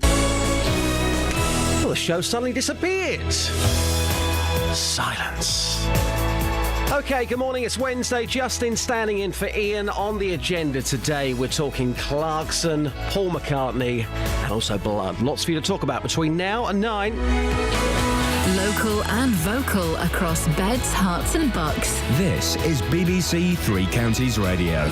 Well, the show suddenly disappeared. Silence. OK, good morning. It's Wednesday. Justin standing in for Iain. On the agenda today, we're talking Clarkson, Paul McCartney, and also blood. Lots for you to talk about between now and 9. Local and vocal across beds, hearts and bucks. This is BBC Three Counties Radio.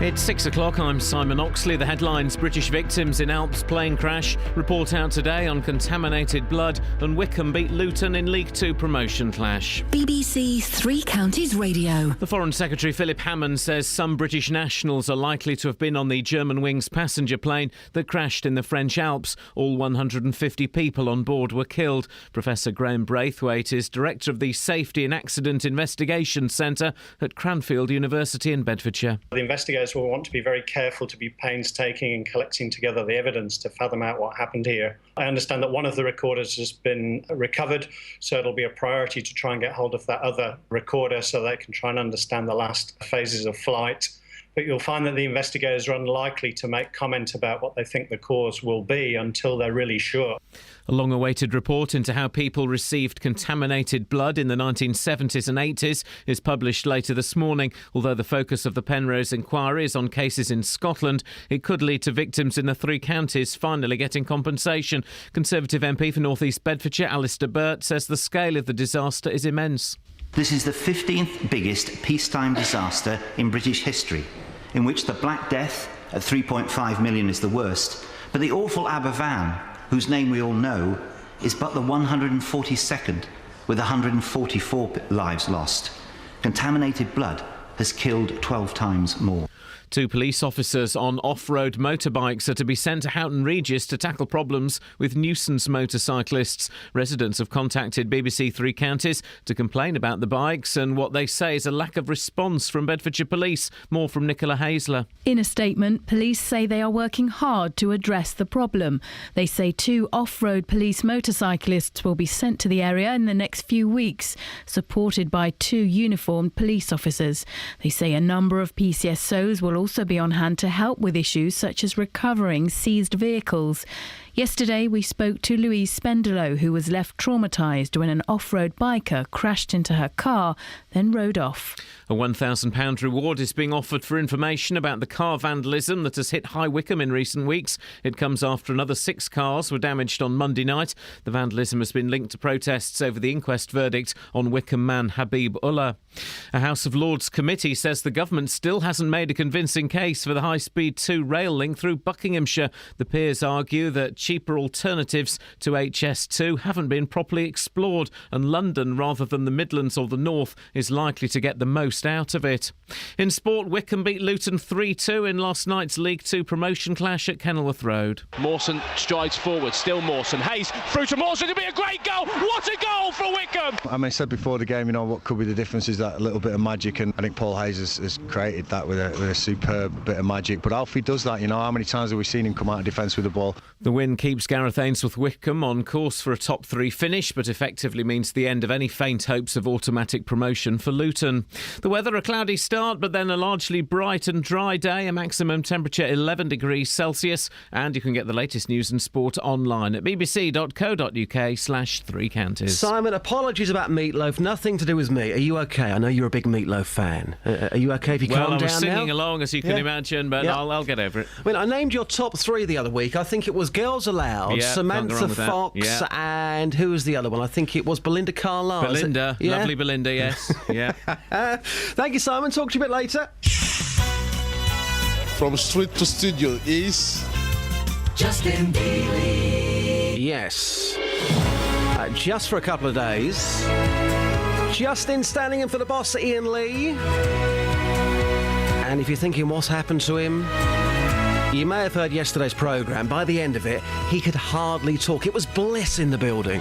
It's 6 o'clock. I'm Simon Oxley. The headlines: British victims in Alps plane crash. Report out today on contaminated blood. And Wycombe beat Luton in League Two promotion clash. BBC Three Counties Radio. The Foreign Secretary Philip Hammond says some British nationals are likely to have been on the Germanwings passenger plane that crashed in the French Alps. All 150 people on board were killed. Professor Graham Braithwaite is director of the Safety and Accident Investigation Centre at Cranfield University in Bedfordshire. The investigators will want to be very careful to be painstaking in collecting together the evidence to fathom out what happened here. I understand that one of the recorders has been recovered, so it'll be a priority to try and get hold of that other recorder so they can try and understand the last phases of flight. But you'll find that the investigators are unlikely to make comment about what they think the cause will be until they're really sure. A long-awaited report into how people received contaminated blood in the 1970s and 80s is published later this morning. Although the focus of the Penrose inquiry is on cases in Scotland, it could lead to victims in the three counties finally getting compensation. Conservative MP for North East Bedfordshire, Alistair Burt, says the scale of the disaster is immense. This is the 15th biggest peacetime disaster in British history, in which the Black Death at 3.5 million is the worst, but the awful Aberfan, whose name we all know, is but the 142nd, with 144 lives lost. Contaminated blood has killed 12 times more. 2 police officers on off-road motorbikes are to be sent to Houghton Regis to tackle problems with nuisance motorcyclists. Residents have contacted BBC Three Counties to complain about the bikes and what they say is a lack of response from Bedfordshire Police. More from Nicola Hazler. In a statement, police say they are working hard to address the problem. They say 2 off-road police motorcyclists will be sent to the area in the next few weeks, supported by 2 uniformed police officers. They say a number of PCSOs will also be on hand to help with issues such as recovering seized vehicles. Yesterday, we spoke to Louise Spendelow, who was left traumatised when an off-road biker crashed into her car, then rode off. A £1,000 reward is being offered for information about the car vandalism that has hit High Wycombe in recent weeks. It comes after another 6 cars were damaged on Monday night. The vandalism has been linked to protests over the inquest verdict on Wycombe man Habib Ullah. A House of Lords committee says the government still hasn't made a convincing case for the high-speed 2 rail link through Buckinghamshire. The peers argue that cheaper alternatives to HS2 haven't been properly explored, and London, rather than the Midlands or the North, is likely to get the most out of it. In sport, Wycombe beat Luton 3-2 in last night's League Two promotion clash at Kenilworth Road. Mawson strides forward, still Mawson. Hayes through to Mawson, it'll be a great goal! What a goal for Wycombe! I said before the game, what could be the difference is that little bit of magic, and I think Paul Hayes has created that with a superb bit of magic. But Alfie does that, how many times have we seen him come out of defence with the ball? The win keeps Gareth Ainsworth Wycombe on course for a top 3 finish, but effectively means the end of any faint hopes of automatic promotion for Luton. The weather, a cloudy start, but then a largely bright and dry day, a maximum temperature 11 degrees Celsius, and you can get the latest news and sport online at bbc.co.uk/3 counties. Simon, apologies about Meatloaf, nothing to do with me. Are you OK? I know you're a big Meatloaf fan. Are you OK if you calm down now? Well, I was singing along, as you can imagine, but I'll get over it. I named your top 3 the other week. I think it was Girls Aloud, Samantha Fox, and who was the other one? I think it was Belinda Carlisle. Belinda, lovely Belinda, yes. Yeah. Thank you, Simon. Talk to you a bit later. From street to studio is Justin Dealey. Yes. Just for a couple of days. Justin standing in for the boss, Iain Lee. And if you're thinking what's happened to him, you may have heard yesterday's programme. By the end of it, he could hardly talk. It was bliss in the building.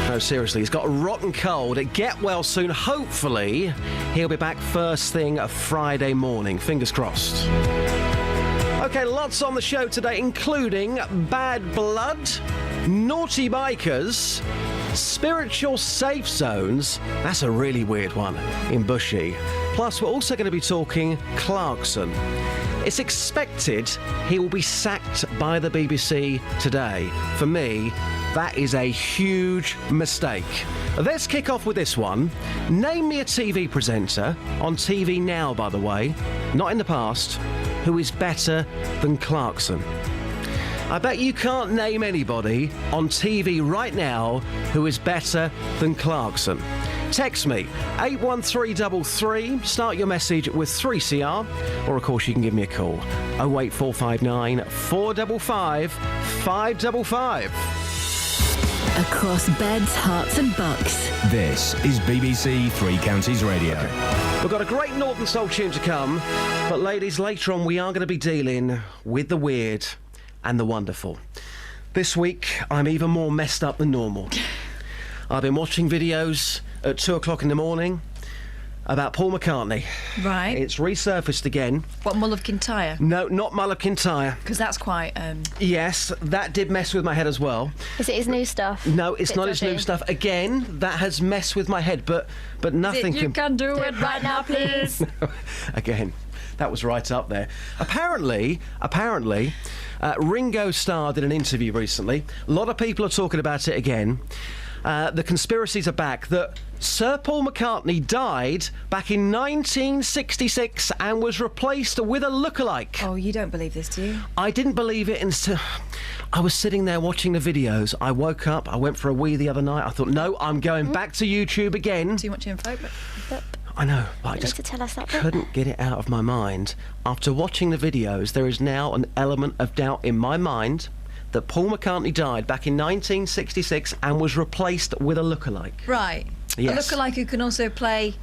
No, seriously, he's got a rotten cold. Get well soon. Hopefully, he'll be back first thing Friday morning. Fingers crossed. OK, lots on the show today, including bad blood, naughty bikers, Spiritual safe zones, that's a really weird one in Bushy. Plus, we're also going to be talking Clarkson. It's expected he will be sacked by the BBC today. For me, that is a huge mistake. Let's kick off with this one. Name me a TV presenter, on TV now, by the way, not in the past, who is better than Clarkson. I bet you can't name anybody on TV right now who is better than Clarkson. Text me, 81333, start your message with 3CR, or of course you can give me a call, 08459 455 555. Across beds, hearts and bucks. This is BBC Three Counties Radio. We've got a great Northern Soul tune to come, but ladies, later on we are going to be dealing with the weird and the wonderful. This week, I'm even more messed up than normal. I've been watching videos at 2 o'clock in the morning about Paul McCartney. Right. It's resurfaced again. What, Mull of Kintyre? No, not Mull of Kintyre. Because that's quite... Yes, that did mess with my head as well. Is it his new stuff? No, it's not his new stuff. Again, that has messed with my head, but nothing You can do it right now, please. No, again, that was right up there. Apparently, Ringo Starr did an interview recently. A lot of people are talking about it again. The conspiracies are back that Sir Paul McCartney died back in 1966 and was replaced with a lookalike. Oh, you don't believe this, do you? I didn't believe it until I was sitting there watching the videos. I woke up, I went for a wee the other night. I thought, no, I'm going back to YouTube again. Too much info, but... I know, but I You just need to tell us that bit. couldn't get it out of my mind. After watching the videos, there is now an element of doubt in my mind that Paul McCartney died back in 1966 and was replaced with a lookalike. Right. Yes. A lookalike who can also play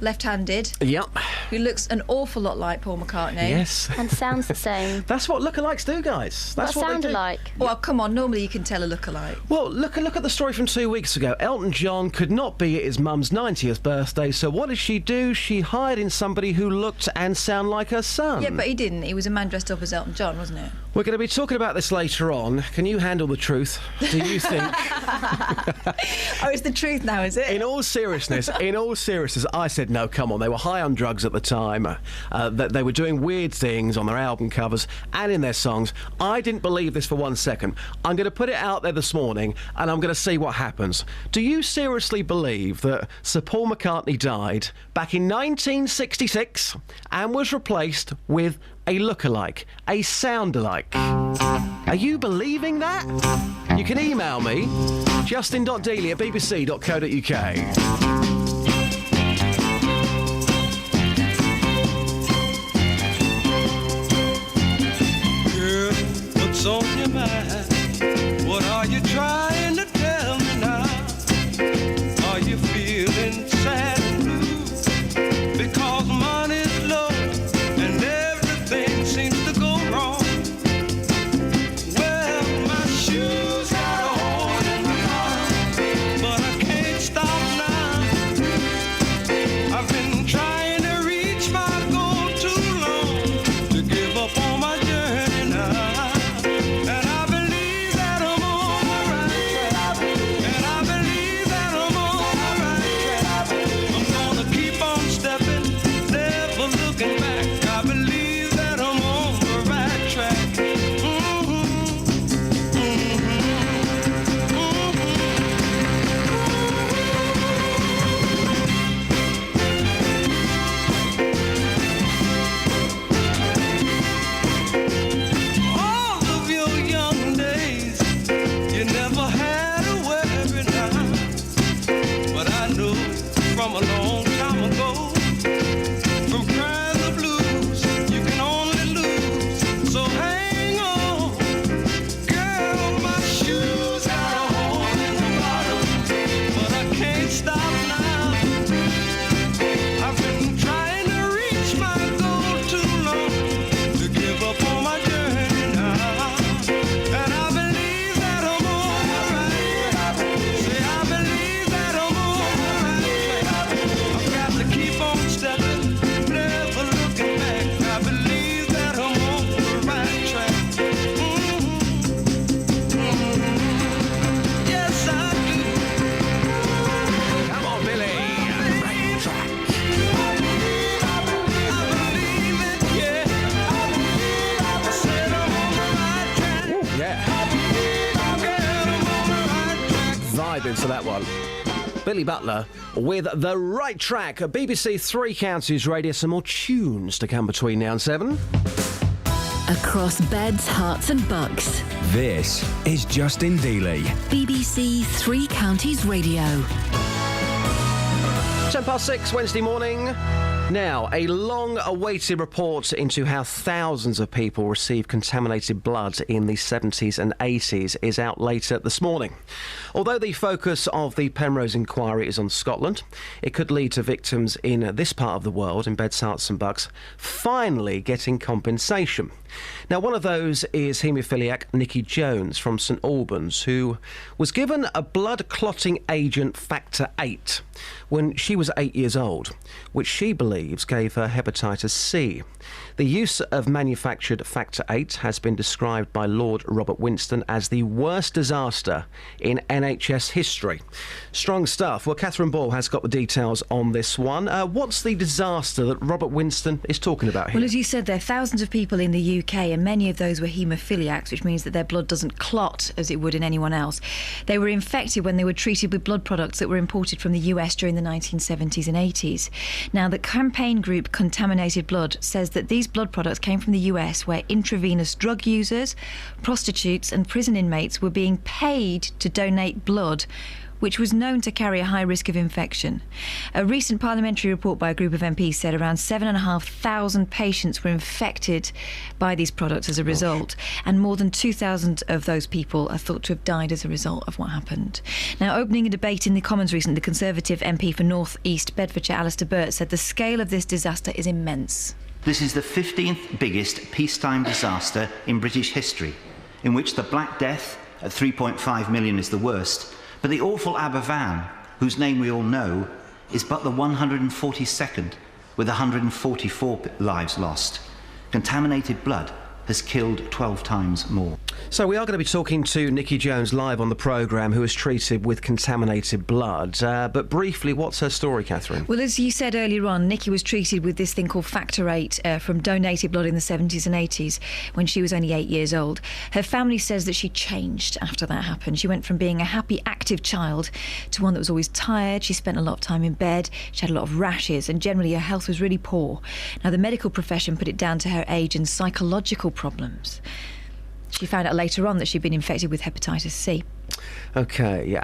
left-handed. Yep. Who looks an awful lot like Paul McCartney. Yes. And sounds the same. That's what lookalikes do, guys. That's what what sound they do. alike? Well, come on, normally you can tell a lookalike. Well, look at the story from 2 weeks ago. Elton John could not be at his mum's 90th birthday, so what did she do? She hired in somebody who looked and sounded like her son. Yeah, but he didn't. He was a man dressed up as Elton John, wasn't it? We're going to be talking about this later on. Can you handle the truth? Do you think... Oh, it's the truth now, is it? In all seriousness, I said, no, come on. They were high on drugs at the time. That they were doing weird things on their album covers and in their songs. I didn't believe this for 1 second. I'm going to put it out there this morning and I'm going to see what happens. Do you seriously believe that Sir Paul McCartney died back in 1966 and was replaced with a lookalike, a sound-alike? Are you believing that? You can email me, justin.dealey@bbc.co.uk. What's on your mind? What are you trying to tell me now? Are you feeling sad and blue? Because money's low and everything seems to go wrong. Well, my shoes got a hole in my heart, but I can't stop now. I've been trying to reach my goal too long to give up on my journey now. And I believe that I'm on the right track. vibing to that one. Billy Butler with The Right Track at BBC Three Counties Radio. Some more tunes to come between now and 7. Across beds, hearts and bucks. This is Justin Dealey. BBC Three Counties Radio. 6:10 Wednesday morning. Now, a long-awaited report into how thousands of people received contaminated blood in the 70s and 80s is out later this morning. Although the focus of the Penrose inquiry is on Scotland, it could lead to victims in this part of the world, in Beds, Herts and Bucks, finally getting compensation. Now, one of those is haemophiliac Nikki Jones from St Albans, who was given a blood-clotting agent factor 8 when she was 8 years old, which she believes gave her hepatitis C. The use of manufactured factor 8 has been described by Lord Robert Winston as the worst disaster in NHS history. Strong stuff. Well, Catherine Ball has got the details on this one. What's the disaster that Robert Winston is talking about here? Well, as you said, there are thousands of people in the UK, and many of those were haemophiliacs, which means that their blood doesn't clot as it would in anyone else. They were infected when they were treated with blood products that were imported from the US during the 1970s and 80s. Now, the campaign group Contaminated Blood says that these blood products came from the US, where intravenous drug users, prostitutes and prison inmates were being paid to donate blood, which was known to carry a high risk of infection. A recent parliamentary report by a group of MPs said around 7,500 patients were infected by these products as a result, and more than 2,000 of those people are thought to have died as a result of what happened. Now, opening a debate in the Commons recently, the Conservative MP for North East Bedfordshire, Alistair Burt, said the scale of this disaster is immense. This is the 15th biggest peacetime disaster in British history, in which the Black Death at 3.5 million is the worst, but the awful Aberfan, whose name we all know, is but the 142nd, with 144 lives lost. Contaminated blood has killed 12 times more. So we are going to be talking to Nikki Jones live on the programme, who was treated with contaminated blood. But briefly, what's her story, Catherine? Well, as you said earlier on, Nikki was treated with this thing called factor 8 from donated blood in the 70s and 80s when she was only 8 years old. Her family says that she changed after that happened. She went from being a happy, active child to one that was always tired. She spent a lot of time in bed. She had a lot of rashes, and generally her health was really poor. Now, the medical profession put it down to her age and psychological problems. She found out later on that she'd been infected with hepatitis C. OK,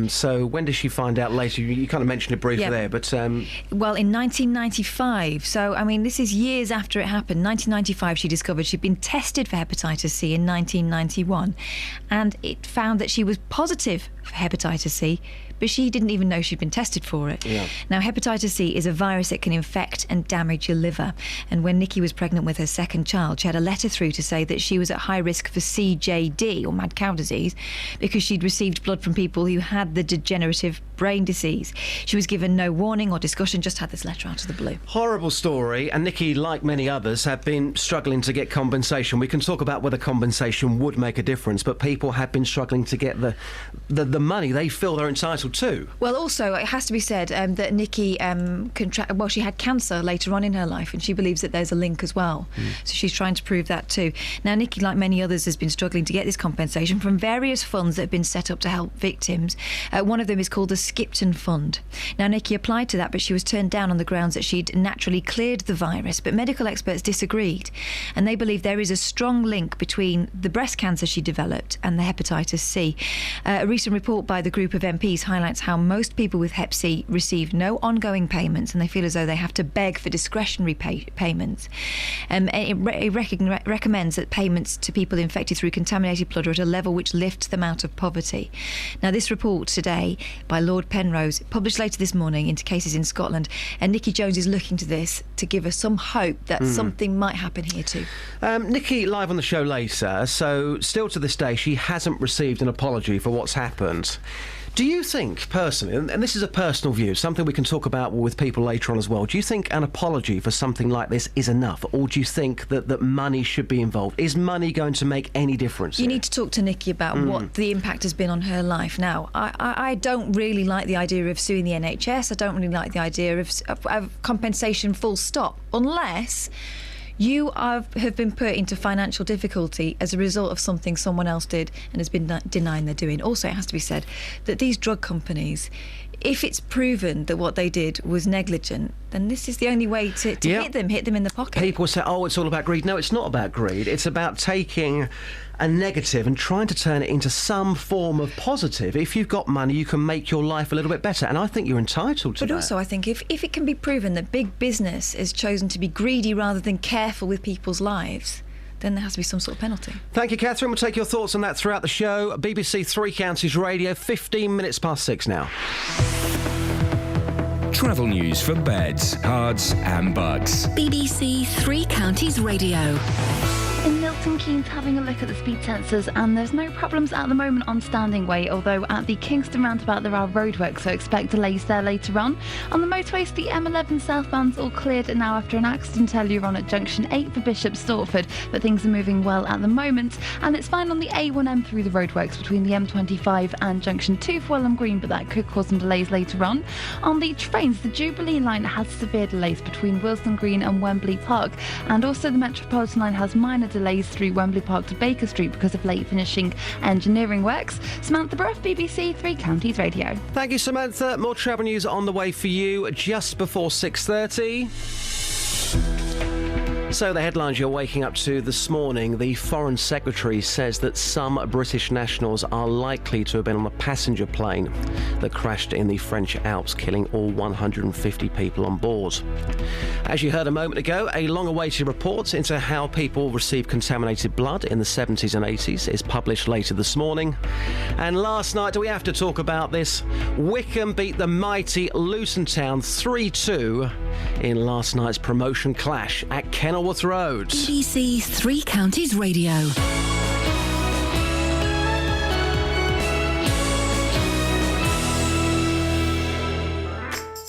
so when did she find out later? You kind of mentioned it briefly there, but... Well, in 1995, so, I mean, this is years after it happened. 1995, she discovered she'd been tested for hepatitis C in 1991, and it found that she was positive for hepatitis C, but she didn't even know she'd been tested for it. Yeah. Now, hepatitis C is a virus that can infect and damage your liver, and when Nikki was pregnant with her second child, she had a letter through to say that she was at high risk for CJD, or mad cow disease, because she'd received blood from people who had the degenerative brain disease. She was given no warning or discussion, just had this letter out of the blue. Horrible story, and Nikki, like many others, have been struggling to get compensation. We can talk about whether compensation would make a difference, but people have been struggling to get the money they feel they're entitled to. Well, also, it has to be said that Nikki she had cancer later on in her life, and she believes that there's a link as well. So she's trying to prove that too. Now, Nikki, like many others, has been struggling to get this compensation from various funds that have been set up to help victims. One of them is called the Skipton Fund. Now, Nikki applied to that, but she was turned down on the grounds that she'd naturally cleared the virus. But medical experts disagreed, and they believe there is a strong link between the breast cancer she developed and the hepatitis C. A recent report by the group of MPs highlights how most people with hep C receive no ongoing payments, and they feel as though they have to beg for discretionary payments. It recommends that payments to people infected through contaminated blood are at a level which lifts them out of poverty. Now, this report today by Lord Penrose, published later this morning into cases in Scotland, and Nikki Jones is looking to this to give us some hope that something might happen here too. Nikki, live on the show later, so still to this day she hasn't received an apology for what's happened. Do you think, personally, and this is a personal view, something we can talk about with people later on as well, do you think an apology for something like this is enough, or do you think that money should be involved? Is money going to make any difference You here? need to talk to Nikki about what the impact has been on her life. Now, I don't really like the idea of suing the NHS. I don't really like the idea of compensation full stop, unless you have been put into financial difficulty as a result of something someone else did and has been denying they're doing. Also, it has to be said that these drug companies, if it's proven that what they did was negligent, then this is the only way to hit them in the pocket. People say, oh, it's all about greed. No, it's not about greed. It's about taking a negative and trying to turn it into some form of positive. If you've got money, you can make your life a little bit better, and I think you're entitled to that. But also, I think if it can be proven that big business has chosen to be greedy rather than careful with people's lives, then there has to be some sort of penalty. Thank you, Catherine. We'll take your thoughts on that throughout the show. BBC Three Counties Radio, 15 minutes past 6 now. Travel news for beds, cards and bugs. BBC Three Counties Radio. In Milton Keynes, having a look at the speed sensors, and there's no problems at the moment on Standing Way, although at the Kingston roundabout there are roadworks, so expect delays there later on. On the motorways, the M11 southbound's all cleared now after an accident earlier on at junction 8 for Bishop Stortford, but things are moving well at the moment, and it's fine on the A1M through the roadworks between the M25 and junction 2 for Welham Green, but that could cause some delays later on. On the trains, the Jubilee line has severe delays between Wilson Green and Wembley Park, and also the Metropolitan line has minor delays through Wembley Park to Baker Street because of late finishing engineering works. Samantha Bruff, BBC Three Counties Radio. Thank you, Samantha. More travel news on the way for you just before 6:30. So the headlines you're waking up to this morning, the Foreign Secretary says that some British nationals are likely to have been on a passenger plane that crashed in the French Alps, killing all 150 people on board. As you heard a moment ago, a long-awaited report into how people receive contaminated blood in the 70s and 80s is published later this morning. And last night, do we have to talk about this? Wickham beat the mighty Luton Town 3-2 in last night's promotion clash at Kenilworth Road. BBC Three Counties Radio.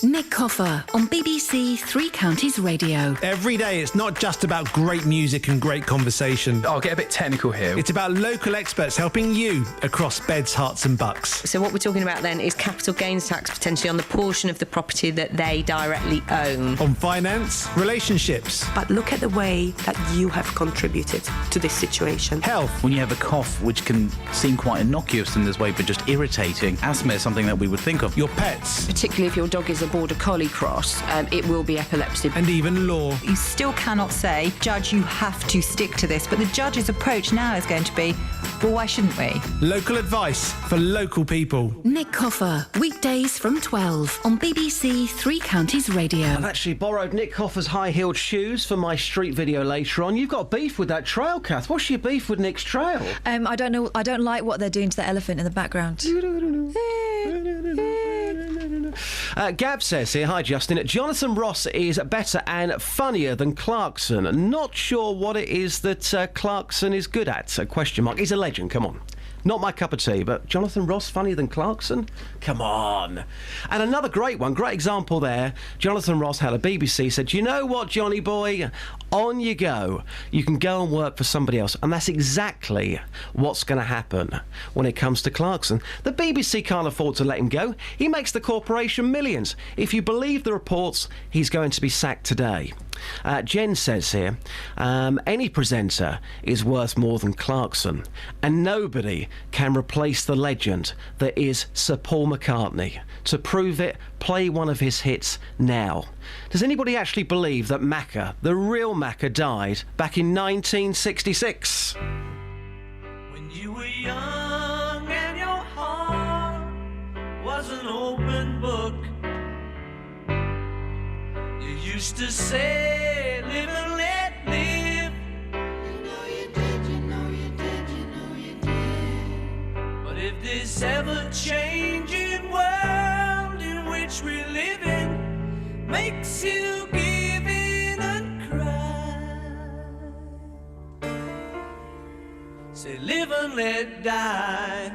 Nick Coffer on BBC Three Counties Radio. Every day it's not just about great music and great conversation. I'll get a bit technical here. It's about local experts helping you across beds, hearts and bucks. So what we're talking about then is capital gains tax potentially on the portion of the property that they directly own. On finance, relationships. But look at the way that you have contributed to this situation. Health. When you have a cough which can seem quite innocuous in this way but just irritating, asthma is something that we would think of. Your pets. Particularly if your dog is a border collie cross, it will be epilepsy. And even law. You still cannot say, Judge, you have to stick to this. But the judge's approach now is going to be, well, why shouldn't we? Local advice for local people. Nick Coffer, weekdays from 12 on BBC Three Counties Radio. I've actually borrowed Nick Coffer's high-heeled shoes for my street video later on. You've got beef with that trail, Kath. What's your beef with Nick's trail? I don't know. I don't like what they're doing to the elephant in the background. Gab says here, hi Justin, Jonathan Ross is better and funnier than Clarkson. Not sure what it is that Clarkson is good at. Question mark. He's a legend, come on. Not my cup of tea, but Jonathan Ross funnier than Clarkson? Come on. And another great one, great example there. Jonathan Ross had a BBC, said, you know what, Johnny boy? On you go. You can go and work for somebody else. And that's exactly what's going to happen when it comes to Clarkson. The BBC can't afford to let him go. He makes the corporation millions. If you believe the reports, he's going to be sacked today. Jen says here, any presenter is worth more than Clarkson, and nobody can replace the legend that is Sir Paul McCartney. To prove it, play one of his hits now. Does anybody actually believe that Macca, the real Macca, died back in 1966? When you were young and your heart was an open book, you used to say, live and let live. You know you did, you know you did, you know you did. But if this ever-changing world in which we live in makes you give in and cry, say live and let die.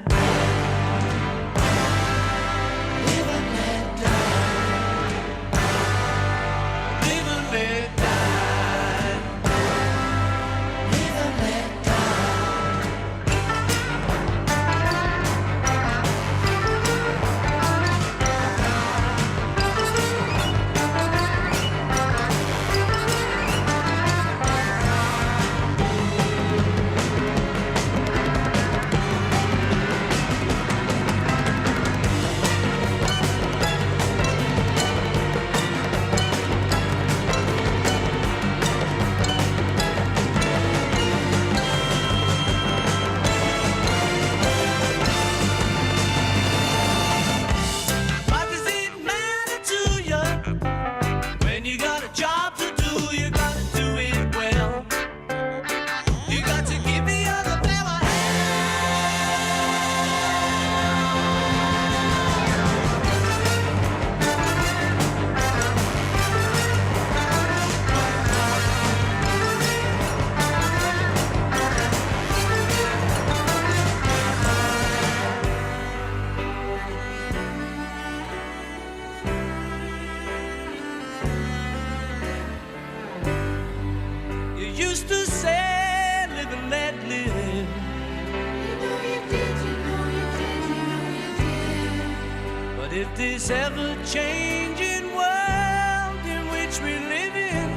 if this ever-changing world in which we live in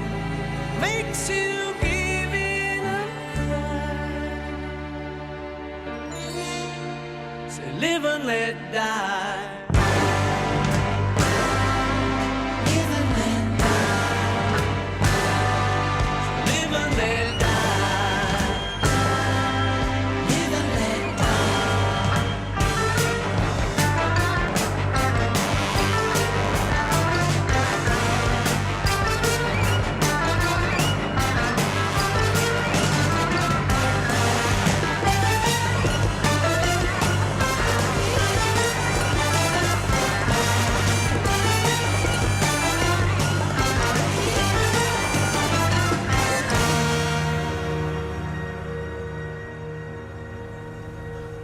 makes you give in a cry. Say live and let die.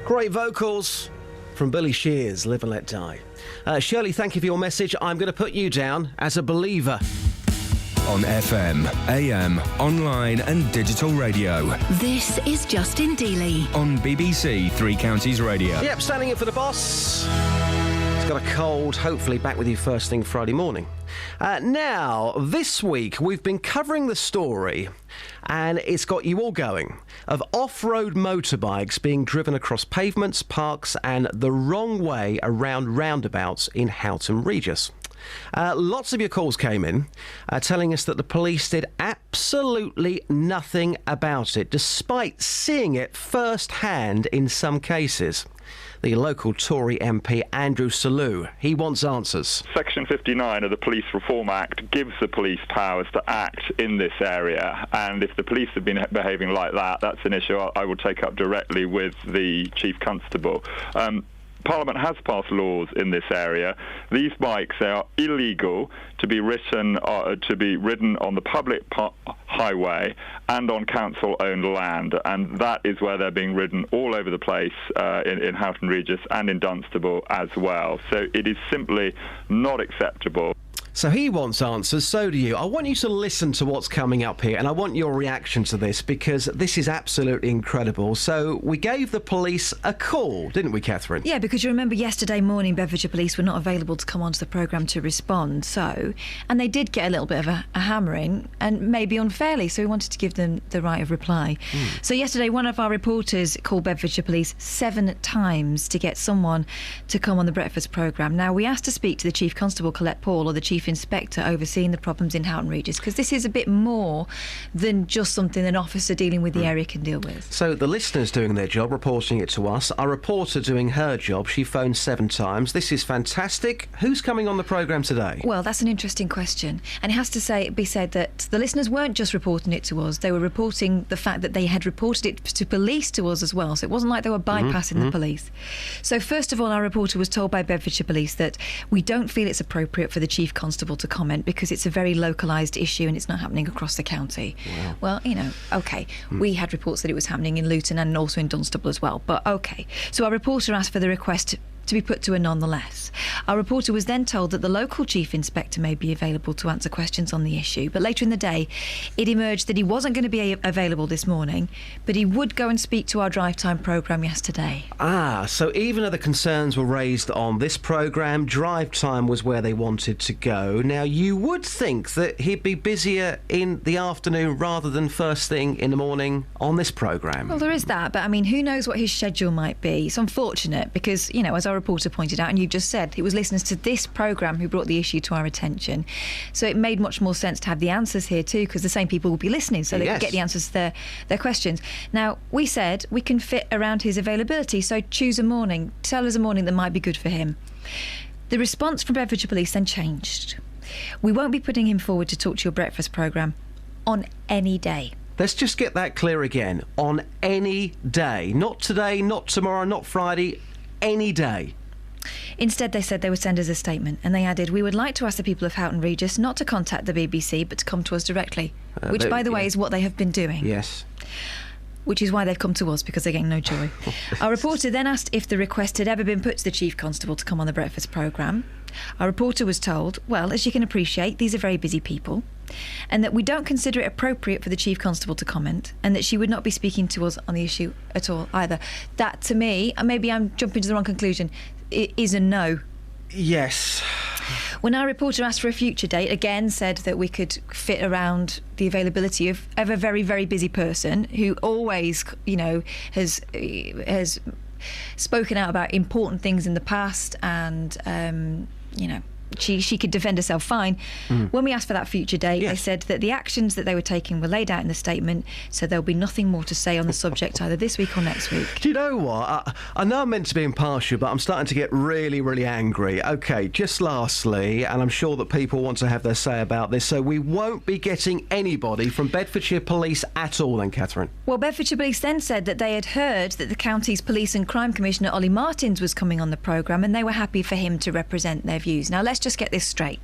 Great vocals from Billy Shears, Live and Let Die. Shirley, thank you for your message. I'm going to put you down as a believer. On FM, AM, online and digital radio. This is Justin Dealey. On BBC Three Counties Radio. Yep, standing in for the boss. He's got a cold, hopefully back with you first thing Friday morning. Now, this week we've been covering the story, and it's got you all going, of off-road motorbikes being driven across pavements, parks and the wrong way around roundabouts in Houghton Regis. Lots of your calls came in telling us that the police did absolutely nothing about it, despite seeing it firsthand in some cases. The local Tory MP, Andrew Selous, he wants answers. Section 59 of the Police Reform Act gives the police powers to act in this area, and if the police have been behaving like that, that's an issue I will take up directly with the Chief Constable. Parliament has passed laws in this area. These bikes are illegal to be ridden on the public highway and on council-owned land, and that is where they're being ridden all over the place in Houghton Regis and in Dunstable as well. So it is simply not acceptable. So he wants answers, so do you. I want you to listen to what's coming up here, and I want your reaction to this, because this is absolutely incredible. So we gave the police a call, didn't we, Catherine? Yeah, because you remember yesterday morning Bedfordshire Police were not available to come onto the programme to respond, and they did get a little bit of a hammering, and maybe unfairly, so we wanted to give them the right of reply. So yesterday one of our reporters called Bedfordshire Police 7 times to get someone to come on the breakfast programme. Now, we asked to speak to the Chief Constable, Colette Paul, or the Chief Inspector overseeing the problems in Houghton Regis, because this is a bit more than just something an officer dealing with the area can deal with. So the listeners doing their job, reporting it to us, our reporter doing her job, she phoned 7 times. This is fantastic. Who's coming on the programme today? Well, that's an interesting question, and it has to be said that the listeners weren't just reporting it to us, they were reporting the fact that they had reported it to police to us as well, so it wasn't like they were bypassing the police. So first of all, our reporter was told by Bedfordshire Police that we don't feel it's appropriate for the Chief Constable to comment because it's a very localised issue and it's not happening across the county. Wow. Well, OK, we had reports that it was happening in Luton and also in Dunstable as well, but OK. So our reporter asked for the request to be put to a nonetheless. Our reporter was then told that the local Chief Inspector may be available to answer questions on the issue, but later in the day it emerged that he wasn't going to be available this morning, but he would go and speak to our drive time programme yesterday. So even though the concerns were raised on this programme, drive time was where they wanted to go. Now, you would think that he'd be busier in the afternoon rather than first thing in the morning on this programme. Well, there is that, but I mean, who knows what his schedule might be. It's unfortunate because, as our reporter pointed out, and you just said, it was listeners to this programme who brought the issue to our attention. So it made much more sense to have the answers here too, because the same people will be listening, so they can get the answers to their questions. Now, we said we can fit around his availability, so choose a morning. Tell us a morning that might be good for him. The response from Bedfordshire Police then changed. We won't be putting him forward to talk to your breakfast programme on any day. Let's just get that clear again. On any day. Not today, not tomorrow, not Friday, any day. Instead, they said they would send us a statement, and they added, we would like to ask the people of Houghton Regis not to contact the BBC, but to come to us directly, which, by the way, is what they have been doing. Yes. Which is why they've come to us, because they're getting no joy. Our reporter then asked if the request had ever been put to the Chief Constable to come on the breakfast programme. Our reporter was told, well, as you can appreciate, these are very busy people, and that we don't consider it appropriate for the Chief Constable to comment, and that she would not be speaking to us on the issue at all either. That, to me, and maybe I'm jumping to the wrong conclusion, it is a no. Yes. When our reporter asked for a future date, again said that we could fit around the availability of a very, very busy person who always, has spoken out about important things in the past and, she could defend herself fine. When we asked for that future date, they said that the actions that they were taking were laid out in the statement, so there'll be nothing more to say on the subject either this week or next week. Do you know what? I know I'm meant to be impartial, but I'm starting to get really, really angry. OK, just lastly, and I'm sure that people want to have their say about this, so we won't be getting anybody from Bedfordshire Police at all then, Catherine? Well, Bedfordshire Police then said that they had heard that the county's Police and Crime Commissioner, Ollie Martins, was coming on the programme and they were happy for him to represent their views. Now, let's just get this straight.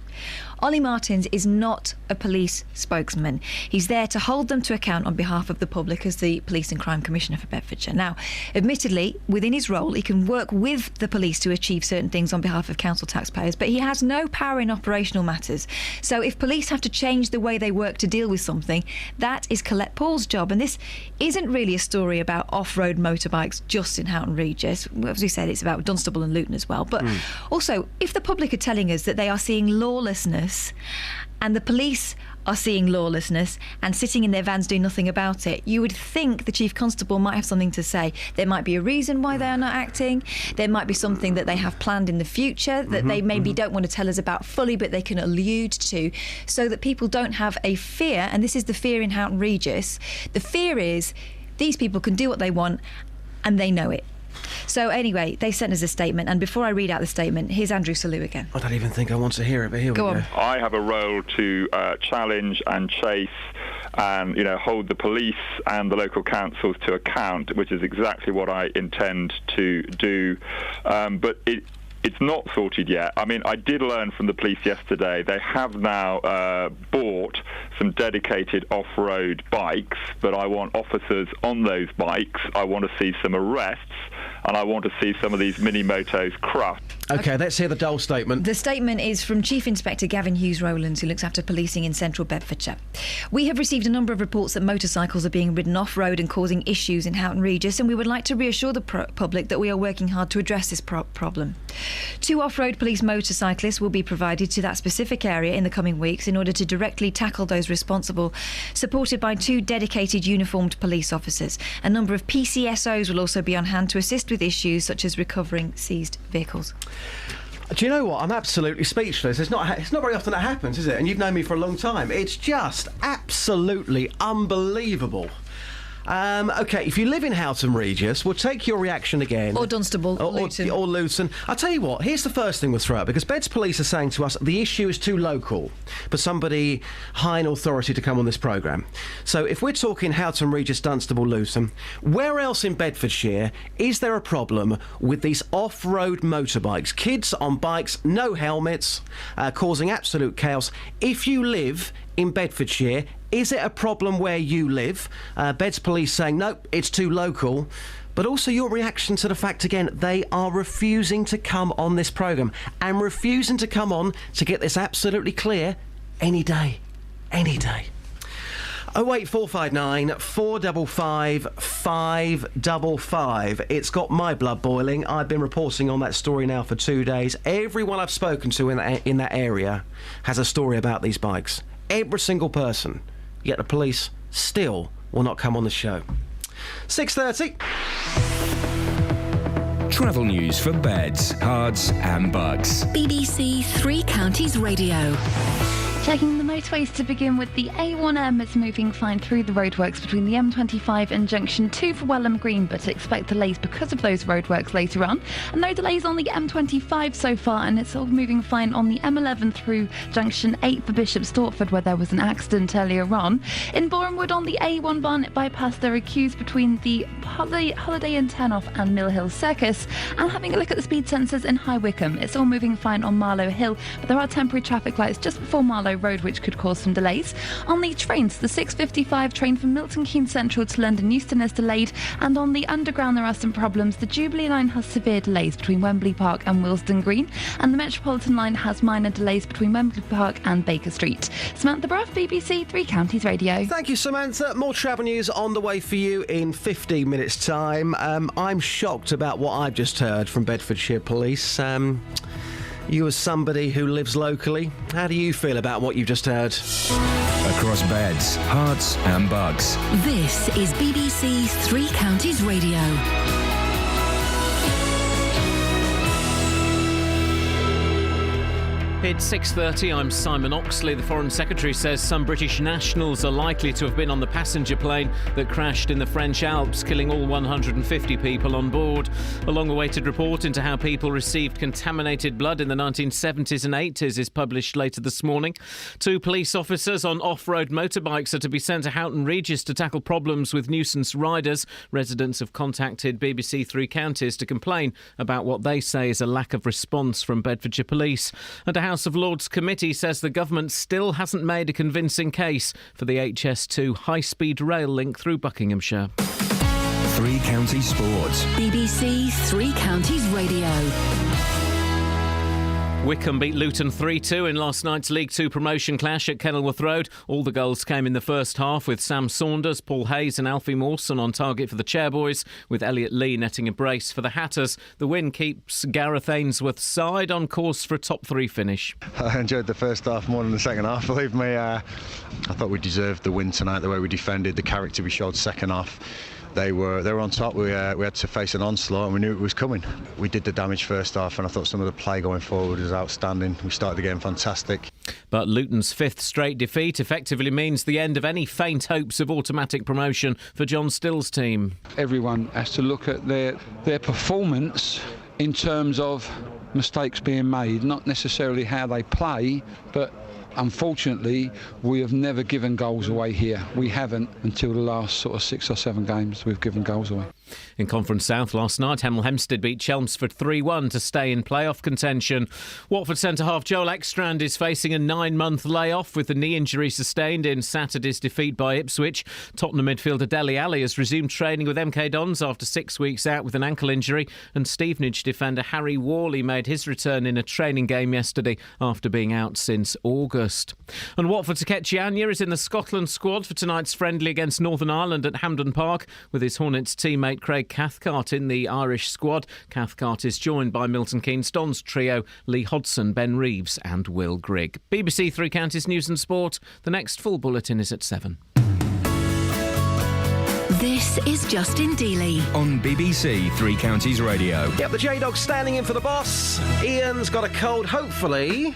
Ollie Martins is not a police spokesman. He's there to hold them to account on behalf of the public as the Police and Crime Commissioner for Bedfordshire. Now, admittedly, within his role, he can work with the police to achieve certain things on behalf of council taxpayers, but he has no power in operational matters. So if police have to change the way they work to deal with something, that is Colette Paul's job. And this isn't really a story about off-road motorbikes just in Houghton Regis. As we said, it's about Dunstable and Luton as well. But also, if the public are telling us that they are seeing lawlessness and the police are seeing lawlessness and sitting in their vans doing nothing about it, you would think the Chief Constable might have something to say. There might be a reason why they are not acting. There might be something that they have planned in the future that they maybe don't want to tell us about fully, but they can allude to, so that people don't have a fear. And this is the fear in Houghton Regis. The fear is these people can do what they want and they know it. So anyway, they sent us a statement, and before I read out the statement, here's Andrew Sellew again. I don't even think I want to hear it, but here we go. I have a role to challenge and chase and, hold the police and the local councils to account, which is exactly what I intend to do. But it's not sorted yet. I mean, I did learn from the police yesterday they have now bought some dedicated off-road bikes, but I want officers on those bikes. I want to see some arrests, and I want to see some of these mini-motos crushed. OK, let's hear the Dole statement. The statement is from Chief Inspector Gavin Hughes-Rowlands, who looks after policing in central Bedfordshire. We have received a number of reports that motorcycles are being ridden off-road and causing issues in Houghton Regis, and we would like to reassure the public that we are working hard to address this problem. 2 off-road police motorcyclists will be provided to that specific area in the coming weeks in order to directly tackle those responsible, supported by 2 dedicated uniformed police officers. A number of PCSOs will also be on hand to assist with issues such as recovering seized vehicles. Do you know what? I'm absolutely speechless. It's not very often that happens, is it? And you've known me for a long time. It's just absolutely unbelievable. OK, if you live in Houghton Regis, we'll take your reaction again. Or Dunstable, Luton. Or Luton. I'll tell you what, here's the first thing we'll throw out, because Beds Police are saying to us the issue is too local for somebody high in authority to come on this programme. So if we're talking Houghton Regis, Dunstable, Luton, where else in Bedfordshire is there a problem with these off-road motorbikes? Kids on bikes, no helmets, causing absolute chaos. If you live in Bedfordshire, is it a problem where you live? Beds Police saying, nope, it's too local. But also your reaction to the fact, again, they are refusing to come on this programme and refusing to come on to get this absolutely clear any day. Any day. 08459 455 555. It's got my blood boiling. I've been reporting on that story now for 2 days. Everyone I've spoken to in that area has a story about these bikes. Every single person. Yet the police still will not come on the show. 6:30. Travel news for beds, cards and bugs. BBC Three Counties Radio. Checking the motorways to begin with, the A1M is moving fine through the roadworks between the M25 and Junction 2 for Welham Green, but expect delays because of those roadworks later on. And no delays on the M25 so far, and it's all moving fine on the M11 through Junction 8 for Bishop Stortford, where there was an accident earlier on. In Borehamwood on the A1 Barnet bypass, there are queues between the Holiday Inn Turnoff and Mill Hill Circus. And having a look at the speed sensors in High Wycombe, it's all moving fine on Marlow Hill, but there are temporary traffic lights just before Marlow Road, which could cause some delays. On the trains, the 6:55 train from Milton Keynes Central to London Euston is delayed, and on the underground there are some problems. The Jubilee line has severe delays between Wembley Park and Willesden Green, and the Metropolitan line has minor delays between Wembley Park and Baker Street. Samantha Bruff, BBC Three Counties Radio. Thank you, Samantha. More travel news on the way for you in 15 minutes' time. I'm shocked about what I've just heard from Bedfordshire Police. You, as somebody who lives locally, how do you feel about what you've just heard? Across beds, hearts and bugs. This is BBC Three Counties Radio. It's 6:30. I'm Simon Oxley. The Foreign Secretary says some British nationals are likely to have been on the passenger plane that crashed in the French Alps, killing all 150 people on board. A long-awaited report into how people received contaminated blood in the 1970s and 80s is published later this morning. 2 police officers on off-road motorbikes are to be sent to Houghton Regis to tackle problems with nuisance riders. Residents have contacted BBC Three Counties to complain about what they say is a lack of response from Bedfordshire Police. And a House of Lords committee says the government still hasn't made a convincing case for the HS2 high-speed rail link through Buckinghamshire. Three Counties Sports. BBC Three Counties Radio. Wycombe beat Luton 3-2 in last night's League 2 promotion clash at Kenilworth Road. All the goals came in the first half, with Sam Saunders, Paul Hayes and Alfie Mawson on target for the Chairboys, with Elliot Lee netting a brace for the Hatters. The win keeps Gareth Ainsworth's side on course for a top 3 finish. I enjoyed the first half more than the second half, believe me. I thought we deserved the win tonight, the way we defended, the character we showed second half. They were on top. We had to face an onslaught and we knew it was coming. We did the damage first half and I thought some of the play going forward was outstanding. We started the game fantastic. But Luton's 5th straight defeat effectively means the end of any faint hopes of automatic promotion for John Still's team. Everyone has to look at their performance in terms of mistakes being made, not necessarily how they play, but unfortunately, we have never given goals away here. We haven't until the last sort of 6 or 7 games we've given goals away. In Conference South last night, Hemel Hempstead beat Chelmsford 3-1 to stay in playoff contention. Watford centre-half Joel Ekstrand is facing a 9-month layoff with the knee injury sustained in Saturday's defeat by Ipswich. Tottenham midfielder Dele Alli has resumed training with MK Dons after 6 weeks out with an ankle injury, and Stevenage defender Harry Worley made his return in a training game yesterday after being out since August. And Watford's Akechi Anya is in the Scotland squad for tonight's friendly against Northern Ireland at Hampden Park, with his Hornets teammate Craig Cathcart in the Irish squad. Cathcart is joined by Milton Keynes Dons trio Lee Hodson, Ben Reeves and Will Grigg. BBC Three Counties News and Sport. The next full bulletin is at 7. This is Justin Dealey on BBC Three Counties Radio. Yep, the J-Dog's standing in for the boss. Ian's got a cold, hopefully.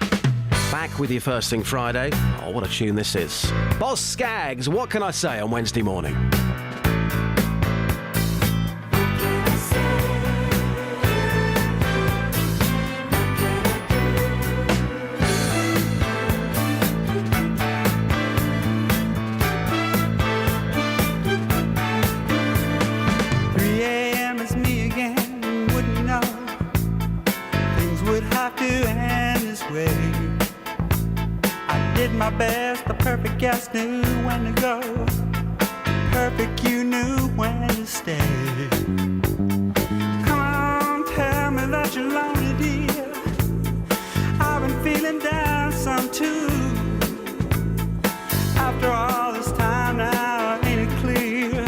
Back with you first thing Friday. Oh, what a tune this is. Boss Skaggs, what can I say on Wednesday morning? My best, the perfect guest knew when to go. Perfect, you knew when to stay. Come on, tell me that you're lonely, dear. I've been feeling down some too. After all this time now, ain't it clear?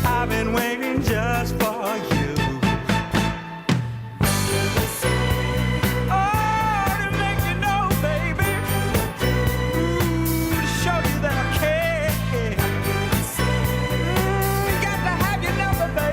I've been waiting just for you. Baby.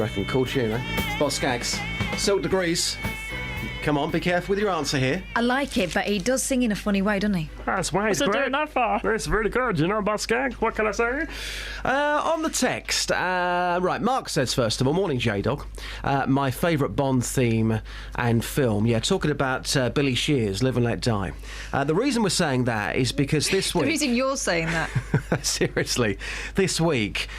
reckon. Cool tune, eh? Boss Skaggs. Silk Degrees. Come on, be careful with your answer here. I like it, but he does sing in a funny way, doesn't he? That's why it's doing that for. It's really good, you know, Boss Skag. What can I say? On the text, right, Mark says, first of all, morning, J-Dog. My favourite Bond theme and film. Yeah, talking about Billy Shears, Live and Let Die. The reason we're saying that is because this week... The reason you're saying that. Seriously, this week...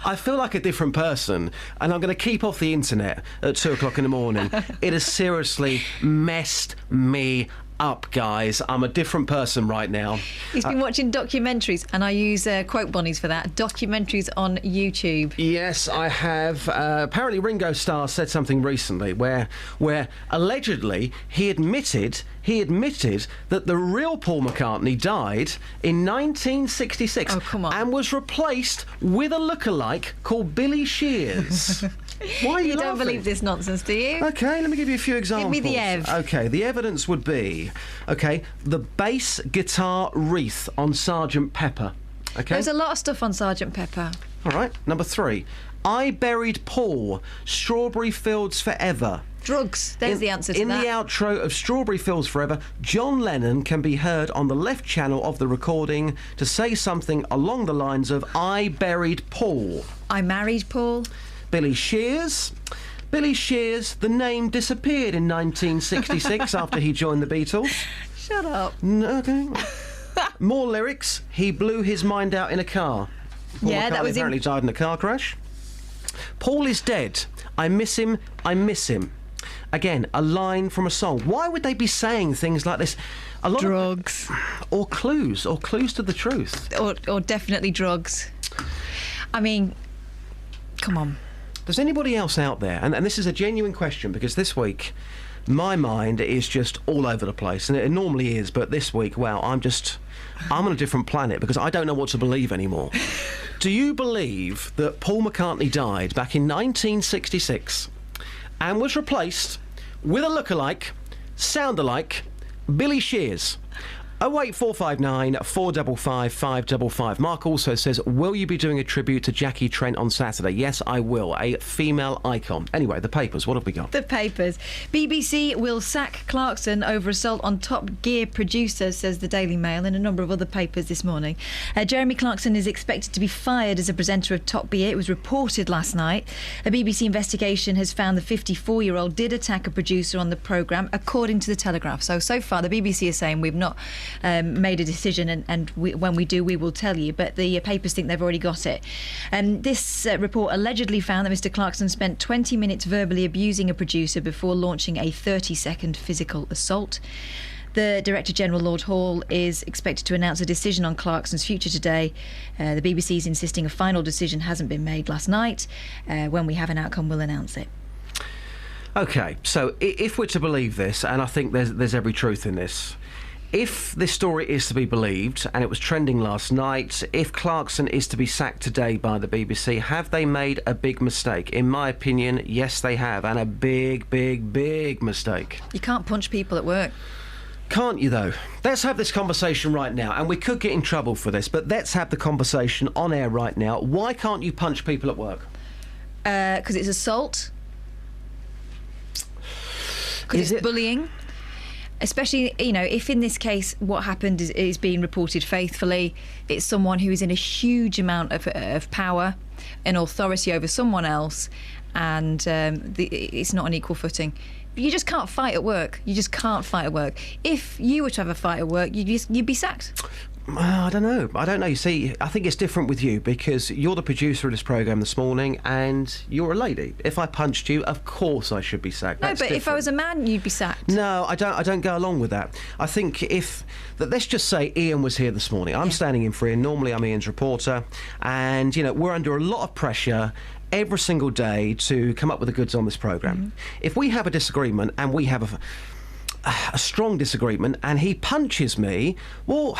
I feel like a different person, and I'm going to keep off the internet at 2 o'clock in the morning. It has seriously messed me up, guys. I'm a different person right now. He's been watching documentaries, and I use quote bunnies for that. Documentaries on YouTube. Yes, I have. Apparently, Ringo Starr said something recently where allegedly he admitted that the real Paul McCartney died in 1966 and was replaced with a lookalike called Billy Shears. Why are you don't believe this nonsense, do you? OK, let me give you a few examples. Give me the ev. OK, the evidence would be, OK, the bass guitar wreath on Sgt Pepper. OK? There's a lot of stuff on Sgt Pepper. All right, number 3. I Buried Paul, Strawberry Fields Forever. Drugs. There's the answer to that. In the outro of Strawberry Fields Forever, John Lennon can be heard on the left channel of the recording to say something along the lines of, I buried Paul. I married Paul. Billy Shears. Billy Shears, the name disappeared in 1966 after he joined the Beatles. Shut up. Okay. More lyrics. He blew his mind out in a car. Paul McCartney that was apparently died in a car crash. Paul is dead. I miss him. I miss him. Again, a line from a song. Why would they be saying things like this? A lot drugs. Or clues to the truth. Or definitely drugs. I mean, come on. Does anybody else out there, and this is a genuine question, because this week my mind is just all over the place, and it normally is, but this week, wow, I'm on a different planet because I don't know what to believe anymore. Do you believe that Paul McCartney died back in 1966 and was replaced with a lookalike, sound-alike, Billy Shears? 08459 455 555. Mark also says, will you be doing a tribute to Jackie Trent on Saturday? Yes, I will. A female icon. Anyway, the papers. What have we got? The papers. BBC will sack Clarkson over assault on Top Gear producer, says the Daily Mail, and a number of other papers this morning. Jeremy Clarkson is expected to be fired as a presenter of Top Gear. It was reported last night. A BBC investigation has found the 54-year-old did attack a producer on the programme, according to the Telegraph. So far, the BBC is saying we've not made a decision, and when we do, we will tell you. But the papers think they've already got it. This report allegedly found that Mr. Clarkson spent 20 minutes verbally abusing a producer before launching a 30-second physical assault. The Director General, Lord Hall, is expected to announce a decision on Clarkson's future today. The BBC is insisting a final decision hasn't been made last night. When we have an outcome, we'll announce it. OK, so if we're to believe this, and I think there's every truth in this, if this story is to be believed, and it was trending last night, if Clarkson is to be sacked today by the BBC, have they made a big mistake? In my opinion, yes, they have, and a big, big, big mistake. You can't punch people at work. Can't you, though? Let's have this conversation right now, and we could get in trouble for this, but let's have the conversation on air right now. Why can't you punch people at work? Because it's assault. Because it's bullying. Especially, if in this case what happened is being reported faithfully, it's someone who is in a huge amount of power and authority over someone else, and it's not an equal footing. You just can't fight at work. You just can't fight at work. If you were to have a fight at work, you'd be sacked. I don't know. You see, I think it's different with you because you're the producer of this programme this morning and you're a lady. If I punched you, of course I should be sacked. No, That's but different. if I was a man, you'd be sacked. No, I don't go along with that. I think let's just say Iain was here this morning. I'm standing in for Iain. Normally I'm Ian's reporter, and we're under a lot of pressure every single day to come up with the goods on this programme. Mm-hmm. If we have a disagreement and we have a strong disagreement and he punches me, well,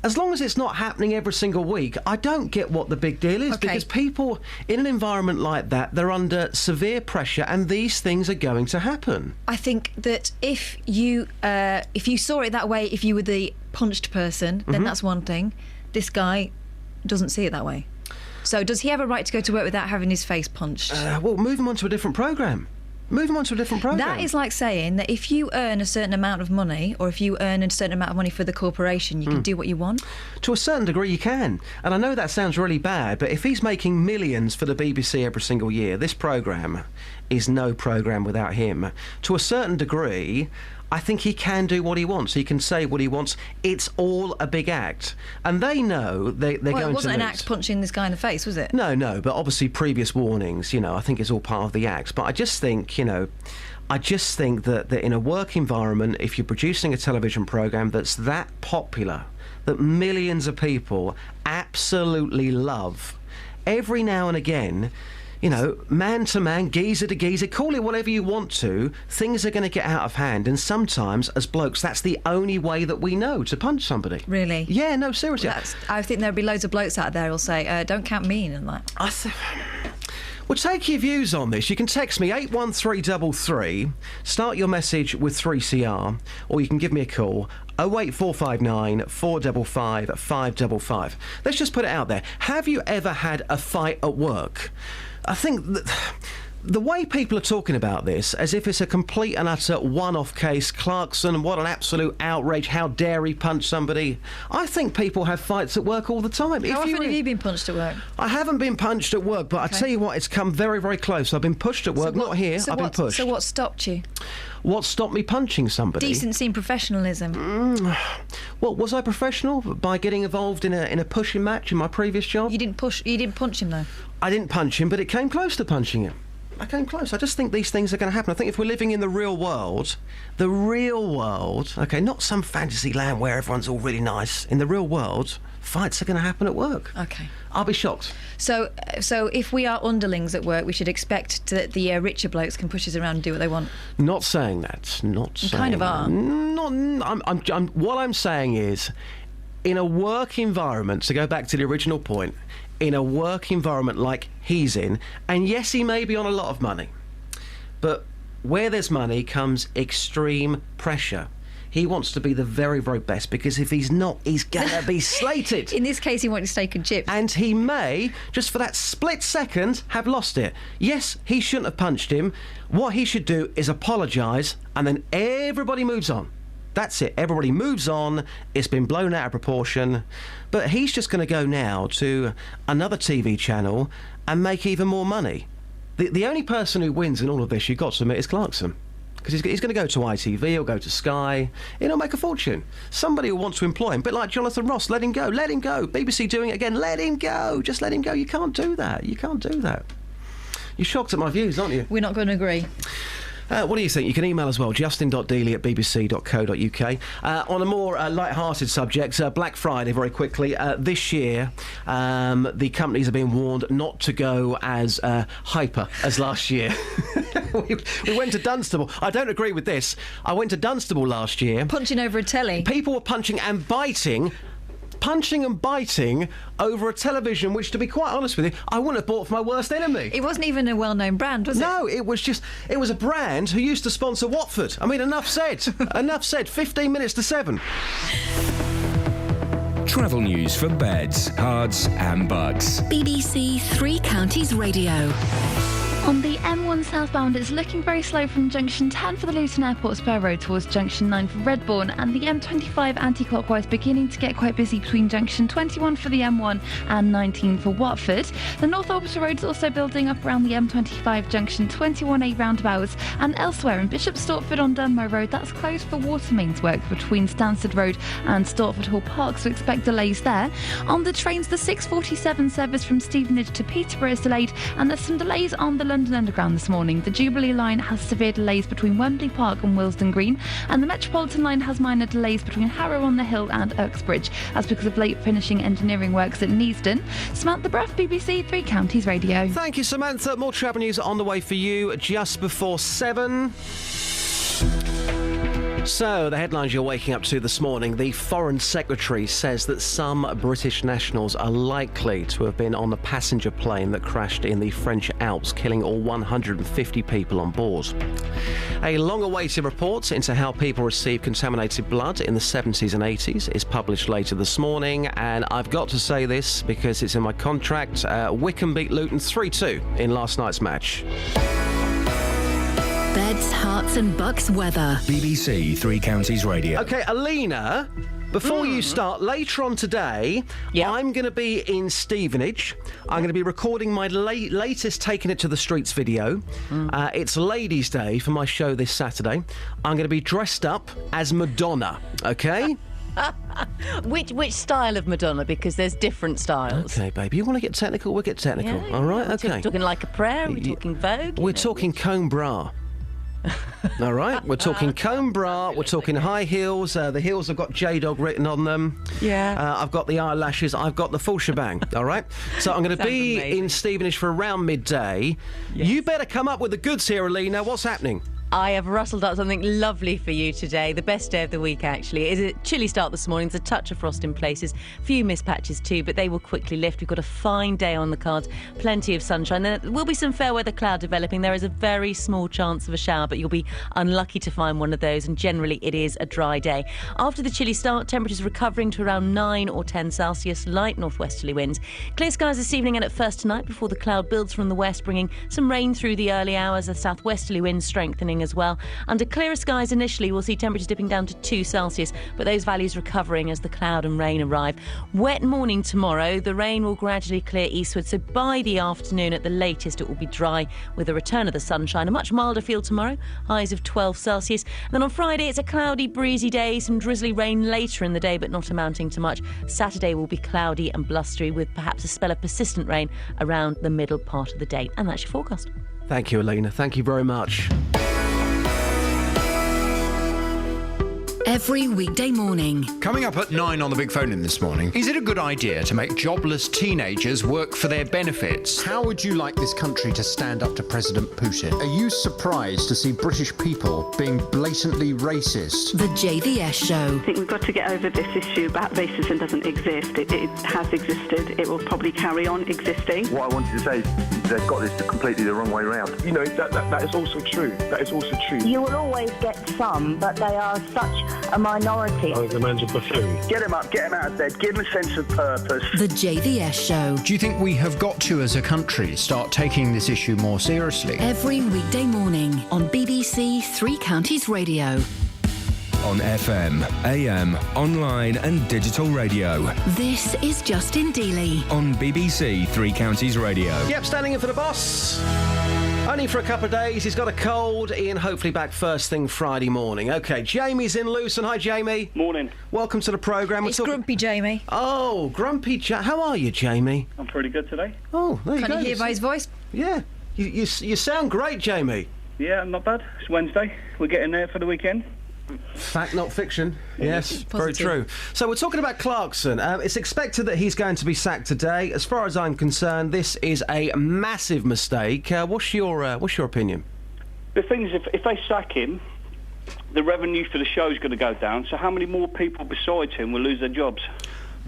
as long as it's not happening every single week, I don't get what the big deal is, because people in an environment like that, they're under severe pressure and these things are going to happen. I think that if you saw it that way, if you were the punched person, then that's one thing. This guy doesn't see it that way. So does he have a right to go to work without having his face punched? Well, move him on to a different programme. Move him on to a different programme. That is like saying that if you earn a certain amount of money, or if you earn a certain amount of money for the corporation, you can do what you want. To a certain degree, you can. And I know that sounds really bad, but if he's making millions for the BBC every single year, this programme is no programme without him. To a certain degree, I think he can do what he wants. He can say what he wants. It's all a big act. And they know they're going to lose. It wasn't an act punching this guy in the face, was it? No, but obviously previous warnings, I think it's all part of the act. But I just think, that in a work environment, if you're producing a television programme that's that popular, that millions of people absolutely love, every now and again, man to man, geezer to geezer, call it whatever you want to, things are going to get out of hand. And sometimes, as blokes, that's the only way that we know to punch somebody. Really? Yeah, no, seriously. I think there'll be loads of blokes out there who'll say, don't count me in and that. Well, take your views on this. You can text me 81333, start your message with 3CR, or you can give me a call 08459 455 555. Let's just put it out there. Have you ever had a fight at work? I think the way people are talking about this, as if it's a complete and utter one-off case, Clarkson, what an absolute outrage, how dare he punch somebody. I think people have fights at work all the time. How often have you been punched at work? I haven't been punched at work, but I tell you what, it's come very, very close. I've been pushed at work, not here, I've been pushed. So what stopped you? What stopped me punching somebody? Decency and professionalism. Well, was I professional by getting involved in a pushing match in my previous job? You didn't punch him, though? I didn't punch him, but it came close to punching him. I came close. I just think these things are going to happen. I think if we're living in the real world, okay, not some fantasy land where everyone's all really nice. In the real world, fights are going to happen at work. Okay. I'll be shocked. So if we are underlings at work, we should expect that the richer blokes can push us around and do what they want. Not saying that. Not saying. You kind of are. What I'm saying is, in a work environment, to go back to the original point, in a work environment like he's in, and yes, he may be on a lot of money, but where there's money comes extreme pressure. He wants to be the very, very best, because if he's not, he's going to be slated. In this case, he wanted steak and chips. And he may, just for that split second, have lost it. Yes, he shouldn't have punched him. What he should do is apologise, and then everybody moves on. That's it. Everybody moves on. It's been blown out of proportion. But he's just going to go now to another TV channel and make even more money. The only person who wins in all of this, you've got to admit, is Clarkson. Because he's going to go to ITV, he'll go to Sky, he'll make a fortune. Somebody will want to employ him, a bit like Jonathan Ross. Let him go, let him go. BBC doing it again, let him go. Just let him go. You can't do that. You can't do that. You're shocked at my views, aren't you? We're not going to agree. What do you think? You can email as well, justin.dealey@bbc.co.uk. On a more light-hearted subject, Black Friday, very quickly. This year, the companies are being warned not to go as hyper as last year. we went to Dunstable. I don't agree with this. I went to Dunstable last year. Punching over a telly. People were punching and biting over a television, which, to be quite honest with you, I wouldn't have bought for my worst enemy. It wasn't even a well-known brand, was it? No, it was a brand who used to sponsor Watford. I mean, enough said. Enough said. 15 minutes to 7. Travel news for beds, cards and bugs. BBC Three Counties Radio. On the M1 southbound, it's looking very slow from junction 10 for the Luton Airport Spur Road towards junction 9 for Redbourne, and the M25 anti-clockwise beginning to get quite busy between junction 21 for the M1 and 19 for Watford. The North Orbital Road is also building up around the M25 junction 21A roundabouts, and elsewhere in Bishop Stortford on Dunmow Road, that's closed for water mains work between Stansted Road and Stortford Hall Park, so expect delays there. On the trains, the 6:47 service from Stevenage to Peterborough is delayed, and there's some delays on the London Underground this morning. The Jubilee line has severe delays between Wembley Park and Willesden Green, and the Metropolitan line has minor delays between Harrow-on-the-Hill and Uxbridge. That's because of late finishing engineering works at Neasden. Samantha Bruff, BBC Three Counties Radio. Thank you, Samantha. More travel news on the way for you just before 7. So, the headlines you're waking up to this morning. The Foreign Secretary says that some British nationals are likely to have been on the passenger plane that crashed in the French Alps, killing all 150 people on board. A long-awaited report into how people receive contaminated blood in the 70s and 80s is published later this morning, and I've got to say this because it's in my contract. Wycombe beat Luton 3-2 in last night's match. Beds, Hearts and Bucks weather. BBC Three Counties Radio. OK, Alina, before you start, later on today, I'm going to be in Stevenage. I'm going to be recording my latest Taking It to the Streets video. It's Ladies' Day for my show this Saturday. I'm going to be dressed up as Madonna, OK? Which style of Madonna? Because there's different styles. OK, baby, you want to get technical? We'll get technical. Yeah, all right, we're OK. talking Like a Prayer? We're talking Vogue? We're talking comb bra. All right, we're talking comb bra, we're talking high heels. The heels have got J-Dog written on them. Yeah. I've got the eyelashes, I've got the full shebang, all right? So I'm going to be in Stevenage for around midday. Yes. You better come up with the goods here, Alina. What's happening? I have rustled up something lovely for you today. The best day of the week, actually. It's a chilly start this morning. There's a touch of frost in places. A few mist patches too, but they will quickly lift. We've got a fine day on the cards. Plenty of sunshine. There will be some fair weather cloud developing. There is a very small chance of a shower, but you'll be unlucky to find one of those, and generally it is a dry day. After the chilly start, temperatures recovering to around 9 or 10 Celsius, light northwesterly winds. Clear skies this evening and at first tonight before the cloud builds from the west, bringing some rain through the early hours. The southwesterly winds strengthening as well. Under clearer skies initially, we'll see temperatures dipping down to 2 Celsius, but those values recovering as the cloud and rain arrive. Wet morning tomorrow. The rain will gradually clear eastward, so by the afternoon at the latest it will be dry with a return of the sunshine. A much milder feel tomorrow, highs of 12 Celsius. And then on Friday it's a cloudy, breezy day, some drizzly rain later in the day but not amounting to much. Saturday will be cloudy and blustery with perhaps a spell of persistent rain around the middle part of the day. And that's your forecast. Thank you, Alina. Thank you very much. Every weekday morning. Coming up at 9 on the Big Phone In this morning, is it a good idea to make jobless teenagers work for their benefits? How would you like this country to stand up to President Putin? Are you surprised to see British people being blatantly racist? The JVS Show. I think we've got to get over this issue about racism doesn't exist. It has existed. It will probably carry on existing. What I wanted to say is they've got this completely the wrong way around. You know, that is also true. That is also true. You will always get some, but they are such a minority. Oh, the man's a buffoon. Get him up, get him out of bed, give him a sense of purpose. The JVS Show. Do you think we have got to, as a country, start taking this issue more seriously? Every weekday morning on BBC Three Counties Radio. On FM, AM, online and digital radio. This is Justin Dealey. On BBC Three Counties Radio. Yep, standing in for the boss. Only for a couple of days. He's got a cold. Ian hopefully back first thing Friday morning. OK, Jamie's in Luton. Hi, Jamie. Morning. Welcome to the programme. It's Grumpy Jamie. Oh, Grumpy How are you, Jamie? I'm pretty good today. Oh, there you go. Can you hear by his voice? Yeah. You sound great, Jamie. Yeah, not bad. It's Wednesday. We're getting there for the weekend. Fact, not fiction. Yes, very Positive. true. So we're talking about Clarkson. It's expected that he's going to be sacked today. As far as I'm concerned, this is a massive mistake. What's your opinion? The thing is, if they sack him, the revenue for the show is going to go down. So how many more people besides him will lose their jobs?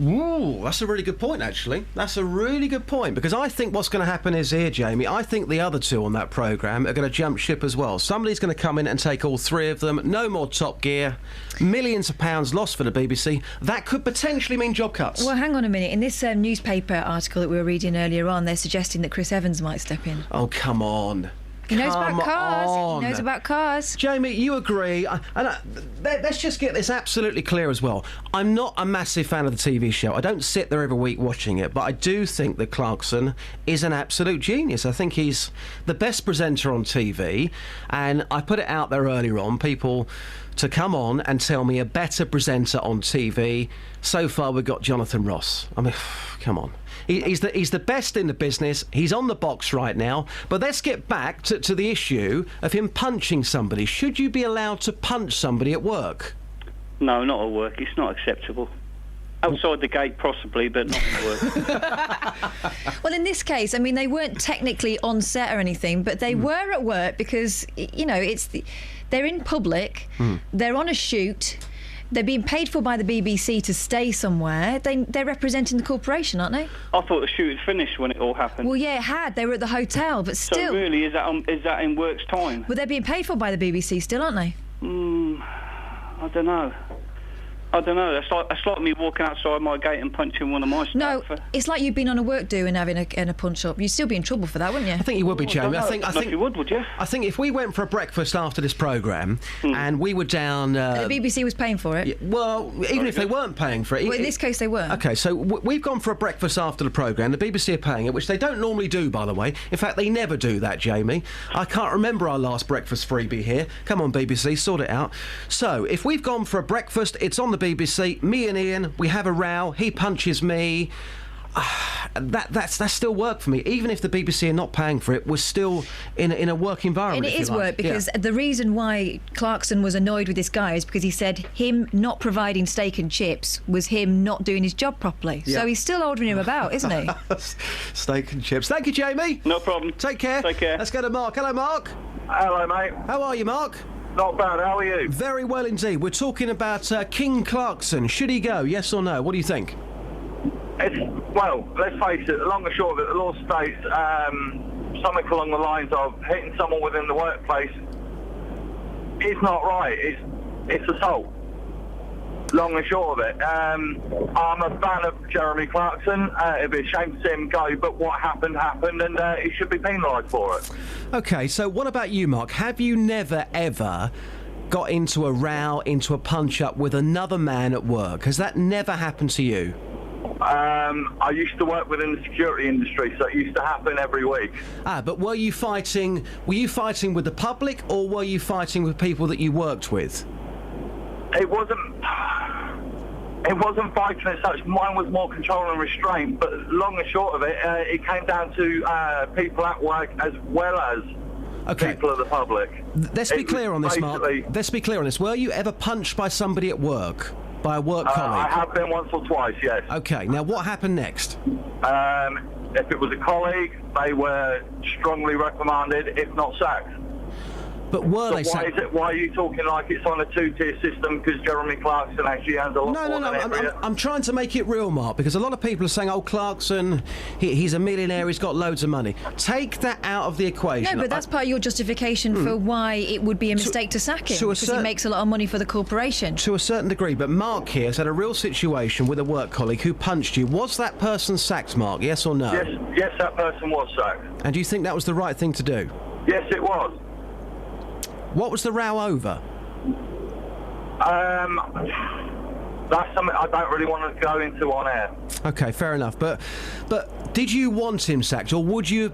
Ooh, that's a really good point, actually. That's a really good point, because I think what's going to happen is here, Jamie, I think the other two on that programme are going to jump ship as well. Somebody's going to come in and take all three of them. No more Top Gear. Millions of pounds lost for the BBC. That could potentially mean job cuts. Well, hang on a minute. In this newspaper article that we were reading earlier on, they're suggesting that Chris Evans might step in. Oh, come on. He knows Come about cars. on. He knows about cars. Jamie, you agree. Let's just get this absolutely clear as well. I'm not a massive fan of the TV show. I don't sit there every week watching it, but I do think that Clarkson is an absolute genius. I think he's the best presenter on TV, and I put it out there earlier on, people to come on and tell me a better presenter on TV. So far, we've got Jonathan Ross. I mean, come on. He's the best in the business. He's on the box right now. But let's get back to the issue of him punching somebody. Should you be allowed to punch somebody at work? No, not at work. It's not acceptable. Outside the gate, possibly, but not in work. Well, in this case, I mean, they weren't technically on set or anything, but they were at work because, you know, they're in public, they're on a shoot, they're being paid for by the BBC to stay somewhere. They're representing the corporation, aren't they? I thought the shoot had finished when it all happened. Well, yeah, it had. They were at the hotel, but still. So really, is that in work's time? Well, they're being paid for by the BBC still, aren't they? I don't know. That's like me walking outside my gate and punching one of my staff. No, it's like you've been on a work do and having a punch up. You'd still be in trouble for that, wouldn't you? I think you would be, Jamie. I think you would you? I think if we went for a breakfast after this programme and we were down... the BBC was paying for it? Well, even if they weren't paying for it... Well, in this case, they weren't. OK, so we've gone for a breakfast after the programme. The BBC are paying it, which they don't normally do, by the way. In fact, they never do that, Jamie. I can't remember our last breakfast freebie here. Come on, BBC, sort it out. So, if we've gone for a breakfast, it's on the BBC... Me and Iain, we have a row, he punches me. That's still work for me. Even if the BBC are not paying for it, we're still in a work environment. And it is work because the reason why Clarkson was annoyed with this guy is because he said him not providing steak and chips was him not doing his job properly. Yeah. So he's still ordering him about, isn't he? Steak and chips. Thank you, Jamie. No problem. Take care. Take care. Let's go to Mark. Hello, Mark. Hello, mate. How are you, Mark? Not bad, how are you? Very well indeed. We're talking about King Clarkson. Should he go, yes or no? What do you think? Well, let's face it, the long and short of it, the law states something along the lines of hitting someone within the workplace is not right. It's assault. Long and short of it. I'm a fan of Jeremy Clarkson. It'd be a shame to see him go, but what happened, and he should be penalised for it. OK, so what about you, Mark? Have you never, ever got into a row, into a punch-up with another man at work? Has that never happened to you? I used to work within the security industry, so it used to happen every week. But were you fighting with the public, or were you fighting with people that you worked with? It wasn't fighting as such. Mine was more control and restraint, but long and short of it, it came down to people at work as well as people of the public. Let's be clear on this, Mark. Let's be clear on this. Were you ever punched by somebody at work? By a work colleague? I have been once or twice, yes. OK, now what happened next? If it was a colleague, they were strongly reprimanded, if not sacked. But were they sacked? Why are you talking like it's on a two-tier system because Jeremy Clarkson actually has a lot more than every... I'm trying to make it real, Mark, because a lot of people are saying, oh, Clarkson, he's a millionaire, he's got loads of money. Take that out of the equation. No, but that's part of your justification for why it would be a mistake to sack him, because he makes a lot of money for the corporation. To a certain degree, but Mark here has had a real situation with a work colleague who punched you. Was that person sacked, Mark, yes or no? Yes, that person was sacked. And do you think that was the right thing to do? Yes, it was. What was the row over? That's something I don't really want to go into on air. OK, fair enough. But did you want him sacked, or would you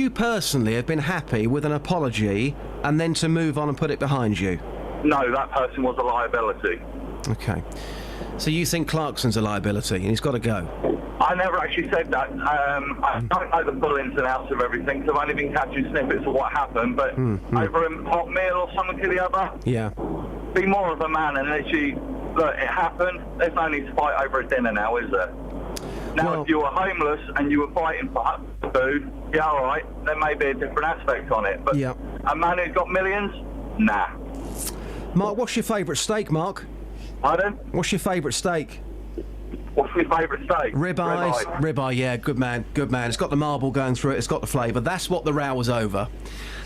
personally have been happy with an apology and then to move on and put it behind you? No, that person was a liability. OK. So you think Clarkson's a liability and he's got to go? I never actually said that. I don't know the full ins and outs of everything, so I've only been catching snippets of what happened, but over a hot meal or something to the other, be more of a man and literally, look, it happened, there's no need to fight over a dinner now, is there? Now, if you were homeless and you were fighting for food, yeah, all right, there may be a different aspect on it, but a man who's got millions, nah. Mark, what's your favourite steak, Mark? Pardon? What's your favourite steak? What's my favourite steak? Ribeye, yeah, good man. It's got the marble going through it, it's got the flavour. That's what the row was over.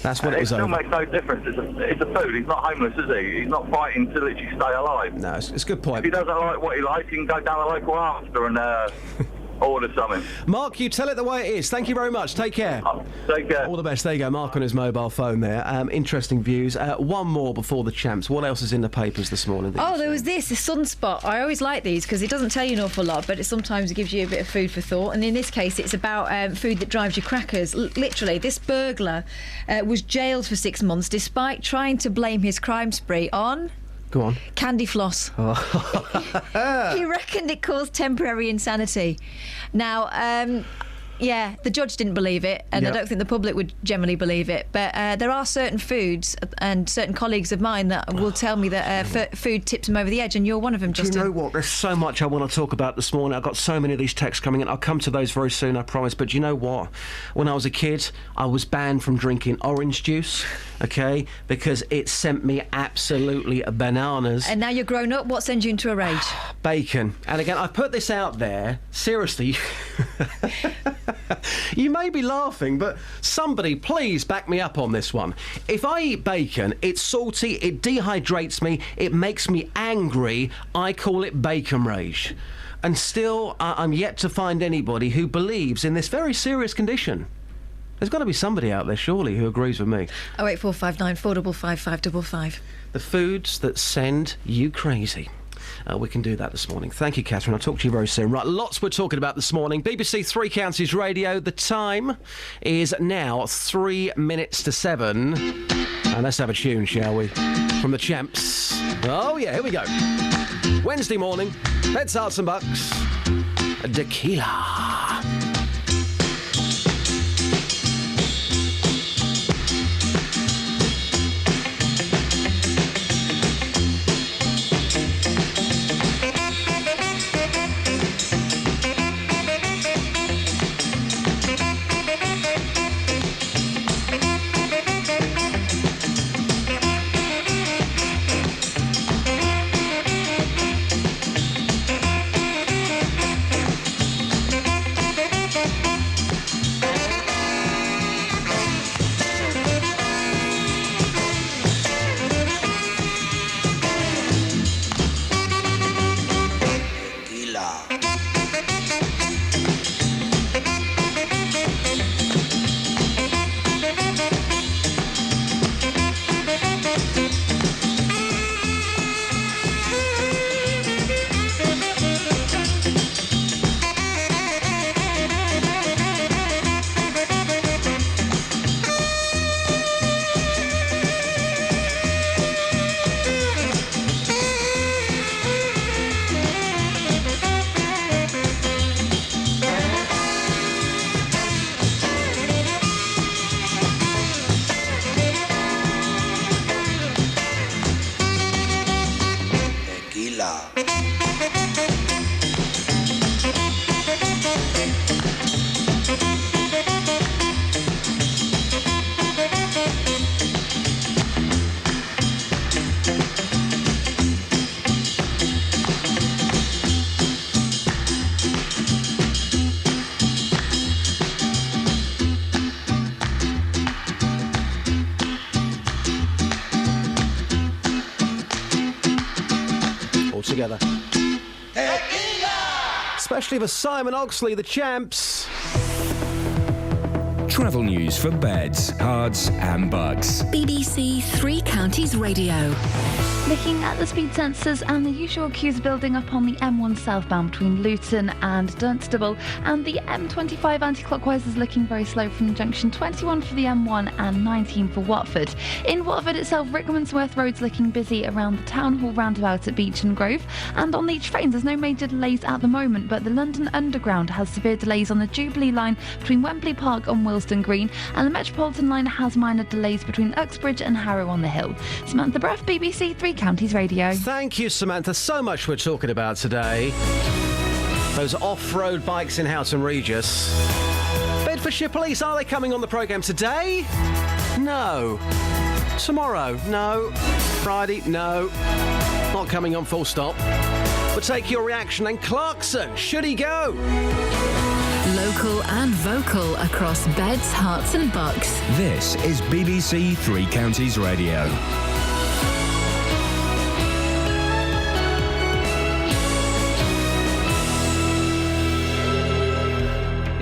That's what it was over. It still makes no difference. It's a food. He's not homeless, is he? He's not fighting to literally stay alive. No, it's a good point. If he doesn't like what he likes, he can go down the local Asda and order something. Mark, you tell it the way it is. Thank you very much. Take care. Take care. All the best. There you go. Mark on his mobile phone there. Interesting views. One more before the champs. What else is in the papers this morning? There was this, a sunspot. I always like these because it doesn't tell you an awful lot, but it sometimes gives you a bit of food for thought. And in this case, it's about food that drives you crackers. Literally, this burglar was jailed for 6 months despite trying to blame his crime spree on... Go on. Candy floss. He reckoned it caused temporary insanity. Now, Yeah, the judge didn't believe it, and I don't think the public would generally believe it. But there are certain foods and certain colleagues of mine that will tell me that food tips them over the edge, and you're one of them, Justin. Do you know what? There's so much I want to talk about this morning. I've got so many of these texts coming in. I'll come to those very soon, I promise. But do you know what? When I was a kid, I was banned from drinking orange juice, okay, because it sent me absolutely bananas. And now you're grown up, what sends you into a rage? Bacon. And again, I've put this out there. Seriously. You may be laughing, but somebody please back me up on this one. If I eat bacon, it's salty, it dehydrates me, it makes me angry. I call it bacon rage. And still, I'm yet to find anybody who believes in this very serious condition. There's got to be somebody out there, surely, who agrees with me. 08459 455 555. The foods that send you crazy. We can do that this morning. Thank you, Catherine. I'll talk to you very soon. Right, lots we're talking about this morning. BBC Three Counties Radio. The time is now 7 minutes. And let's have a tune, shall we? From the Champs. Oh, yeah, here we go. Wednesday morning. Beds, Hearts and Bucks. Tequila. Together. Especially for Simon Oxley, the Champs. Travel news for beds, cards and bugs. BBC Three Counties Radio. Looking at the speed sensors, and the usual queues building up on the M1 southbound between Luton and Dunstable, and the M25 anti-clockwise is looking very slow from junction 21 for the M1 and 19 for Watford. In Watford itself, Rickmansworth Road's looking busy around the Town Hall roundabout at Beach and Grove, and on the trains there's no major delays at the moment, but the London Underground has severe delays on the Jubilee line between Wembley Park and Willesden Green, and the Metropolitan line has minor delays between Uxbridge and Harrow on the Hill. Samantha Bruff, BBC Three Counties Radio. Thank you, Samantha. So much we're talking about today. Those off-road bikes in Houghton Regis. Bedfordshire Police, are they coming on the programme today? No. Tomorrow? No. Friday? No. Not coming on, full stop. We'll take your reaction. And Clarkson, should he go? Local and vocal across beds, hearts and bucks. This is BBC Three Counties Radio.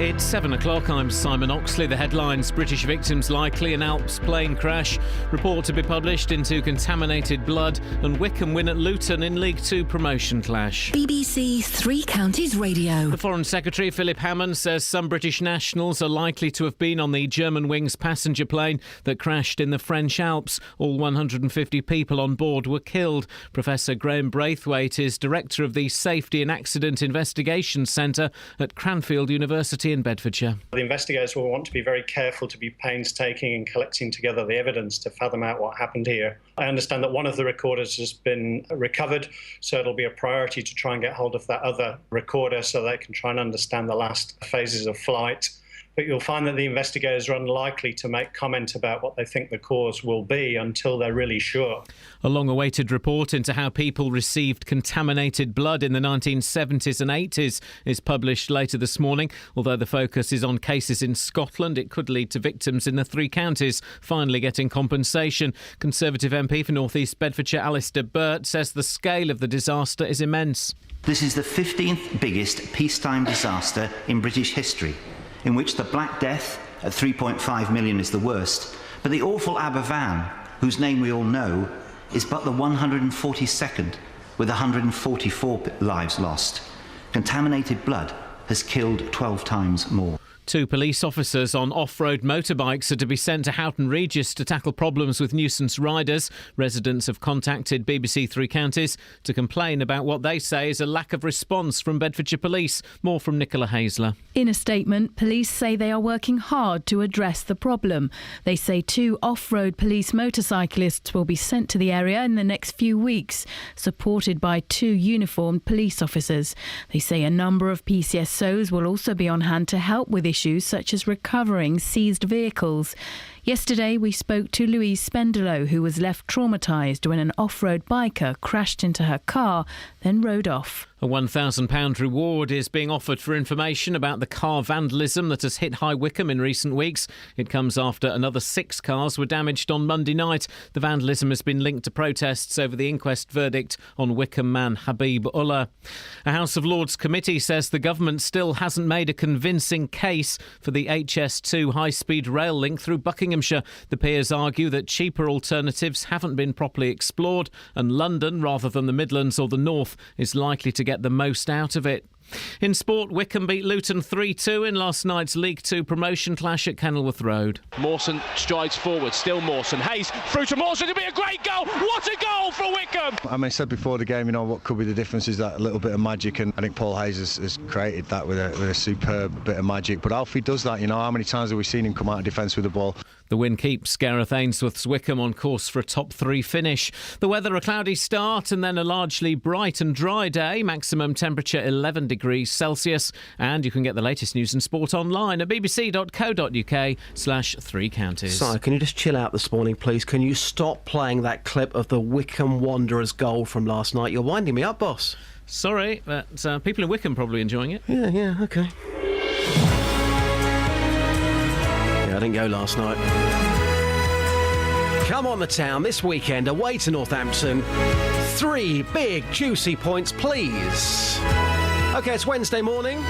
It's 7 o'clock. I'm Simon Oxley. The headlines: British victims likely, an Alps plane crash, report to be published into contaminated blood, and Wycombe win at Luton in League Two promotion clash. BBC Three Counties Radio. The Foreign Secretary, Philip Hammond, says some British nationals are likely to have been on the Germanwings passenger plane that crashed in the French Alps. All 150 people on board were killed. Professor Graham Braithwaite is director of the Safety and Accident Investigation Centre at Cranfield University City in Bedfordshire. The investigators will want to be very careful to be painstaking in collecting together the evidence to fathom out what happened here. I understand that one of the recorders has been recovered, so it'll be a priority to try and get hold of that other recorder so they can try and understand the last phases of flight. But you'll find that the investigators are unlikely to make comment about what they think the cause will be until they're really sure. A long-awaited report into how people received contaminated blood in the 1970s and 80s is published later this morning. Although the focus is on cases in Scotland, it could lead to victims in the 3 counties finally getting compensation. Conservative MP for North East Bedfordshire Alistair Burt says the scale of the disaster is immense. This is the 15th biggest peacetime disaster in British history, in which the Black Death at 3.5 million is the worst, but the awful Aberfan, whose name we all know, is but the 142nd, with 144 lives lost. Contaminated blood has killed 12 times more. 2 police officers on off-road motorbikes are to be sent to Houghton Regis to tackle problems with nuisance riders. Residents have contacted BBC Three Counties to complain about what they say is a lack of response from Bedfordshire Police. More from Nicola Hazler. In a statement, police say they are working hard to address the problem. They say 2 off-road police motorcyclists will be sent to the area in the next few weeks, supported by 2 uniformed police officers. They say a number of PCSOs will also be on hand to help with issues such as recovering seized vehicles. Yesterday, we spoke to Louise Spendelow, who was left traumatised when an off-road biker crashed into her car, then rode off. A £1,000 reward is being offered for information about the car vandalism that has hit High Wycombe in recent weeks. It comes after another 6 cars were damaged on Monday night. The vandalism has been linked to protests over the inquest verdict on Wycombe man Habib Ullah. A House of Lords committee says the government still hasn't made a convincing case for the HS2 high-speed rail link through Buckinghamshire. The peers argue that cheaper alternatives haven't been properly explored, and London, rather than the Midlands or the North, is likely to get the most out of it. In sport, Wycombe beat Luton 3-2 in last night's League 2 promotion clash at Kenilworth Road. Mawson strides forward, still Mawson. Hayes through to Mawson, it'll be a great goal! What a goal for Wycombe! I said before the game, what could be the difference is that little bit of magic, and I think Paul Hayes has created that with a superb bit of magic. But Alfie does that, how many times have we seen him come out of defence with the ball? The win keeps Gareth Ainsworth's Wycombe on course for a top 3 finish. The weather, a cloudy start and then a largely bright and dry day. Maximum temperature 11 degrees Celsius. And you can get the latest news and sport online at bbc.co.uk/3 counties. Si, can you just chill out this morning, please? Can you stop playing that clip of the Wycombe Wanderers goal from last night? You're winding me up, boss. Sorry, but people in Wycombe probably enjoying it. Yeah, OK. I didn't go last night. Come on the town this weekend, away to Northampton. 3 big, juicy points, please. OK, it's Wednesday morning.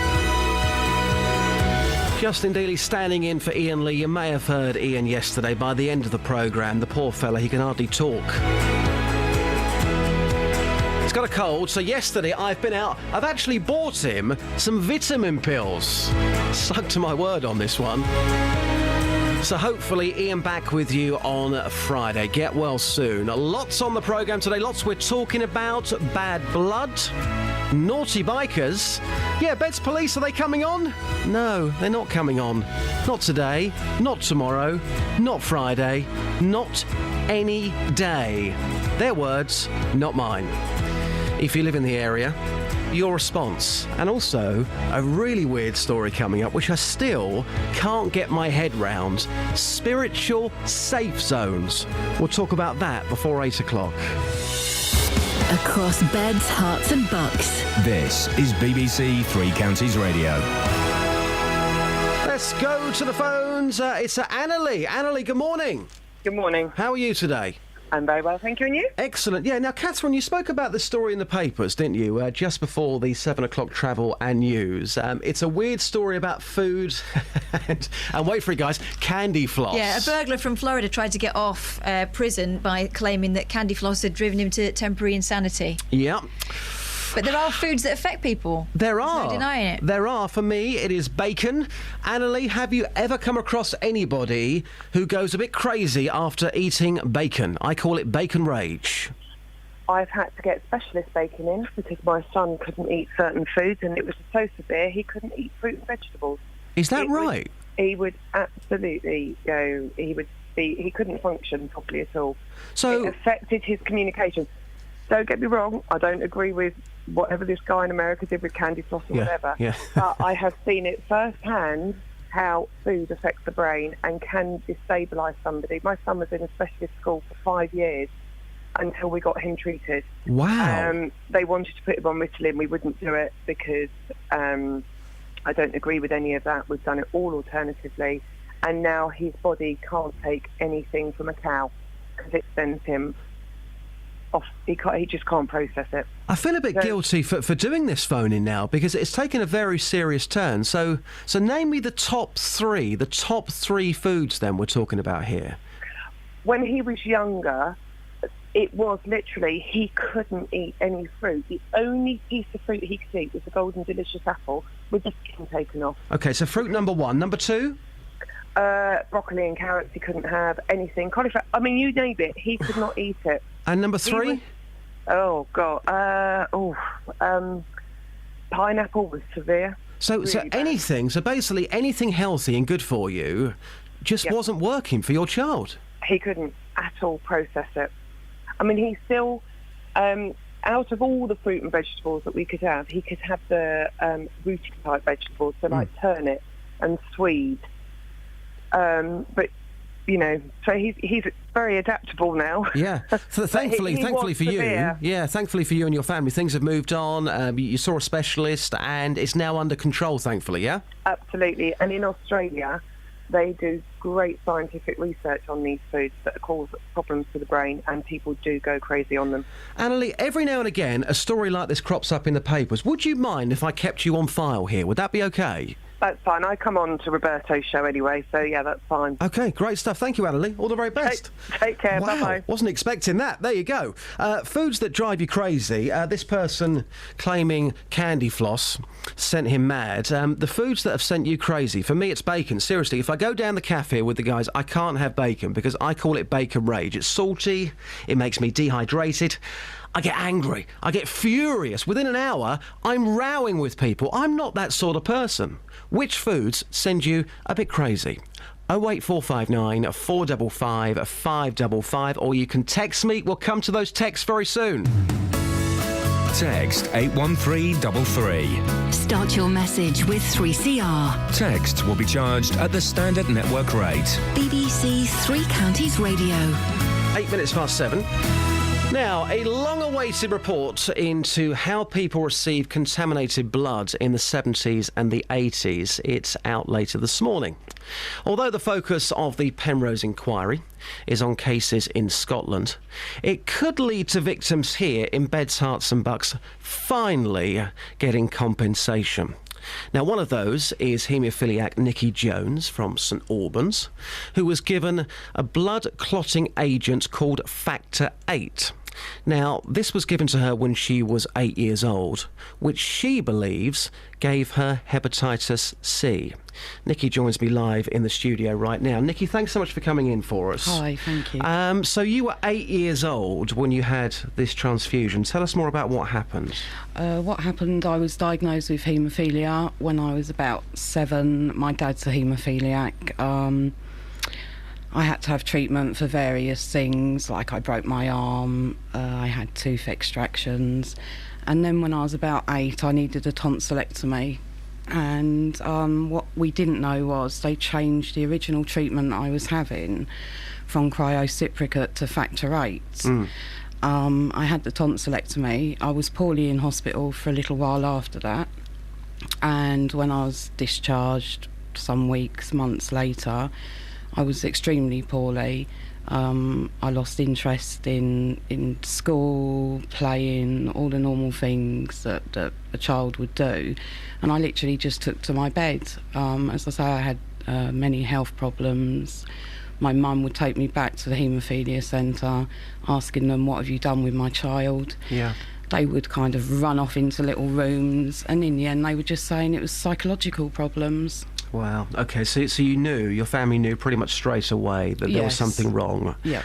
Justin Dealey standing in for Iain Lee. You may have heard Iain yesterday. By the end of the programme, the poor fella, he can hardly talk. He's got a cold, so yesterday I've been out. I've actually bought him some vitamin pills. Stuck to my word on this one. So hopefully Iain back with you on Friday. Get well soon. Lots on the programme today. Lots we're talking about. Bad blood. Naughty bikers. Yeah, Beds Police, are they coming on? No, they're not coming on. Not today. Not tomorrow. Not Friday. Not any day. Their words, not mine. If you live in the area, your response. And also a really weird story coming up, which I still can't get my head round. Spiritual safe zones. We'll talk about that before 8 o'clock. Across beds, hearts and bucks. This is BBC Three Counties Radio. Let's go to the phones. It's Annalie. Annalie, good morning. Good morning. How are you today? I'm very well, thank you. And you? Excellent. Yeah, now, Catherine, you spoke about this story in the papers, didn't you, just before the 7 o'clock travel and news. It's a weird story about food and wait for it, guys, candy floss. Yeah, a burglar from Florida tried to get off prison by claiming that candy floss had driven him to temporary insanity. Yeah. But there are foods that affect people. There are. There's no denying it. There are. For me, it is bacon. Annalie, have you ever come across anybody who goes a bit crazy after eating bacon? I call it bacon rage. I've had to get specialist bacon in because my son couldn't eat certain foods, and it was so severe he couldn't eat fruit and vegetables. Is that right? He would absolutely go. He couldn't function properly at all. So it affected his communication. Don't get me wrong, I don't agree with whatever this guy in America did with candy floss or whatever. Yeah. But I have seen it firsthand how food affects the brain and can destabilise somebody. My son was in a specialist school for 5 years until we got him treated. Wow. They wanted to put him on Ritalin. We wouldn't do it because I don't agree with any of that. We've done it all alternatively. And now his body can't take anything from a cow because it sends him off. He just can't process it. I feel a bit guilty for doing this phone-in now because it's taken a very serious turn. So name me the top three foods then we're talking about here. When he was younger, it was literally he couldn't eat any fruit. The only piece of fruit he could eat was the golden delicious apple with the skin taken off. Okay, so fruit number one. Number two? Broccoli and carrots. He couldn't have anything. Cauliflower. I mean, you name it. He could not eat it. And number three? Oh God. Pineapple was severe. So Really bad. anything. So basically, anything healthy and good for you just wasn't working for your child. He couldn't at all process it. I mean, he still, out of all the fruit and vegetables that we could have, he could have the rooty type vegetables, so like turnip and swede. But you know, so he's very adaptable now. Yeah, so thankfully for you. Yeah, thankfully for you and your family, things have moved on. You saw a specialist, and it's now under control. Thankfully, yeah. Absolutely, and in Australia, they do great scientific research on these foods that cause problems to the brain, and people do go crazy on them. Annalie, every now and again, a story like this crops up in the papers. Would you mind if I kept you on file here? Would that be okay? That's fine. I come on to Roberto's show anyway, so yeah, that's fine. Okay, great stuff. Thank you, Annalie. All the very best. Take care. Wow, Bye-bye. Wasn't expecting that. There you go. Foods that drive you crazy. This person claiming candy floss sent him mad. The foods that have sent you crazy. For me, it's bacon. Seriously, if I go down the cafe with the guys, I can't have bacon because I call it bacon rage. It's salty. It makes me dehydrated. I get angry. I get furious. Within an hour, I'm rowing with people. I'm not that sort of person. Which foods send you a bit crazy? 08459 455 555, or you can text me. We'll come to those texts very soon. Text 81333. Start your message with 3CR. Text will be charged at the standard network rate. BBC Three Counties Radio. 8 minutes past 7. Now, a long-awaited report into how people received contaminated blood in the 70s and the 80s. It's out later this morning. Although the focus of the Penrose inquiry is on cases in Scotland, it could lead to victims here in Beds, Herts and Bucks finally getting compensation. Now, one of those is haemophiliac Nikki Jones from St Albans, who was given a blood clotting agent called Factor 8. Now, this was given to her when she was 8 years old, which she believes gave her hepatitis C. Nikki joins me live in the studio right now. Nikki, thanks so much for coming in for us. Hi, thank you. So you were 8 years old when you had this transfusion. Tell us more about what happened. What happened, I was diagnosed with haemophilia when I was about 7. My dad's a haemophiliac. I had to have treatment for various things, like I broke my arm, I had tooth extractions, and then when I was about 8 I needed a tonsillectomy, and what we didn't know was they changed the original treatment I was having from cryocypricate to Factor 8. I had the tonsillectomy. I was poorly in hospital for a little while after that, and when I was discharged some weeks, months later, I was extremely poorly. I lost interest in school, playing, all the normal things that a child would do, and I literally just took to my bed. As I say, I had many health problems. My mum would take me back to the haemophilia centre, asking them, what have you done with my child? Yeah. they would kind of run off into little rooms, and in the end they were just saying it was psychological problems. Wow. Okay, so you knew, your family knew pretty much straight away that there was Yes. something wrong. Yeah.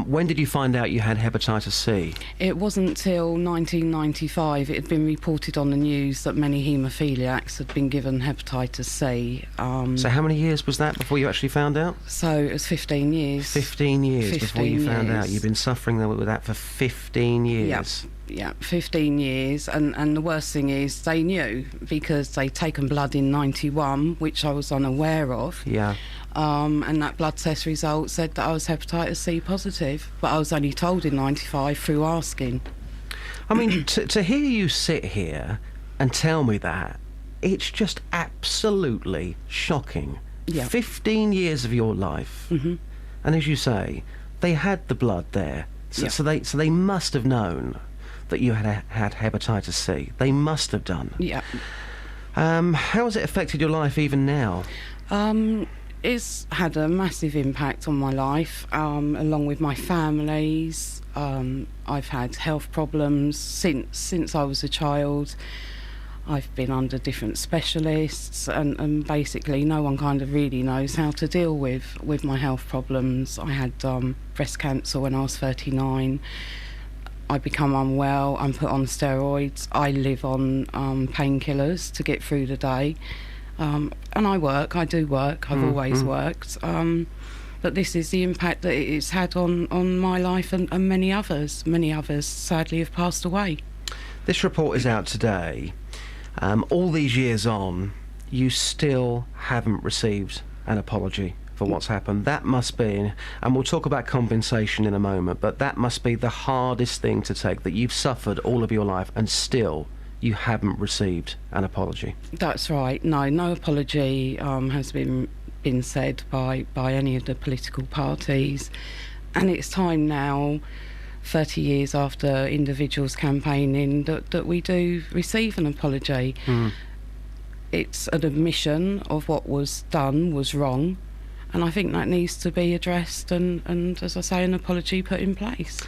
When did you find out you had hepatitis C? It wasn't till 1995 it had been reported on the news that many haemophiliacs had been given hepatitis C. So how many years was that before you actually found out? So it was 15 years. 15 years before you 15 found out. years. You've been suffering with that for 15 years. Yeah, 15 years, and the worst thing is they knew, because they'd taken blood in 91, which I was unaware of. Yeah. And that blood test result said that I was hepatitis C positive, but I was only told in 95 through asking. I mean, to hear you sit here and tell me that, it's just absolutely shocking. Yeah. 15 years of your life, and as you say, they had the blood there, so, Yeah. so they must have known that you had hepatitis C. They must have done. Yeah. How has it affected your life even now? It's had a massive impact on my life, along with my family's. I've had health problems since I was a child. I've been under different specialists, and basically no one kind of really knows how to deal with my health problems. I had breast cancer when I was 39. I become unwell, I'm put on steroids, I live on painkillers to get through the day. And I do work, I've always worked. But this is the impact that it's had on my life and many others. Many others sadly have passed away. This report is out today. All these years on, you still haven't received an apology for what's happened. That must be, and we'll talk about compensation in a moment, but that must be the hardest thing to take, that you've suffered all of your life and still you haven't received an apology. That's right. No apology has been said by any of the political parties, and it's time now, 30 years after individuals campaigning, that we do receive an apology. It's an admission of what was done was wrong, and I think that needs to be addressed and as I say, an apology put in place.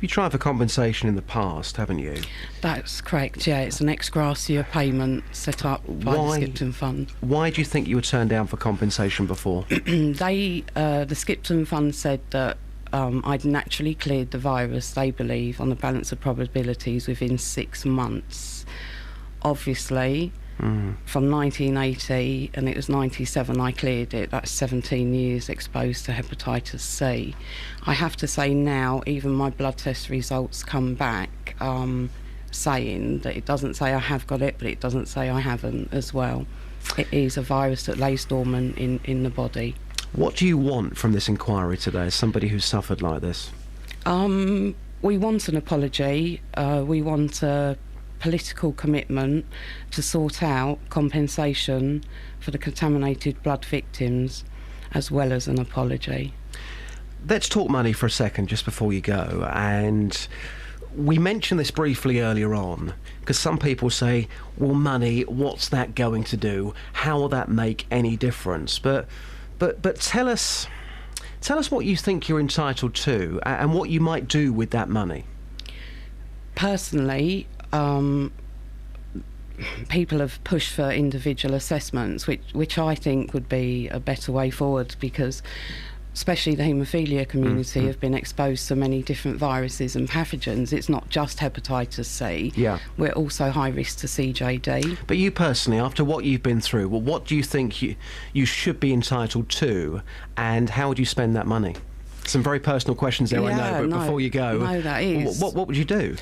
You tried for compensation in the past, haven't you? That's correct, yeah. It's an ex gratia payment set up by the Skipton Fund. Why do you think you were turned down for compensation before? The Skipton Fund said that I'd naturally cleared the virus, they believe, on the balance of probabilities within 6 months. Obviously, from 1980, and it was 97 I cleared it. That's 17 years exposed to hepatitis C. I have to say now, even my blood test results come back saying that it doesn't say I have got it, but it doesn't say I haven't as well. It is a virus that lays dormant in the body. What do you want from this inquiry today, as somebody who's suffered like this? We want an apology. We want a political commitment to sort out compensation for the contaminated blood victims, as well as an apology. Let's talk money for a second, just before you go. And we mentioned this briefly earlier on, because some people say, well, money, what's that going to do? How will that make any difference? But tell us what you think you're entitled to and what you might do with that money. Personally, people have pushed for individual assessments, which I think would be a better way forward, because especially the haemophilia community have been exposed to many different viruses and pathogens. It's not just hepatitis C. Yeah. We're also high risk to CJD. But you personally, after what you've been through, well, what do you think you should be entitled to, and how would you spend that money? Some very personal questions there, I know, but before you go, that is. What would you do?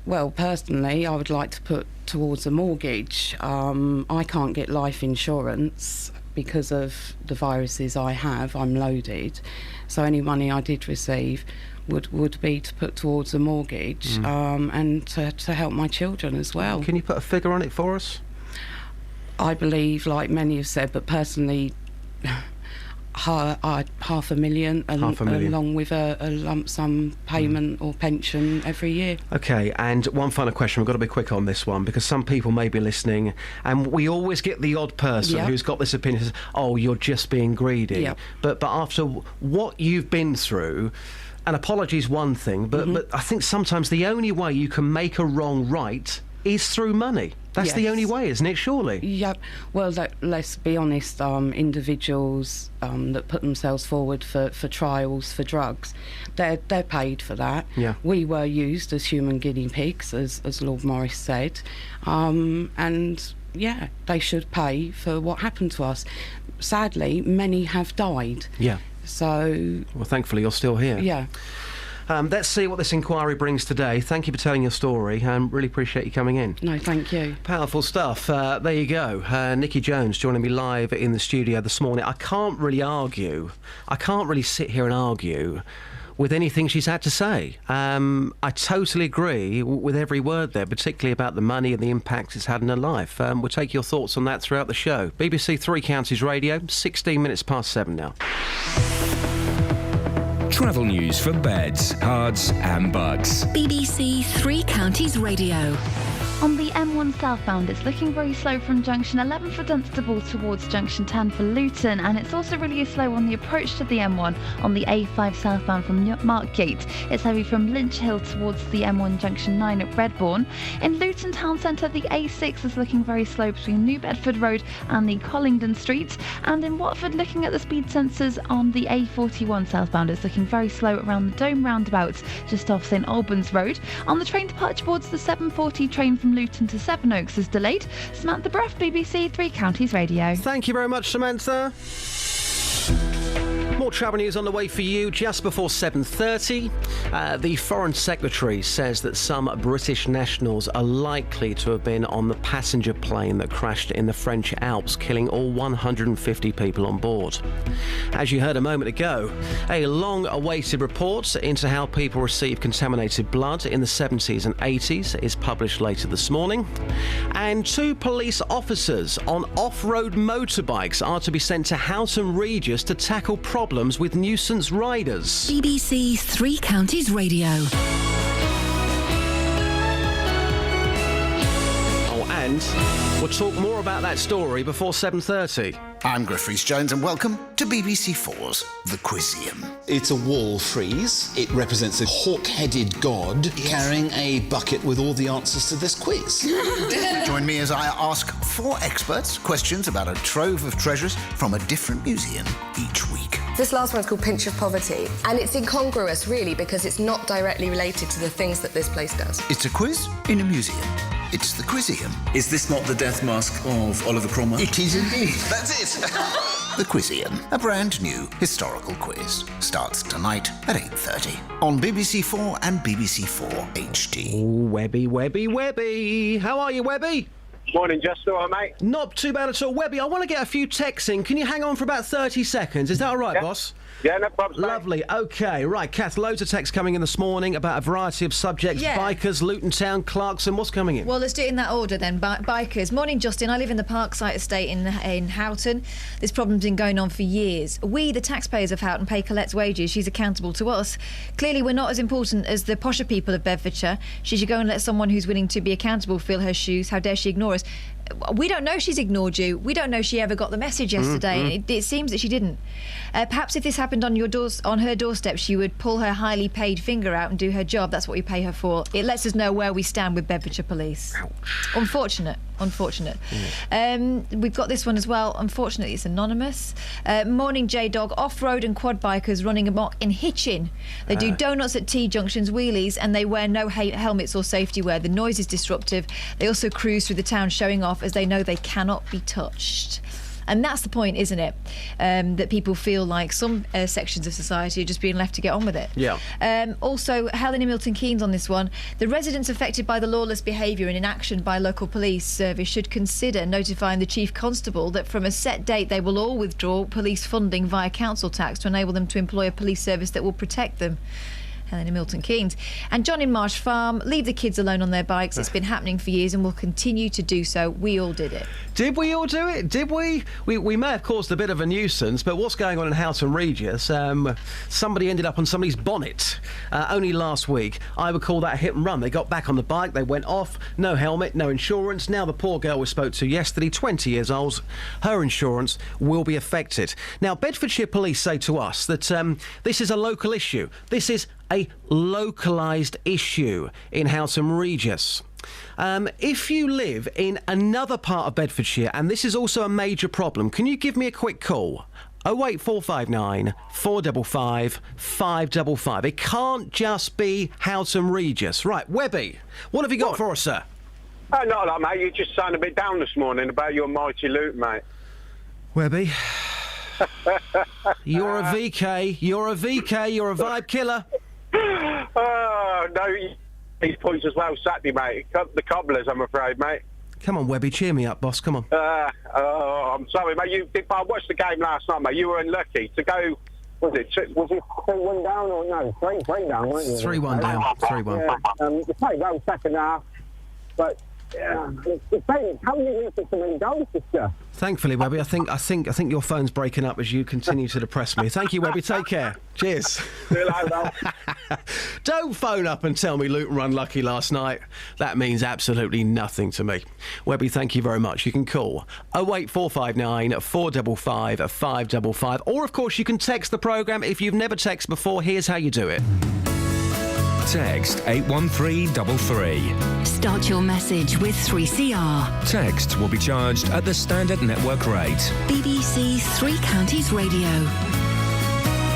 Well, personally, I would like to put towards a mortgage. I can't get life insurance because of the viruses I have. I'm loaded, so any money I did receive would be to put towards a mortgage and to help my children as well. Can you put a figure on it for us? I believe, like many have said, but personally, $500,000, along with a lump sum payment or pension every year. Okay, and one final question. We've got to be quick on this one, because some people may be listening, and we always get the odd person who's got this opinion, says, oh, you're just being greedy. Yep. But after what you've been through, An apology's one thing, but I think sometimes the only way you can make a wrong right is through money. That's the only way, isn't it, surely? Yeah, well, let's be honest, individuals that put themselves forward for trials for drugs, they're paid for that. Yeah. We were used as human guinea pigs, as Lord Morris said, and yeah, they should pay for what happened to us. Sadly, many have died. Yeah. So... Well, thankfully, you're still here. Yeah. Let's see what this inquiry brings today. Thank you for telling your story. Really appreciate you coming in. No, thank you. Powerful stuff. There you go. Nikki Jones joining me live in the studio this morning. I can't really sit here and argue with anything she's had to say. I totally agree with every word there, particularly about the money and the impact it's had in her life. We'll take your thoughts on that throughout the show. BBC Three Counties Radio, 16 minutes past 7 now. Travel news for beds, cards and bugs. BBC Three Counties Radio. On the M1 southbound, it's looking very slow from junction 11 for Dunstable towards junction 10 for Luton, and it's also really slow on the approach to the M1 on the A5 southbound from Markgate. It's heavy from Lynch Hill towards the M1 junction 9 at Redbourne. In Luton town centre, the A6 is looking very slow between New Bedford Road and the Collingdon Street, and in Watford, looking at the speed sensors on the A41 southbound, it's looking very slow around the Dome roundabout just off St Albans Road. On the train departure boards, the 7:40 train from Luton to Sevenoaks is delayed. Samantha Bruff, BBC Three Counties Radio. Thank you very much, Samantha. More travel news on the way for you just before 7:30. The Foreign Secretary says that some British nationals are likely to have been on the passenger plane that crashed in the French Alps, killing all 150 people on board. As you heard a moment ago, a long-awaited report into how people receive contaminated blood in the 70s and 80s is published later this morning. And 2 police officers on off-road motorbikes are to be sent to Houghton Regis to tackle problems with nuisance riders. BBC Three Counties Radio. Oh, and we'll talk more about that story before 7:30. I'm Griff Rhys-Jones and welcome to BBC 4's The Quizium. It's a wall frieze. It represents a hawk-headed god carrying a bucket with all the answers to this quiz. Join me as I ask 4 experts questions about a trove of treasures from a different museum each week. This last one's called Pinch of Poverty, and it's incongruous, really, because it's not directly related to the things that this place does. It's a quiz in a museum. It's the Quizium. Is this not the death mask of Oliver Cromwell? It is indeed. That's it. The Quizium, a brand new historical quiz, starts tonight at 8:30 on BBC 4 and BBC 4 HD. Ooh, Webby. How are you, Webby? Morning, just all right, mate? Not too bad at all. Webby, I want to get a few texts in. Can you hang on for about 30 seconds? Is that all right, boss? Yeah, no problems, mate. Lovely. OK, right, Kath, loads of texts coming in this morning about a variety of subjects. Yeah. Bikers, Luton Town, Clarkson. What's coming in? Well, let's do it in that order then. Bikers. Morning, Justin. I live in the Parkside estate in Houghton. This problem's been going on for years. We, the taxpayers of Houghton, pay Colette's wages. She's accountable to us. Clearly, we're not as important as the posher people of Bedfordshire. She should go and let someone who's willing to be accountable fill her shoes. How dare she ignore us? We don't know she's ignored you. We don't know she ever got the message yesterday. It seems that she didn't. Perhaps if this happened on her doorstep, she would pull her highly paid finger out and do her job. That's what we pay her for. It lets us know where we stand with Bedfordshire Police. Ouch. Unfortunate. We've got this one as well. Unfortunately, it's anonymous. Morning, J-Dog. Off-road and quad bikers running amok in Hitchin. They do donuts at T-junctions, wheelies, and they wear no helmets or safety wear. The noise is disruptive. They also cruise through the town showing off as they know they cannot be touched. And that's the point, isn't it? That people feel like some sections of society are just being left to get on with it. Yeah. Also, Helen in Milton Keynes on this one. The residents affected by the lawless behaviour and inaction by local police service should consider notifying the Chief Constable that from a set date they will all withdraw police funding via council tax to enable them to employ a police service that will protect them. Helen in Milton Keynes. And John in Marsh Farm, leave the kids alone on their bikes. It's been happening for years and will continue to do so. We all did it. Did we all do it? Did we? We may have caused a bit of a nuisance, but what's going on in Houghton Regis? Somebody ended up on somebody's bonnet only last week. I would call that a hit and run. They got back on the bike, they went off, no helmet, no insurance. Now the poor girl we spoke to yesterday, 20 years old, her insurance will be affected. Now, Bedfordshire Police say to us that this is a local issue. This is a localised issue in Houghton Regis. If you live in another part of Bedfordshire, and this is also a major problem, can you give me a quick call? 08459 455 555. It can't just be Houghton Regis. Right, Webby, what have you got for us, sir? Oh, not a lot, mate. You just sounded a bit down this morning about your mighty loot, mate. Webby, you're a VK, you're a vibe killer. Oh, no, these points as well Saturday, mate. The cobblers, I'm afraid, mate. Come on, Webby, cheer me up, boss, come on. I'm sorry, mate. I watched the game last night, mate. You were unlucky to go. Was it 3-1 down or no? 3 down, weren't you? 3-1 down. 3-1. You played well second half, but how many years so many goals this year? Thankfully, Webby, I think your phone's breaking up as you continue to depress me. Thank you, Webby. Take care. Cheers. Don't phone up and tell me Luton were unlucky last night. That means absolutely nothing to me. Webby, thank you very much. You can call 08459 455 555, or of course you can text the programme. If you've never texted before, here's how you do it. Text 81333. Start your message with 3CR. Text will be charged at the standard network rate. BBC Three Counties Radio.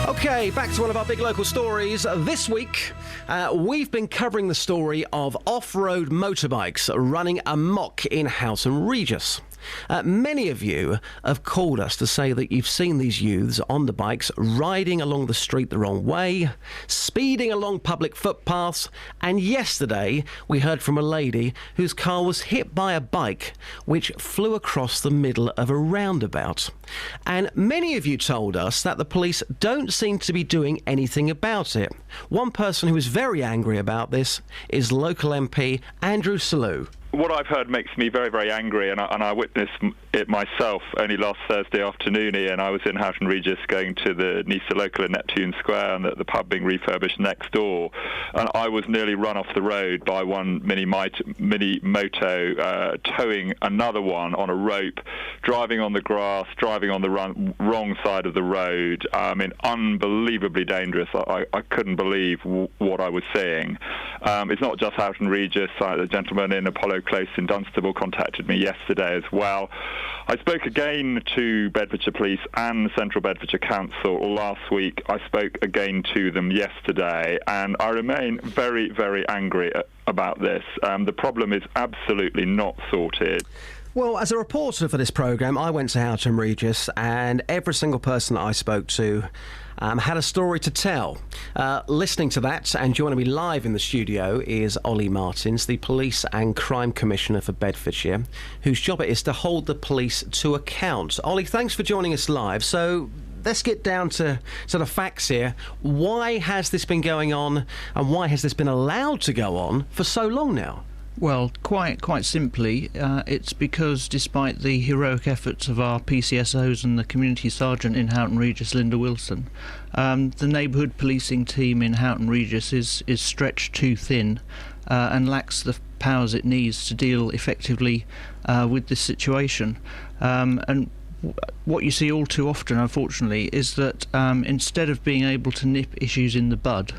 OK, back to one of our big local stories. This week, we've been covering the story of off-road motorbikes running amok in Houghton Regis. Many of you have called us to say that you've seen these youths on the bikes riding along the street the wrong way, speeding along public footpaths, and yesterday we heard from a lady whose car was hit by a bike which flew across the middle of a roundabout. And many of you told us that the police don't seem to be doing anything about it. One person who is very angry about this is local MP Andrew Selous. What I've heard makes me very, very angry, and I witnessed it myself only last Thursday afternoon, Iain. I was in Houghton Regis going to the Nisa Local in Neptune Square and the pub being refurbished next door, and I was nearly run off the road by one mini moto towing another one on a rope, driving on the grass, driving on the wrong side of the road. I mean, unbelievably dangerous. I couldn't believe what I was seeing. It's not just Houghton Regis. The gentleman in Apollo Close in Dunstable contacted me yesterday as well. I spoke again to Bedfordshire Police and Central Bedfordshire Council last week. I spoke again to them yesterday, and I remain very, very angry about this. The problem is absolutely not sorted. Well, as a reporter for this programme, I went to Houghton Regis, and every single person that I spoke to had a story to tell. Listening to that and joining me live in the studio is Ollie Martins, the Police and Crime Commissioner for Bedfordshire, whose job it is to hold the police to account. Ollie, thanks for joining us live. So let's get down to the facts here. Why has this been going on, and why has this been allowed to go on for so long now? Well, quite simply, it's because despite the heroic efforts of our PCSOs and the community sergeant in Houghton Regis, Linda Wilson, the neighbourhood policing team in Houghton Regis is stretched too thin and lacks the powers it needs to deal effectively with this situation. And what you see all too often, unfortunately, is that instead of being able to nip issues in the bud,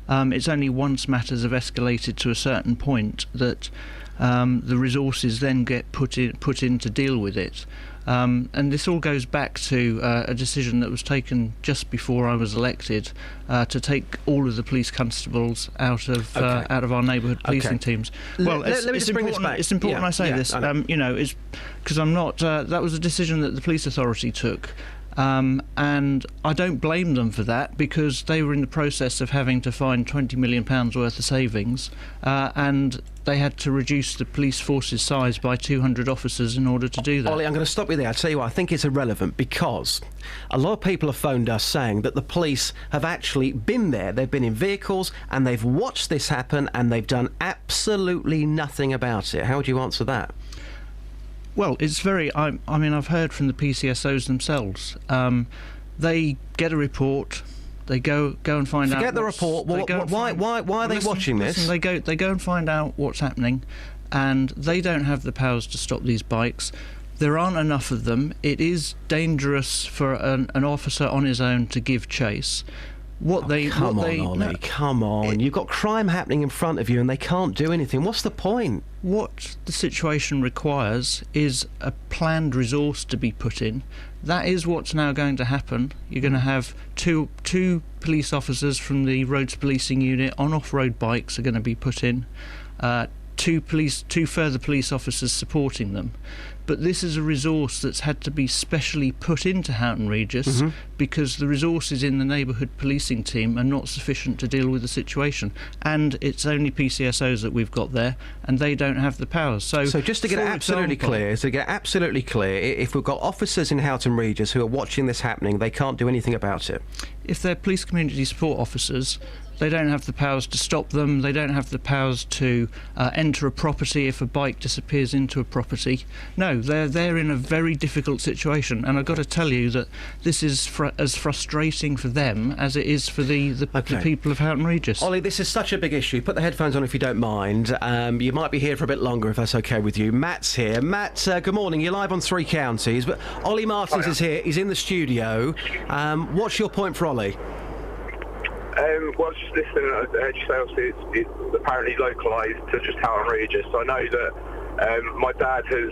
it's only once matters have escalated to a certain point that the resources then get put in to deal with it. And this all goes back to a decision that was taken just before I was elected to take all of the police constables out of our neighbourhood policing teams. Well, let me just bring this back. It's important I say this. It's because I'm not. That was a decision that the police authority took. And I don't blame them for that, because they were in the process of having to find £20 million worth of savings, and they had to reduce the police force's size by 200 officers in order to do that. Ollie, I'm going to stop you there. I'll tell you what, I think it's irrelevant, because a lot of people have phoned us saying that the police have actually been there. They've been in vehicles and they've watched this happen and they've done absolutely nothing about it. How would you answer that? Well, it's very... I mean, I've heard from the PCSOs themselves. They get a report. They go and find out. Forget the report. Why are they watching this? They go and find out what's happening, and they don't have the powers to stop these bikes. There aren't enough of them. It is dangerous for an officer on his own to give chase. Come on. You've got crime happening in front of you and they can't do anything. What's the point? What the situation requires is a planned resource to be put in. That is what's now going to happen. You're going to have two police officers from the roads policing unit on off-road bikes are going to be put in. Two further police officers supporting them. But this is a resource that's had to be specially put into Houghton Regis because the resources in the neighbourhood policing team are not sufficient to deal with the situation. And it's only PCSOs that we've got there, and they don't have the powers. So just to get it absolutely clear, if we've got officers in Houghton Regis who are watching this happening, they can't do anything about it. If they're police community support officers, they don't have the powers to stop them. They don't have the powers to enter a property if a bike disappears into a property. No, they're in a very difficult situation. And I've got to tell you that this is as frustrating for them as it is for the people of Houghton Regis. Ollie, this is such a big issue. Put the headphones on if you don't mind. You might be here for a bit longer if that's OK with you. Matt's here. Matt, good morning. You're live on Three Counties. But Ollie Martins is here. He's in the studio. What's your point for Ollie? Well, I was just listening. I heard you say obviously it's apparently localised to just Houghton Regis. So I know that my dad has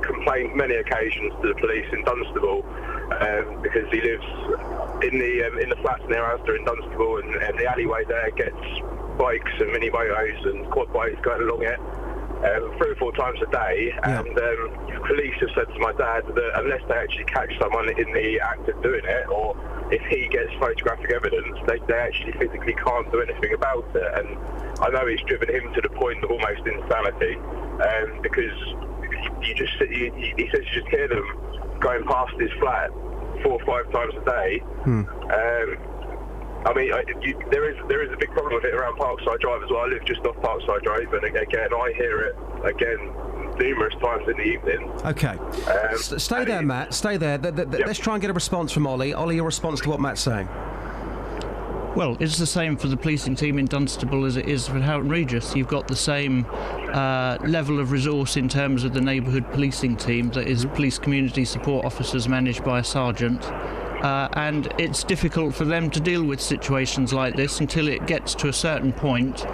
complained many occasions to the police in Dunstable because he lives in the flats near Asda in Dunstable, and the alleyway there gets bikes and mini motos and quad bikes going along it 3 or 4 times a day. And police have said to my dad that unless they actually catch someone in the act of doing it, or if he gets photographic evidence, they actually physically can't do anything about it. And I know it's driven him to the point of almost insanity, because he says you just hear them going past his flat 4 or 5 times a day. I mean, there is a big problem with it around Parkside Drive as well. I live just off Parkside Drive, and again, I hear it numerous times in the evening. OK. Stay there, Matt. Stay there. Let's try and get a response from Ollie. Ollie, your response to what Matt's saying. Well, it's the same for the policing team in Dunstable as it is for Houghton Regis. You've got the same level of resource in terms of the neighbourhood policing team, that is police community support officers managed by a sergeant. And it's difficult for them to deal with situations like this until it gets to a certain point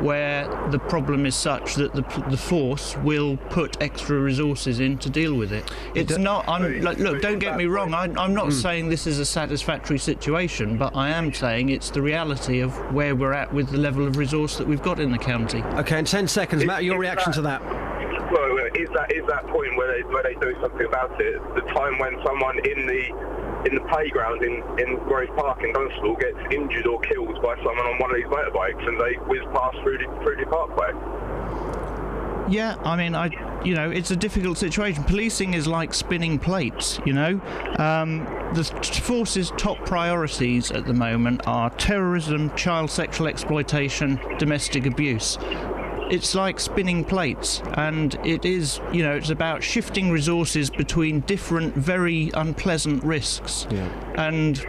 where the problem is such that the force will put extra resources in to deal with it. It's not. Look, don't get me wrong. I'm not saying this is a satisfactory situation, but I am saying it's the reality of where we're at with the level of resource that we've got in the county. OK, in 10 seconds, Matt, your reaction to that? Well, is that point where they do something about it? The time when someone in the playground in Grove Park in Dunstable gets injured or killed by someone on one of these motorbikes and they whiz past through the parkway. Yeah, I mean, it's a difficult situation. Policing is like spinning plates, The force's top priorities at the moment are terrorism, child sexual exploitation, domestic abuse. It's like spinning plates, and it is, it's about shifting resources between different, very unpleasant risks. Yeah. And,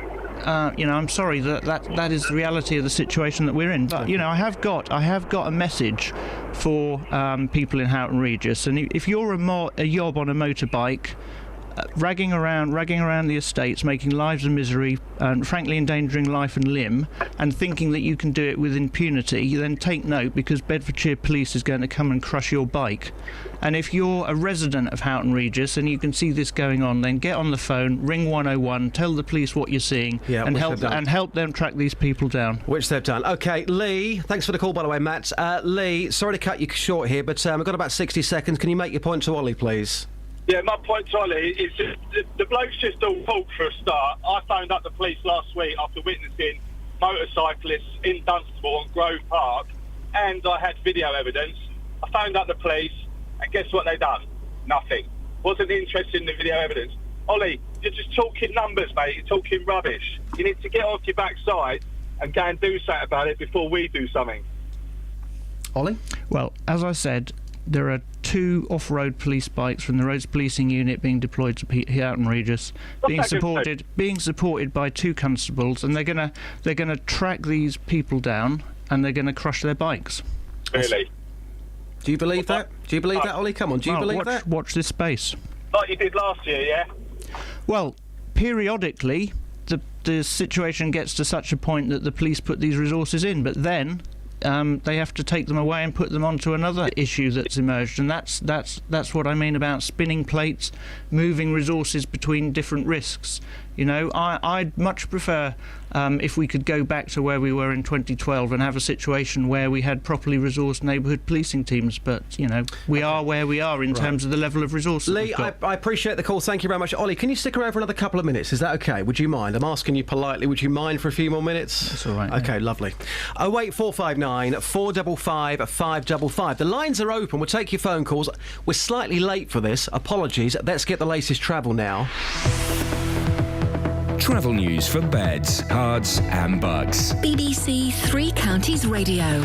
I'm sorry that is the reality of the situation that we're in. But, I have got a message for people in Houghton Regis, and if you're a yob on a motorbike, ragging around the estates, making lives a misery, and frankly endangering life and limb, and thinking that you can do it with impunity, then take note, because Bedfordshire Police is going to come and crush your bike. And if you're a resident of Houghton Regis and you can see this going on, then get on the phone, ring 101, tell the police what you're seeing, and help them track these people down. Which they've done. OK, Lee, thanks for the call, by the way, Matt. Lee, sorry to cut you short here, but I've got about 60 seconds. Can you make your point to Ollie, please? Yeah, my point, Ollie, is just the bloke's just all fault for a start. I phoned up the police last week after witnessing motorcyclists in Dunstable on Grove Park, and I had video evidence. I phoned up the police, and guess what they done? Nothing. Wasn't interested in the video evidence. Ollie, you're just talking numbers, mate. You're talking rubbish. You need to get off your backside and go and do something about it before we do something. Ollie? Well, as I said, there are 2 off-road police bikes from the roads policing unit being deployed to Houghton Regis, being supported by 2 constables, and they're gonna track these people down and they're gonna crush their bikes. Really? Do you believe that? Do you believe that, Ollie? Come on, do you believe that? Watch this space. Like you did last year, yeah? Well, periodically, the situation gets to such a point that the police put these resources in, but then they have to take them away and put them onto another issue that's emerged, and that's what I mean about spinning plates, moving resources between different risks. You know, I'd much prefer if we could go back to where we were in 2012 and have a situation where we had properly resourced neighbourhood policing teams, but, you know, we are where we are in terms of the level of resources. Lee, I appreciate the call. Thank you very much. Ollie, can you stick around for another couple of minutes? Is that OK? Would you mind? I'm asking you politely. Would you mind for a few more minutes? That's all right. OK, lovely. 08459 455 555. The lines are open. We'll take your phone calls. We're slightly late for this. Apologies. Let's get the latest travel now. Travel news for beds, cards and bugs. BBC Three Counties Radio.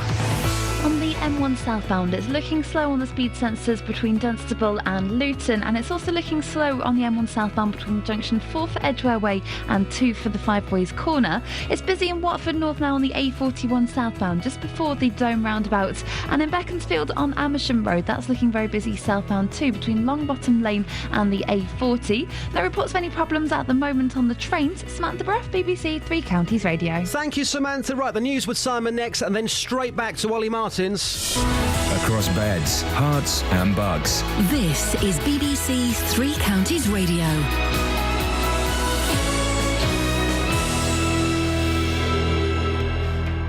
On the M1 southbound, it's looking slow on the speed sensors between Dunstable and Luton, and it's also looking slow on the M1 southbound between junction 4 for Edgware Way and 2 for the Five Ways Corner. It's busy in Watford North now on the A41 southbound, just before the Dome roundabout, and in Beaconsfield on Amersham Road, that's looking very busy southbound too, between Longbottom Lane and the A40. No reports of any problems at the moment on the trains. Samantha Bruff, BBC Three Counties Radio. Thank you, Samantha. Right, the news with Simon next, and then straight back to Ollie Martins. Across beds, hearts and bugs. This is BBC Three Counties Radio.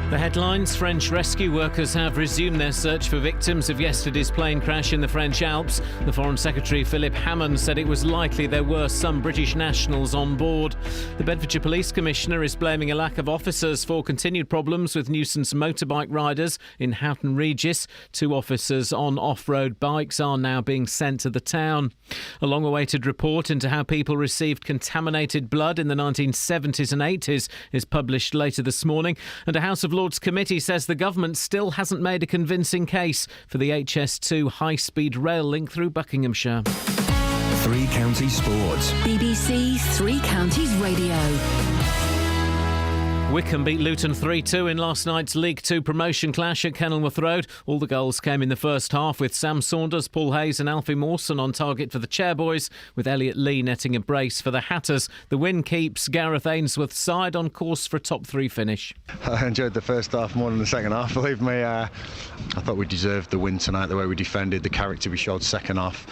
The headlines: French rescue workers have resumed their search for victims of yesterday's plane crash in the French Alps. The Foreign Secretary Philip Hammond said it was likely there were some British nationals on board. The Bedfordshire Police Commissioner is blaming a lack of officers for continued problems with nuisance motorbike riders in Houghton Regis. 2 officers on off-road bikes are now being sent to the town. A long-awaited report into how people received contaminated blood in the 1970s and 80s is published later this morning, and a House of Lords committee says the government still hasn't made a convincing case for the HS2 high-speed rail link through Buckinghamshire. Three Counties Sports. BBC Three Counties Radio. Wycombe beat Luton 3-2 in last night's League 2 promotion clash at Kenilworth Road. All the goals came in the first half, with Sam Saunders, Paul Hayes and Alfie Mawson on target for the Chairboys, with Elliot Lee netting a brace for the Hatters. The win keeps Gareth Ainsworth's side on course for a top 3 finish. I enjoyed the first half more than the second half, believe me. I thought we deserved the win tonight, the way we defended, the character we showed second half.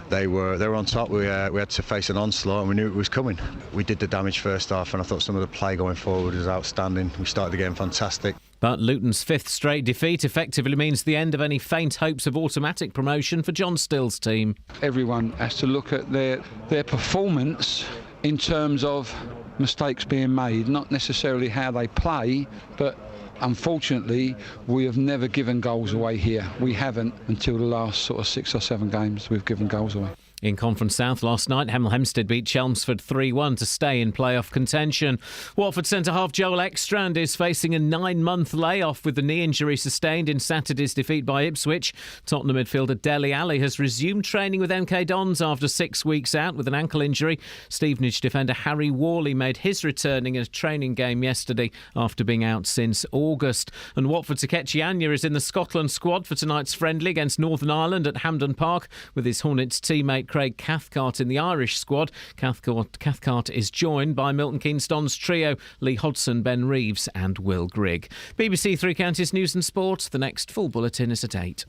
They were on top. We had to face an onslaught and we knew it was coming. We did the damage first half, and I thought some of the play going forward was outstanding. We started the game fantastic. But Luton's 5th straight defeat effectively means the end of any faint hopes of automatic promotion for John Still's team. Everyone has to look at their performance in terms of mistakes being made, not necessarily how they play, but unfortunately, we have never given goals away here. We haven't until the last sort of 6 or 7 games we've given goals away. In Conference South last night, Hemel Hempstead beat Chelmsford 3-1 to stay in playoff contention. Watford centre-half Joel Ekstrand is facing a 9-month layoff with the knee injury sustained in Saturday's defeat by Ipswich. Tottenham midfielder Dele Alli has resumed training with MK Dons after 6 weeks out with an ankle injury. Stevenage defender Harry Worley made his return in a training game yesterday after being out since August. And Watford's Akechi Anya is in the Scotland squad for tonight's friendly against Northern Ireland at Hampden Park, with his Hornets teammate Craig Cathcart in the Irish squad. Cathcart is joined by Milton Keynes Dons trio Lee Hodson, Ben Reeves and Will Grigg. BBC Three Counties News and Sport. The next full bulletin is at 8.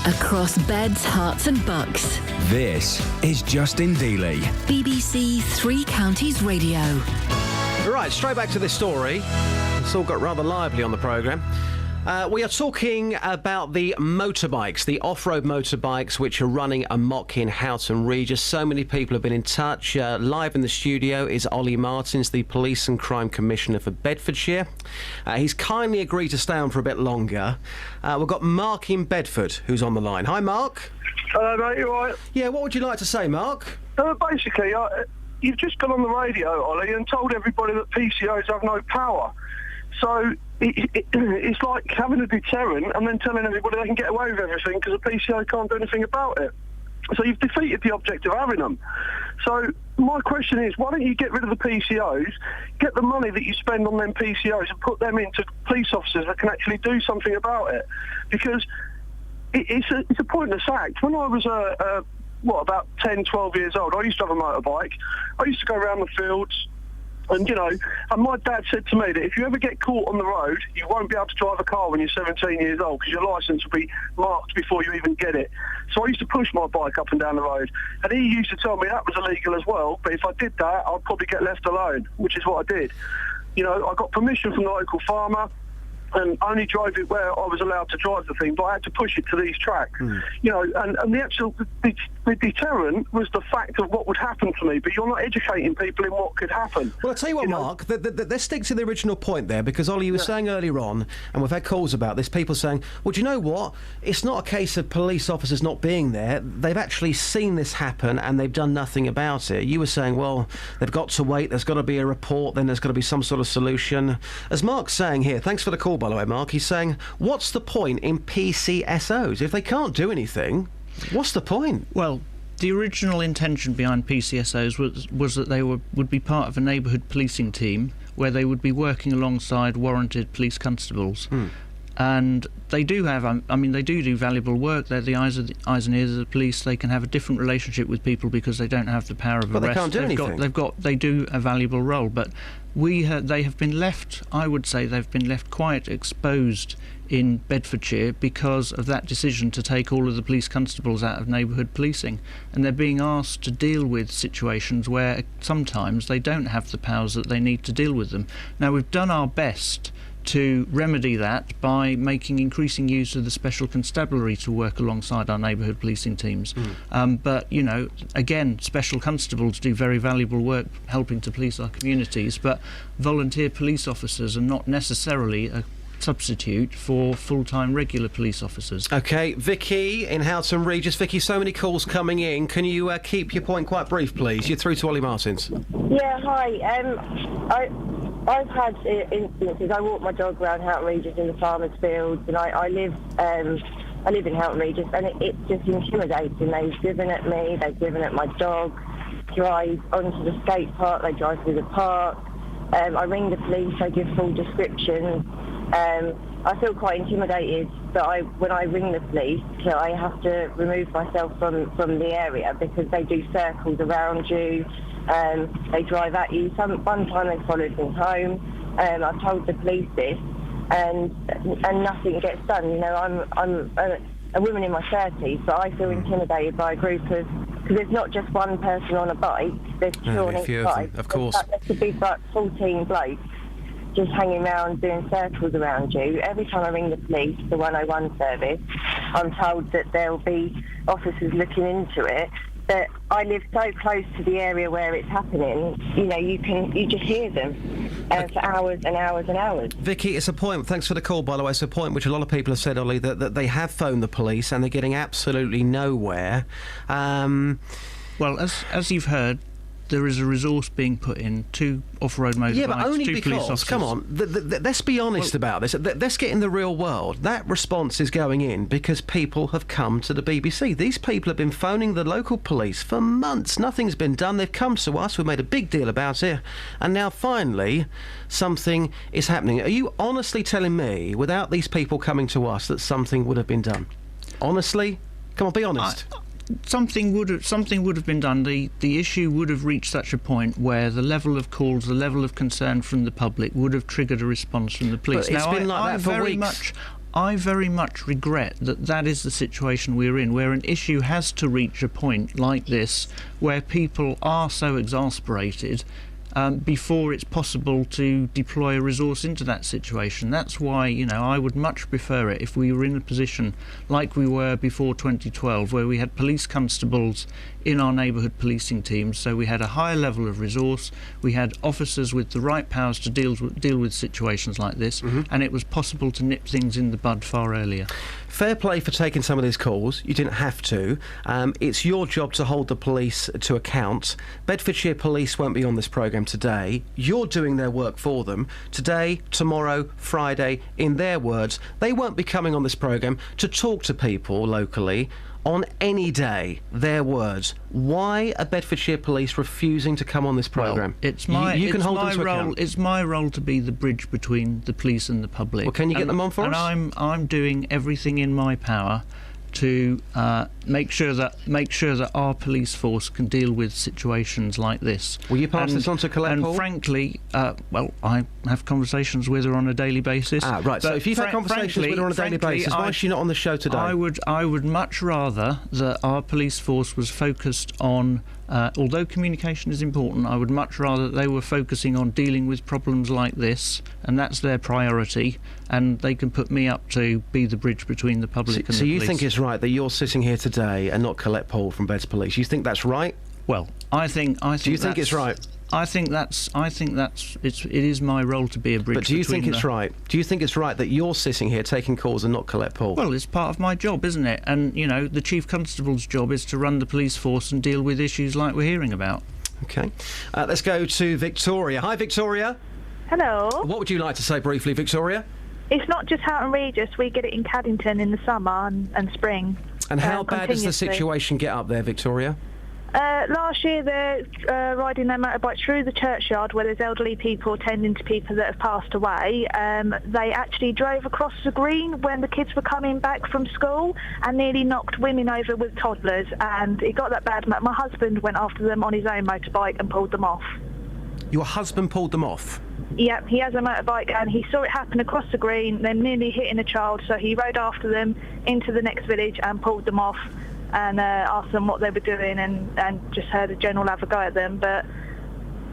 Across beds, hearts and bucks. This is Justin Dealey. BBC Three Counties Radio. Right, straight back to this story. It's all got rather lively on the programme. We are talking about the motorbikes, the off-road motorbikes which are running amok in Houghton Regis. So many people have been in touch. Live in the studio is Ollie Martins, the Police and Crime Commissioner for Bedfordshire. He's kindly agreed to stay on for a bit longer. We've got Mark in Bedford who's on the line. Hi, Mark. Hello, mate, you all right? Yeah, what would you like to say, Mark? Basically, you've just gone on the radio, Ollie, and told everybody that PCOs have no power. So it's like having a deterrent and then telling everybody they can get away with everything because the PCO can't do anything about it. So you've defeated the object of having them. So my question is, why don't you get rid of the PCOs, get the money that you spend on them PCOs and put them into police officers that can actually do something about it? Because it's a pointless act. When I was about 10, 12 years old, I used to have a motorbike. I used to go around the fields. And, you know, and my dad said to me that if you ever get caught on the road, you won't be able to drive a car when you're 17 years old because your licence will be marked before you even get it. So I used to push my bike up and down the road. And he used to tell me that was illegal as well, but if I did that, I'd probably get left alone, which is what I did. You know, I got permission from the local farmer and only drove it where I was allowed to drive the thing, but I had to push it to these tracks. You know, and the actual the deterrent was the fact of what would happen to me, but you're not educating people in what could happen. Well, I'll tell you what, Mark, let's stick to the original point there, because Ollie, you were saying earlier on, and we've had calls about this, people saying, well, do you know what? It's not a case of police officers not being there. They've actually seen this happen and they've done nothing about it. You were saying, well, they've got to wait, there's got to be a report, then there's got to be some sort of solution. As Mark's saying here, thanks for the call, by the way, Mark, he's saying, what's the point in PCSOs? If they can't do anything, what's the point? Well, the original intention behind PCSOs was that they would be part of a neighbourhood policing team where they would be working alongside warranted police constables. And they do have, I mean, they do valuable work. They're the eyes and ears of the police. They can have a different relationship with people because they don't have the power of arrest. But they can't do anything. They do a valuable role, but they have been left, I would say, they've been left quite exposed in Bedfordshire because of that decision to take all of the police constables out of neighbourhood policing, and they're being asked to deal with situations where sometimes they don't have the powers that they need to deal with them. Now, we've done our best to remedy that by making increasing use of the special constabulary to work alongside our neighbourhood policing teams. But, you know, again, special constables do very valuable work helping to police our communities, but volunteer police officers are not necessarily a substitute for full-time regular police officers. OK, Vicky in Houghton Regis. Vicky, so many calls coming in. Can you keep your point quite brief, please? You're through to Ollie Martins. Yeah, hi. I've had instances. I walk my dog around Houghton Regis in the farmers' fields, and I live in Houghton Regis, and it's just intimidating. They've driven at me, they've driven at my dog, drive onto the skate park, they drive through the park. I ring the police, I give full descriptions. I feel quite intimidated that when I ring the police, I have to remove myself from the area because they do circles around you. They drive at you. One time they followed me home. I've told the police this, and nothing gets done. You know, I'm a woman in my 30s, but I feel intimidated by a group of, because there's not just one person on a bike. There's two on each bike. Of course. There could be 14 blokes just hanging around doing circles around you. Every time I ring the police, the 101 service, I'm told that there'll be officers looking into it. But I live so close to the area where it's happening, you know, you just hear them for hours and hours and hours. Vicky, it's a point, thanks for the call, by the way, it's a point which a lot of people have said, Ollie, that they have phoned the police and they're getting absolutely nowhere. Well, as you've heard, there is a resource being put in, 2 off-road motorbikes, yeah, but only 2 because, police officers. come on, let's be honest about this. Let's get in the real world. That response is going in because people have come to the BBC. These people have been phoning the local police for months. Nothing's been done. They've come to us. We've made a big deal about it. And now, finally, something is happening. Are you honestly telling me, without these people coming to us, that something would have been done? Honestly? Come on, be honest. Something would have been done. The issue would have reached such a point where the level of calls, the level of concern from the public would have triggered a response from the police. But it's been like that for weeks. I very much regret that is the situation we're in, where an issue has to reach a point like this, where people are so exasperated before it's possible to deploy a resource into that situation. That's why, you know, I would much prefer it if we were in a position like we were before 2012, where we had police constables in our neighbourhood policing teams, so we had a higher level of resource, we had officers with the right powers to deal with situations like this, and it was possible to nip things in the bud far earlier. Fair play for taking some of these calls. You didn't have to. It's your job to hold the police to account. Bedfordshire Police won't be on this programme today. You're doing their work for them. Today, tomorrow, Friday, in their words, they won't be coming on this programme to talk to people locally on any day. Their words. Why are Bedfordshire Police refusing to come on this programme? Well, it's my role. It's my role to be the bridge between the police and the public. Well, can you get them on for us? And I'm doing everything in my power to make sure that our police force can deal with situations like this. Will you pass this on to Colette And Paul? frankly, well, I have conversations with her on a daily basis. Ah, right. So if you've had conversations with her on a daily basis, why is she not on the show today? I would much rather that our police force was focused on. Although communication is important, I would much rather that they were focusing on dealing with problems like this, and that's their priority, and they can put me up to be the bridge between the public and the police. So you think it's right that you're sitting here today and not Colette Paul from Beds Police? You think that's right? Well, I think. Do you think it's right? I think it is my role to be a bridge. But do you think it's right? Do you think it's right that you're sitting here taking calls and not Colette Paul? Well, it's part of my job, isn't it? And, you know, the Chief Constable's job is to run the police force and deal with issues like we're hearing about. OK. Let's go to Victoria. Hi, Victoria. Hello. What would you like to say briefly, Victoria? It's not just Houghton Regis. We get it in Caddington in the summer and spring. And how bad does the continuously. situation get up there, Victoria? Last year, they're riding their motorbike through the churchyard where there's elderly people tending to people that have passed away. They actually drove across the green when the kids were coming back from school and nearly knocked women over with toddlers. And it got that bad. My husband went after them on his own motorbike and pulled them off. Your husband pulled them off? Yep, he has a motorbike and he saw it happen across the green, then nearly hitting a child, so he rode after them into the next village and pulled them off and asked them what they were doing and just heard a general have a go at them, but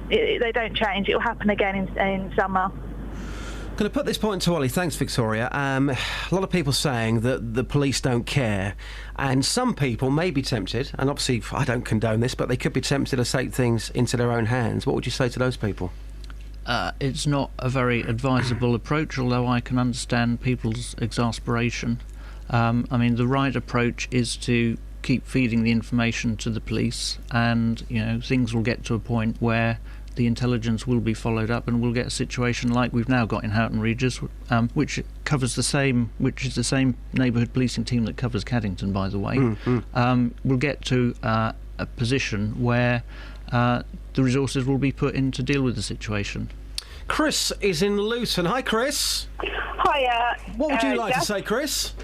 they don't change. It will happen again in summer. I'm going to put this point to Ollie. Thanks, Victoria. A lot of people saying that the police don't care, and some people may be tempted, and obviously I don't condone this, but they could be tempted to take things into their own hands. What would you say to those people? It's not a very advisable approach, although I can understand people's exasperation. I mean, the right approach is to keep feeding the information to the police, and, you know, things will get to a point where the intelligence will be followed up, and we'll get a situation like we've now got in Houghton Regis, which is the same neighbourhood policing team that covers Caddington, by the way. We'll get to a position where the resources will be put in to deal with the situation. Chris is in Luton. Hi, Chris. Hiya. What would you like to say, Chris?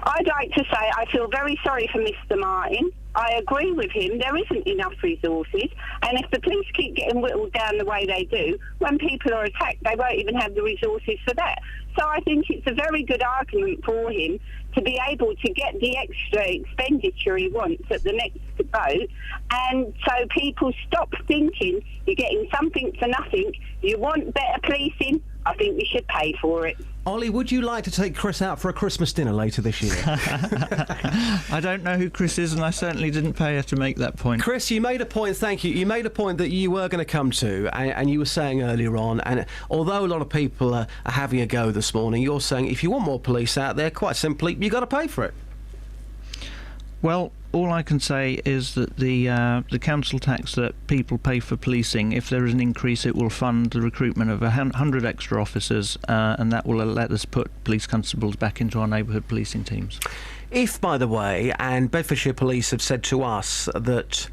I'd like to say I feel very sorry for Mr. Martin. I agree with him. There isn't enough resources, and if the police keep getting whittled down the way they do, when people are attacked, they won't even have the resources for that. So I think it's a very good argument for him to be able to get the extra expenditure he wants at the next vote, and so people stop thinking you're getting something for nothing. You want better policing, I think you should pay for it. Ollie, would you like to take Chris out for a Christmas dinner later this year? I don't know who Chris is, and I certainly didn't pay her to make that point. Chris, you made a point, thank you. You made a point that you were going to come to, and you were saying earlier on, and although a lot of people are having a go this morning, you're saying if you want more police out there, quite simply, you've got to pay for it. Well, all I can say is that the council tax that people pay for policing, if there is an increase, it will fund the recruitment of 100 extra officers, and that will let us put police constables back into our neighbourhood policing teams. If, by the way, and Bedfordshire Police have said to us that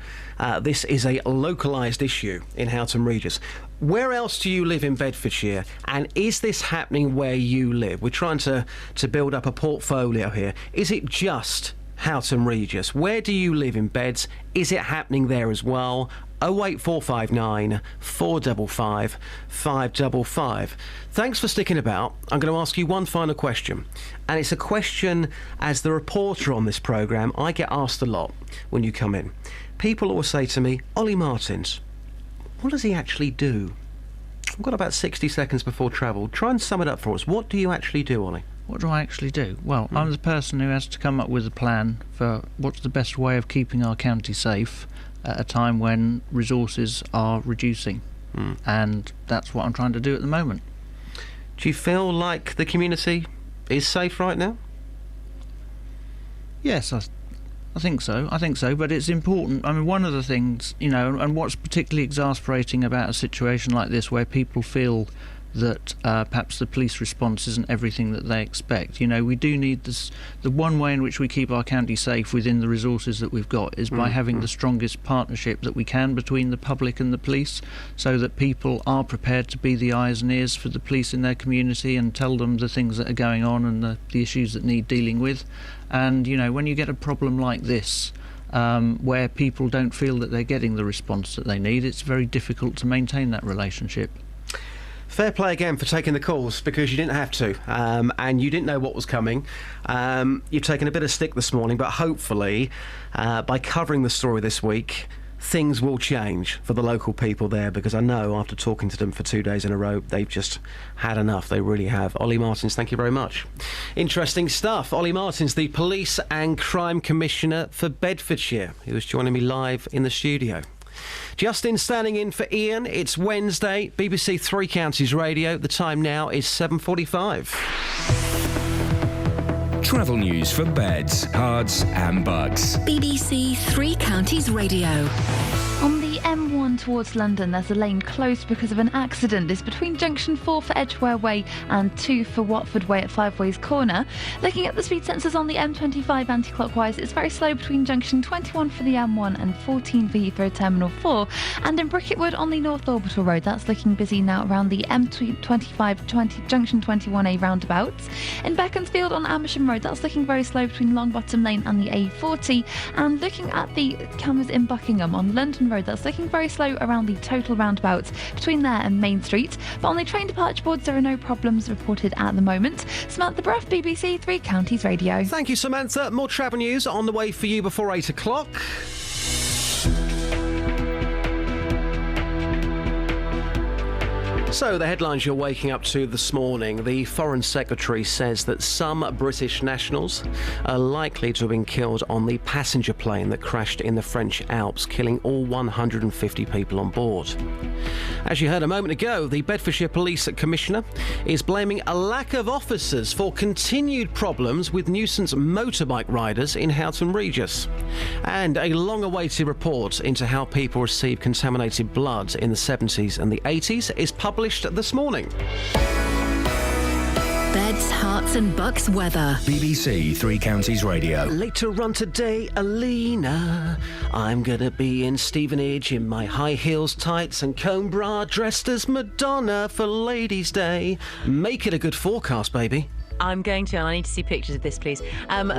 this is a localised issue in Houghton Regis, where else do you live in Bedfordshire, and is this happening where you live? We're trying to build up a portfolio here. Is it just Houghton Regis? Where do you live in Beds? Is it happening there as well? 08459 455 555. Thanks for sticking about. I'm going to ask you one final question, and it's a question as the reporter on this programme I get asked a lot when you come in. People always say to me, Ollie Martins, what does he actually do? I've got about 60 seconds before travel. Try and sum it up for us. What do you actually do, Ollie? What do I actually do? Well, I'm the person who has to come up with a plan for what's the best way of keeping our county safe at a time when resources are reducing. And that's what I'm trying to do at the moment. Do you feel like the community is safe right now? Yes, I think so. I think so, but it's important. I mean, one of the things, you know, and what's particularly exasperating about a situation like this where people feel that perhaps the police response isn't everything that they expect. You know, we do need this. The one way in which we keep our county safe within the resources that we've got is by having the strongest partnership that we can between the public and the police, so that people are prepared to be the eyes and ears for the police in their community and tell them the things that are going on and the issues that need dealing with. And, you know, when you get a problem like this, where people don't feel that they're getting the response that they need, it's very difficult to maintain that relationship. Fair play again for taking the calls, because you didn't have to, and you didn't know what was coming. You've taken a bit of stick this morning, but hopefully by covering the story this week, things will change for the local people there, because I know after talking to them for 2 days in a row, they've just had enough. They really have. Ollie Martins, thank you very much. Interesting stuff. Ollie Martins, the Police and Crime Commissioner for Bedfordshire, who was joining me live in the studio. Justin standing in for Iain. It's Wednesday, BBC Three Counties Radio. The time now is 7:45. Travel news for beds, cards and bugs. BBC Three Counties Radio. On the M1 towards London, there's a lane closed because of an accident. It's between junction 4 for Edgware Way and 2 for Watford Way at Five Ways Corner. Looking at the speed sensors on the M25 anti-clockwise, it's very slow between junction 21 for the M1 and 14 for Heathrow Terminal 4. And in Bricketwood on the North Orbital Road, that's looking busy now around the M25 junction 21A roundabouts. In Beaconsfield on Amersham Road, that's looking very slow between Longbottom Lane and the A40. And looking at the cameras in Buckingham on London Road, that's looking very slow around the total roundabouts between there and Main Street. But on the train departure boards, there are no problems reported at the moment. Samantha Bruff, BBC Three Counties Radio. Thank you, Samantha. More travel news on the way for you before 8 o'clock. So, the headlines you're waking up to this morning. The Foreign Secretary says that some British nationals are likely to have been killed on the passenger plane that crashed in the French Alps, killing all 150 people on board. As you heard a moment ago, the Bedfordshire Police Commissioner is blaming a lack of officers for continued problems with nuisance motorbike riders in Houghton Regis. And a long-awaited report into how people receive contaminated blood in the 70s and the 80s is published this morning. Beds, Herts and Bucks weather. BBC Three Counties Radio. Later on today, Alina, I'm gonna be in Stevenage in my high heels, tights and comb bra, dressed as Madonna for Ladies' Day. Make it a good forecast, baby. I'm going to, and I need to see pictures of this, please.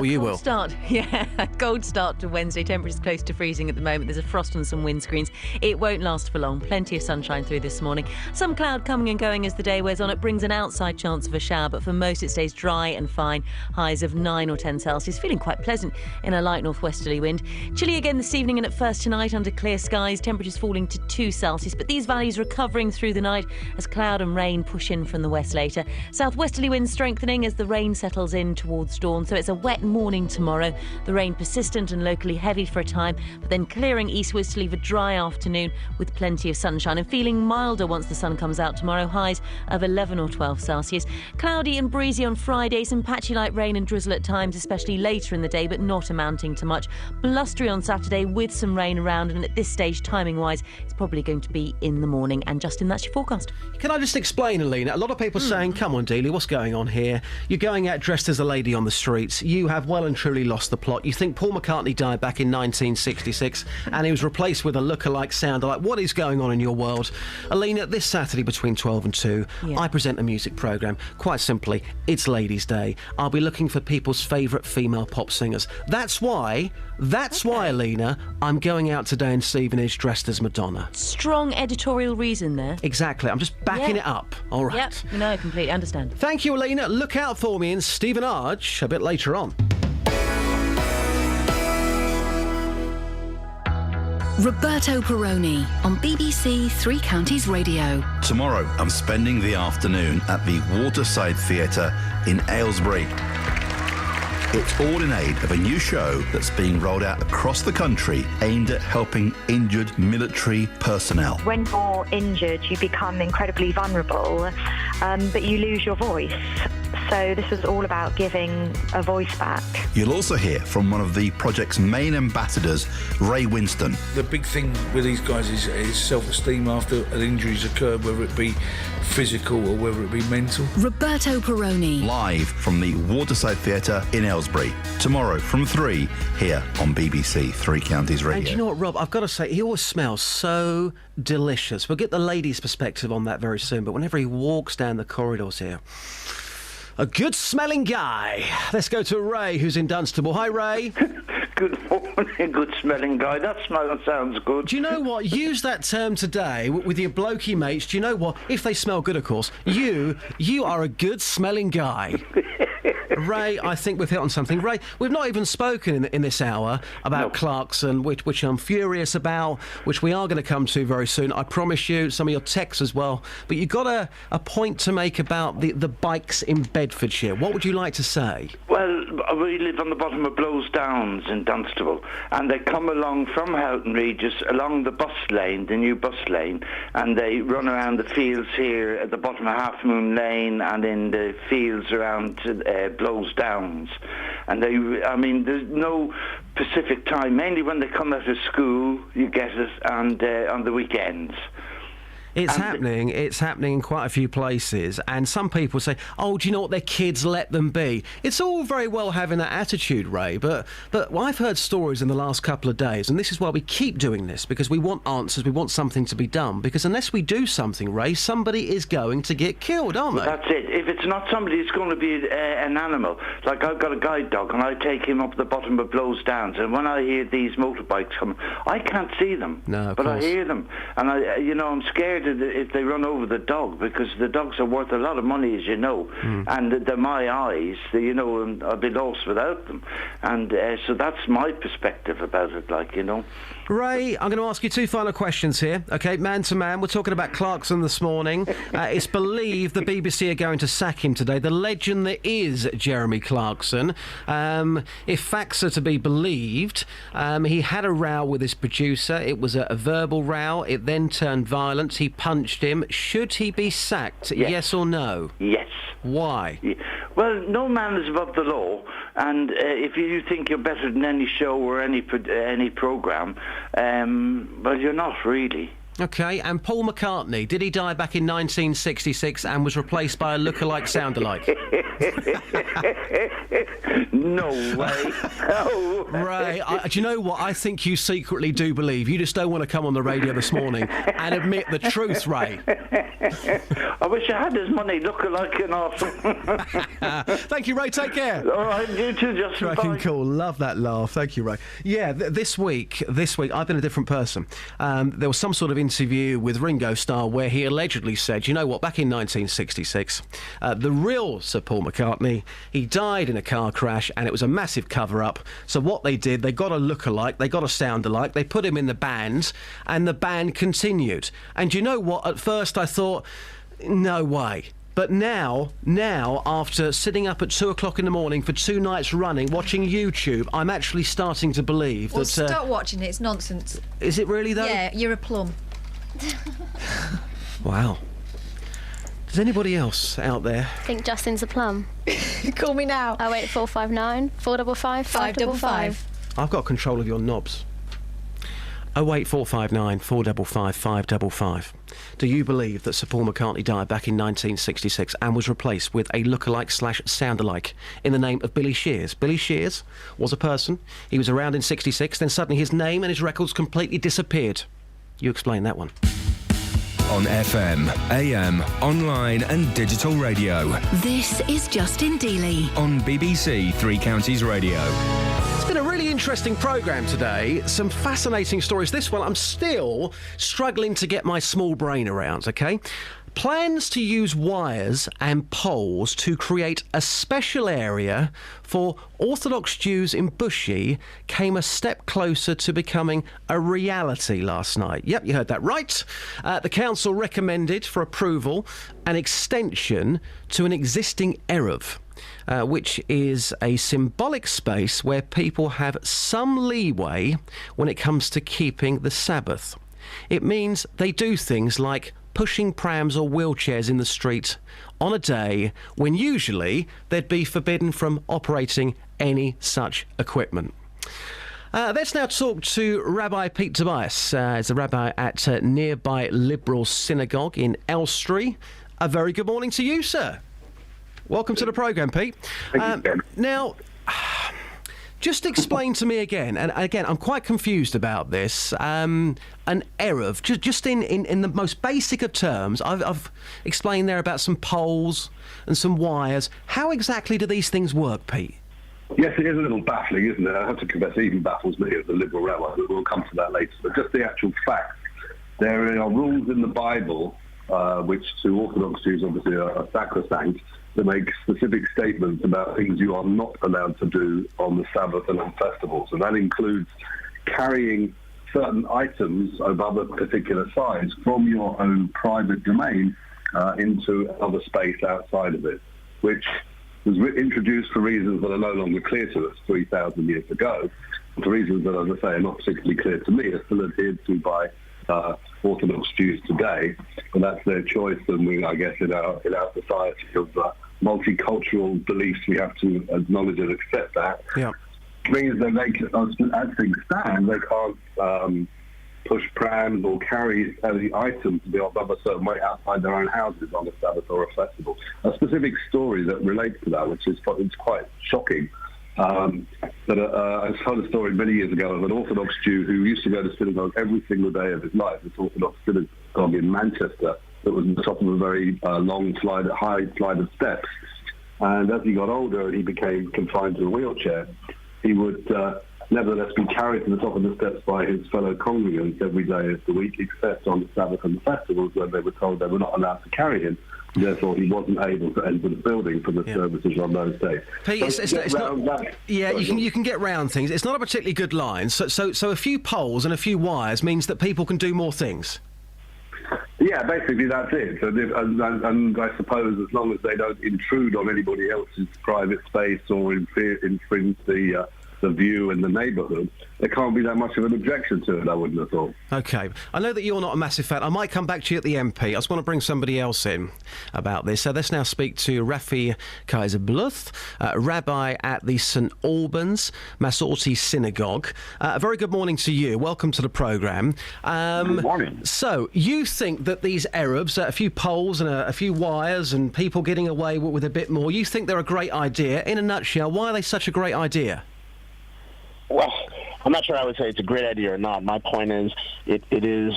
You will. A cold start to Wednesday. Temperatures close to freezing at the moment. There's a frost on some windscreens. It won't last for long. Plenty of sunshine through this morning. Some cloud coming and going as the day wears on. It brings an outside chance of a shower, but for most it stays dry and fine. Highs of 9 or 10 Celsius. Feeling quite pleasant in a light northwesterly wind. Chilly again this evening and at first tonight under clear skies. Temperatures falling to 2 Celsius, but these valleys recovering through the night as cloud and rain push in from the west later. Southwesterly winds strengthening as the rain settles in towards dawn, so it's a wet morning tomorrow. The rain persistent and locally heavy for a time, but then clearing eastwards to leave a dry afternoon with plenty of sunshine and feeling milder once the sun comes out tomorrow. Highs of 11 or 12 Celsius. Cloudy and breezy on Friday, some patchy light rain and drizzle at times, especially later in the day, but not amounting to much. Blustery on Saturday with some rain around, and at this stage, timing-wise, it's probably going to be in the morning. And Justin, that's your forecast. Can I just explain, Alina? A lot of people saying, come on, Dealey, what's going on here? You're going out dressed as a lady on the streets. You have well and truly lost the plot. You think Paul McCartney died back in 1966 and he was replaced with a lookalike sounder. Like, what is going on in your world? Alina, this Saturday between 12 and 2, I present a music programme. Quite simply, it's Ladies' Day. I'll be looking for people's favourite female pop singers. That's why, Alina, I'm going out today in Stevenage dressed as Madonna. Strong editorial reason there. Exactly. I'm just backing it up. All right. Yep. No, I completely understand. Thank you, Alina. Look out for me in Stevenage a bit later on. Roberto Perroni on BBC Three Counties Radio. Tomorrow, I'm spending the afternoon at the Waterside Theatre in Aylesbury. It's all in aid of a new show that's being rolled out across the country aimed at helping injured military personnel. When you're injured, you become incredibly vulnerable, but you lose your voice. So this was all about giving a voice back. You'll also hear from one of the project's main ambassadors, Ray Winston. The big thing with these guys is self-esteem after an injury's occurred, whether it be physical or whether it be mental. Roberto Perroni. Live from the Waterside Theatre in Aylesbury. Tomorrow from 3 here on BBC Three Counties Radio. And you know what, Rob? I've got to say, he always smells so delicious. We'll get the ladies' perspective on that very soon, but whenever he walks down the corridors here, a good-smelling guy. Let's go to Ray, who's in Dunstable. Hi, Ray. Good morning, good-smelling guy. That sounds good. Do you know what? Use that term today with your blokey mates. Do you know what? If they smell good, of course. You are a good-smelling guy. Ray, I think we've hit on something. Ray, we've not even spoken in this hour about Clarkson, which I'm furious about, which we are going to come to very soon. I promise you, some of your texts as well. But you've got a point to make about the bikes in Bedfordshire. What would you like to say? Well, we live on the bottom of Blows Downs in Dunstable, and they come along from Houghton Regis along the bus lane, the new bus lane, and they run around the fields here at the bottom of Half Moon Lane and in the fields around Blows Downs. And there's no specific time. Mainly when they come out of school, you get it, and on the weekends. It's happening in quite a few places, and some people say, oh, do you know what, their kids, let them be. It's all very well having that attitude, Ray, but I've heard stories in the last couple of days, and this is why we keep doing this, because we want answers, we want something to be done, because unless we do something, Ray, somebody is going to get killed, aren't they? That's it. If it's not somebody, it's going to be an animal. Like, I've got a guide dog, and I take him up the bottom of Blows Downs, and when I hear these motorbikes coming, I can't see them, but I hear them, and I'm scared if they run over the dog, because the dogs are worth a lot of money, as you know, and they're my eyes, and I'd be lost without them, and so that's my perspective about it, Ray, I'm going to ask you two final questions here, okay, man to man. We're talking about Clarkson this morning. It's believed the BBC are going to sack him today. The legend that is Jeremy Clarkson. If facts are to be believed, he had a row with his producer. It was a verbal row. It then turned violent. He punched him. Should he be sacked? Yes or no? Yes. Why? Yeah. Well, no man is above the law, and if you think you're better than any show or any programme, well, you're not really. OK, and Paul McCartney, did he die back in 1966 and was replaced by a look-alike sound-alike? No way. No way. Ray, do you know what? I think you secretly do believe. You just don't want to come on the radio this morning and admit the truth, Ray. I wish I had his money, look-alike enough. Thank you, Ray. Take care. All right, you too, Justin. Cracking cool. Love that laugh. Thank you, Ray. Yeah, this week, I've been a different person. There was some sort of interview with Ringo Starr where he allegedly said, you know what, back in 1966, the real Sir Paul McCartney, he died in a car crash and it was a massive cover-up. So what they did, they got a look-alike, they got a sound-alike, they put him in the band, and the band continued. And you know what, at first I thought, no way. But now, after sitting up at 2 o'clock in the morning for 2 nights running, watching YouTube, I'm actually starting to believe that... Stop watching it, it's nonsense. Is it really, though? Yeah, you're a plum. Wow. Does anybody else out there think Justin's a plum? Call me now. 08459 455 555. I've got control of your knobs. 08459 455 555. Do you believe that Sir Paul McCartney died back in 1966 and was replaced with a look-alike / sound-alike in the name of Billy Shears? Billy Shears was a person. He was around in 66, then suddenly his name and his records completely disappeared. You explain that one. On FM, AM, online and digital radio. This is Justin Dealey. On BBC Three Counties Radio. It's been a really interesting programme today. Some fascinating stories. This one, I'm still struggling to get my small brain around, OK? Plans to use wires and poles to create a special area for Orthodox Jews in Bushey came a step closer to becoming a reality last night. Yep, you heard that right. The council recommended for approval an extension to an existing Eruv, which is a symbolic space where people have some leeway when it comes to keeping the Sabbath. It means they do things like pushing prams or wheelchairs in the street on a day when usually they'd be forbidden from operating any such equipment. Let's now talk to Rabbi Pete Tobias. He's a rabbi at nearby Liberal Synagogue in Elstree. A very good morning to you, sir. Welcome to the programme, Pete. Now, just explain to me again, and again, I'm quite confused about this, an Eruv, just in the most basic of terms. I've explained there about some poles and some wires. How exactly do these things work, Pete? Yes, it is a little baffling, isn't it? I have to confess, it even baffles me as a liberal rabbi, but we'll come to that later. But just the actual facts. There are rules in the Bible, which to Orthodox Jews obviously are sacrosanct, that make specific statements about things you are not allowed to do on the Sabbath and on festivals. And that includes carrying certain items of other particular size from your own private domain into another space outside of it, which was introduced for reasons that are no longer clear to us 3,000 years ago, for reasons that, as I say, are not particularly clear to me, are still adhered to by Orthodox Jews today, and that's their choice. And we, I guess, in our society of multicultural beliefs, we have to acknowledge and accept that. Yeah. Means that as things stand, they can't push prams or carry heavy items to be off a certain way outside their own houses on a Sabbath or a festival. A specific story that relates to that, which is quite shocking. I heard a story many years ago of an Orthodox Jew who used to go to synagogue every single day of his life. This Orthodox synagogue in Manchester that was on the top of a very high flight of steps. And as he got older and he became confined to a wheelchair, he would nevertheless be carried to the top of the steps by his fellow congregants every day of the week, except on the Sabbath and the festivals, when they were told they were not allowed to carry him. Therefore, he wasn't able to enter the building for the services on those days. Pete, it's not. Yeah, you can get round things. It's not a particularly good line. So a few poles and a few wires means that people can do more things. Yeah, basically that's it. So, and I suppose as long as they don't intrude on anybody else's private space or infringe the view in the neighbourhood, there can't be that much of an objection to it, I wouldn't have thought. OK. I know that you're not a massive fan. I might come back to you at the MP. I just want to bring somebody else in about this. So let's now speak to Rafi Kaiser-Bluth, rabbi at the St Albans Masorti Synagogue. A very good morning to you. Welcome to the programme. Good morning. So you think that these Arabs, a few poles and a few wires and people getting away with a bit more, you think they're a great idea? In a nutshell, why are they such a great idea? Well, I'm not sure I would say it's a great idea or not. My point is it is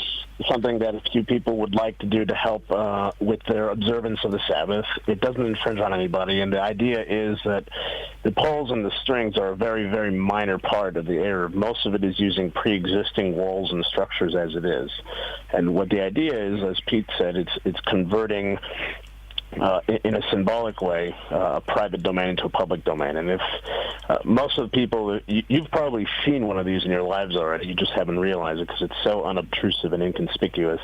something that a few people would like to do to help with their observance of the Sabbath. It doesn't infringe on anybody, and the idea is that the poles and the strings are a very, very minor part of the Eruv. Most of it is using pre-existing walls and structures as it is. And what the idea is, as Pete said, it's converting in a symbolic way, a private domain into a public domain. And if most of the people, you've probably seen one of these in your lives already, you just haven't realized it because it's so unobtrusive and inconspicuous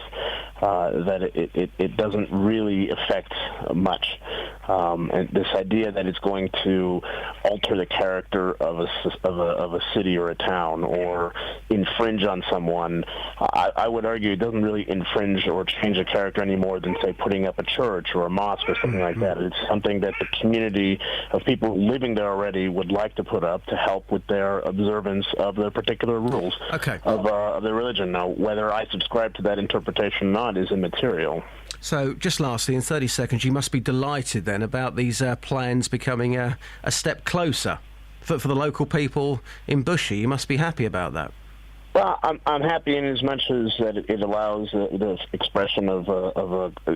that it doesn't really affect much. And this idea that it's going to alter the character of a city or a town or infringe on someone, I would argue it doesn't really infringe or change the character any more than, say, putting up a church or a mosque or something like that. It's something that the community of people living there already would like to put up to help with their observance of the particular rules of their religion. Now, whether I subscribe to that interpretation or not is immaterial. So, just lastly, in 30 seconds, you must be delighted then about these plans becoming a step closer for the local people in Bushy. You must be happy about that. Well, I'm happy in as much as that it allows the expression of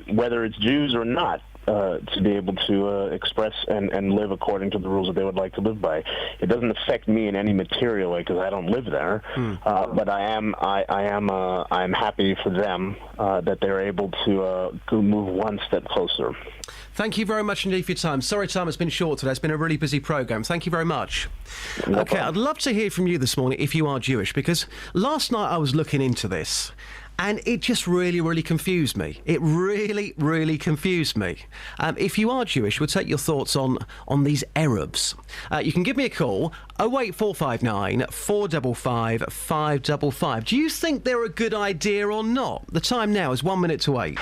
whether it's Jews or not to be able to express and live according to the rules that they would like to live by. It doesn't affect me in any material way because I don't live there, but I'm happy for them that they're able to move one step closer. Thank you very much indeed for your time. Sorry, time has been short today. It's been a really busy programme. Thank you very much. Okay, I'd love to hear from you this morning if you are Jewish, because last night I was looking into this, And it just really, really confused me. It really, really confused me. If you are Jewish, we'll take your thoughts on these Arabs. You can give me a call, 08459 455 555. Do you think they're a good idea or not? The time now is 1 minute to 8.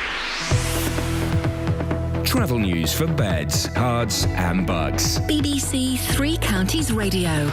Travel news for beds, cards and bugs. BBC Three Counties Radio.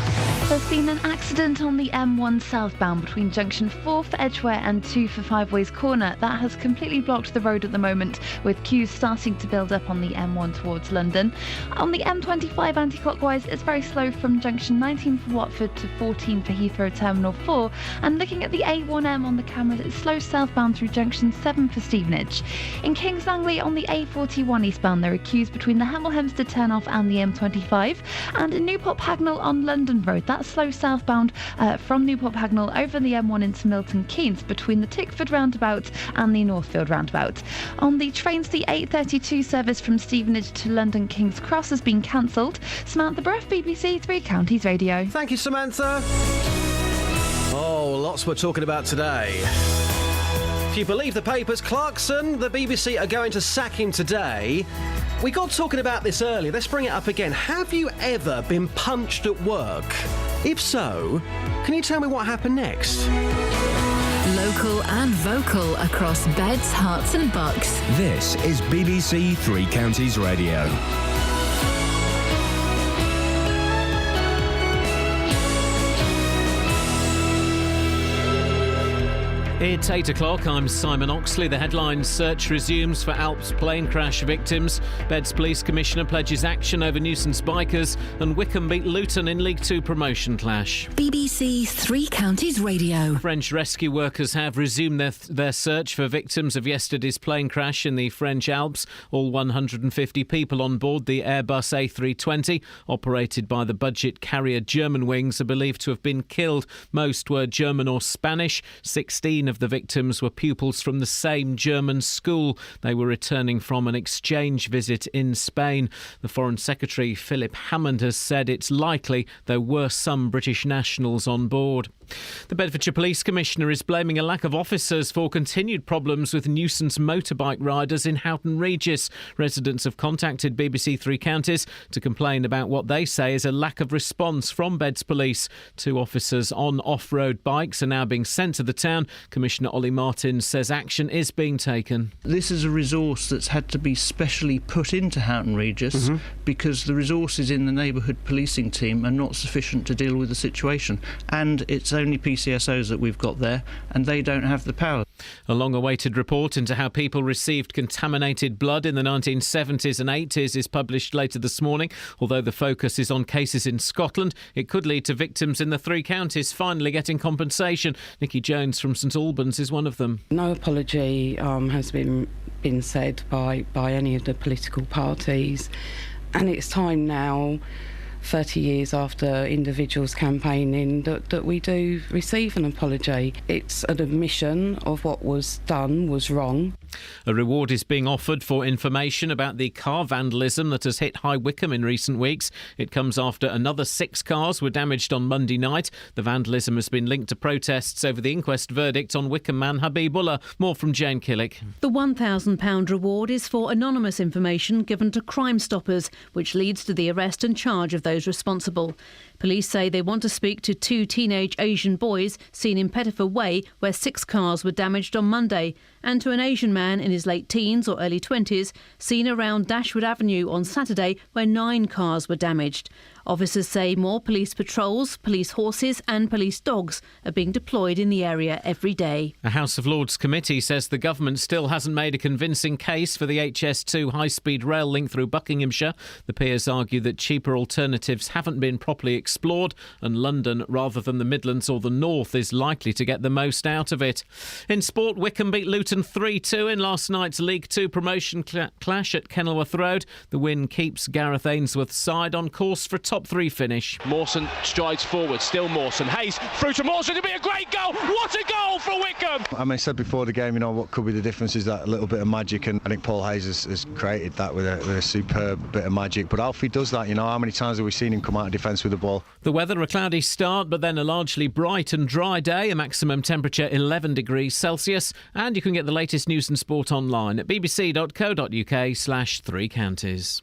There's been an accident on the M1 southbound between junction 4 for Edgware and 2 for Five Ways Corner. That has completely blocked the road at the moment, with queues starting to build up on the M1 towards London. On the M25 anti-clockwise, it's very slow from junction 19 for Watford to 14 for Heathrow Terminal 4. And looking at the A1M on the cameras, it's slow southbound through junction 7 for Stevenage. In Kings Langley on the A41 eastbound, there are queues between the Hemel Hempstead turnoff and the M25. And in Newport Pagnell on London Road, that's slow southbound from Newport Pagnell over the M1 into Milton Keynes between the Tickford roundabout and the Northfield roundabout. On the trains, the 8:32 service from Stevenage to London King's Cross has been cancelled. Samantha Bruff, BBC Three Counties Radio. Thank you, Samantha. Oh, lots we're talking about today. If you believe the papers, Clarkson, the BBC are going to sack him today. We got talking about this earlier. Let's bring it up again. Have you ever been punched at work? If so, can you tell me what happened next? Local and vocal across beds, hearts and bucks. This is BBC Three Counties Radio. It's 8 o'clock. I'm Simon Oxley. The headline: search resumes for Alps plane crash victims. Beds Police Commissioner pledges action over nuisance bikers. And Wycombe beat Luton in League Two promotion clash. BBC Three Counties Radio. French rescue workers have resumed their search for victims of yesterday's plane crash in the French Alps. All 150 people on board the Airbus A320, operated by the budget carrier Germanwings, are believed to have been killed. Most were German or Spanish. 16 of the victims were pupils from the same German school. They were returning from an exchange visit in Spain. The Foreign Secretary, Philip Hammond, has said it's likely there were some British nationals on board. The Bedfordshire Police Commissioner is blaming a lack of officers for continued problems with nuisance motorbike riders in Houghton Regis. Residents have contacted BBC Three Counties to complain about what they say is a lack of response from Beds Police. 2 officers on off-road bikes are now being sent to the town. Commissioner Ollie Martin says action is being taken. This is a resource that's had to be specially put into Houghton Regis because the resources in the neighbourhood policing team are not sufficient to deal with the situation, and it's only PCSOs that we've got there, and they don't have the power. A long-awaited report into how people received contaminated blood in the 1970s and 80s is published later this morning. Although the focus is on cases in Scotland, it could lead to victims in the 3 counties finally getting compensation. Nikki Jones from St Albans is one of them. No apology has been said by any of the political parties, and it's time now, 30 years after individuals campaigning, that we do receive an apology. It's an admission of what was done was wrong. A reward is being offered for information about the car vandalism that has hit High Wycombe in recent weeks. It comes after another 6 cars were damaged on Monday night. The vandalism has been linked to protests over the inquest verdict on Wycombe man Habibullah. More from Jane Killick. The £1,000 reward is for anonymous information given to Crime Stoppers, which leads to the arrest and charge of those responsible. Police say they want to speak to 2 teenage Asian boys seen in Pettifer Way, where 6 cars were damaged on Monday, and to an Asian man in his late teens or early 20s seen around Dashwood Avenue on Saturday, where 9 cars were damaged. Officers say more police patrols, police horses and police dogs are being deployed in the area every day. A House of Lords committee says the government still hasn't made a convincing case for the HS2 high-speed rail link through Buckinghamshire. The peers argue that cheaper alternatives haven't been properly explored, and London, rather than the Midlands or the North, is likely to get the most out of it. In sport, Wycombe beat Luton 3-2 in last night's League Two promotion clash at Kenilworth Road. The win keeps Gareth Ainsworth's side on course for a top 3 finish. Mawson strides forward, still Mawson. Hayes through to Mawson, it'll be a great goal. What a goal for Wycombe! I said before the game, what could be the difference is that a little bit of magic, and I think Paul Hayes has created that with a superb bit of magic. But Alfie does that, how many times have we seen him come out of defence with the ball Paul. The weather, a cloudy start, but then a largely bright and dry day, a maximum temperature 11 degrees Celsius. And you can get the latest news and sport online at bbc.co.uk/3 counties.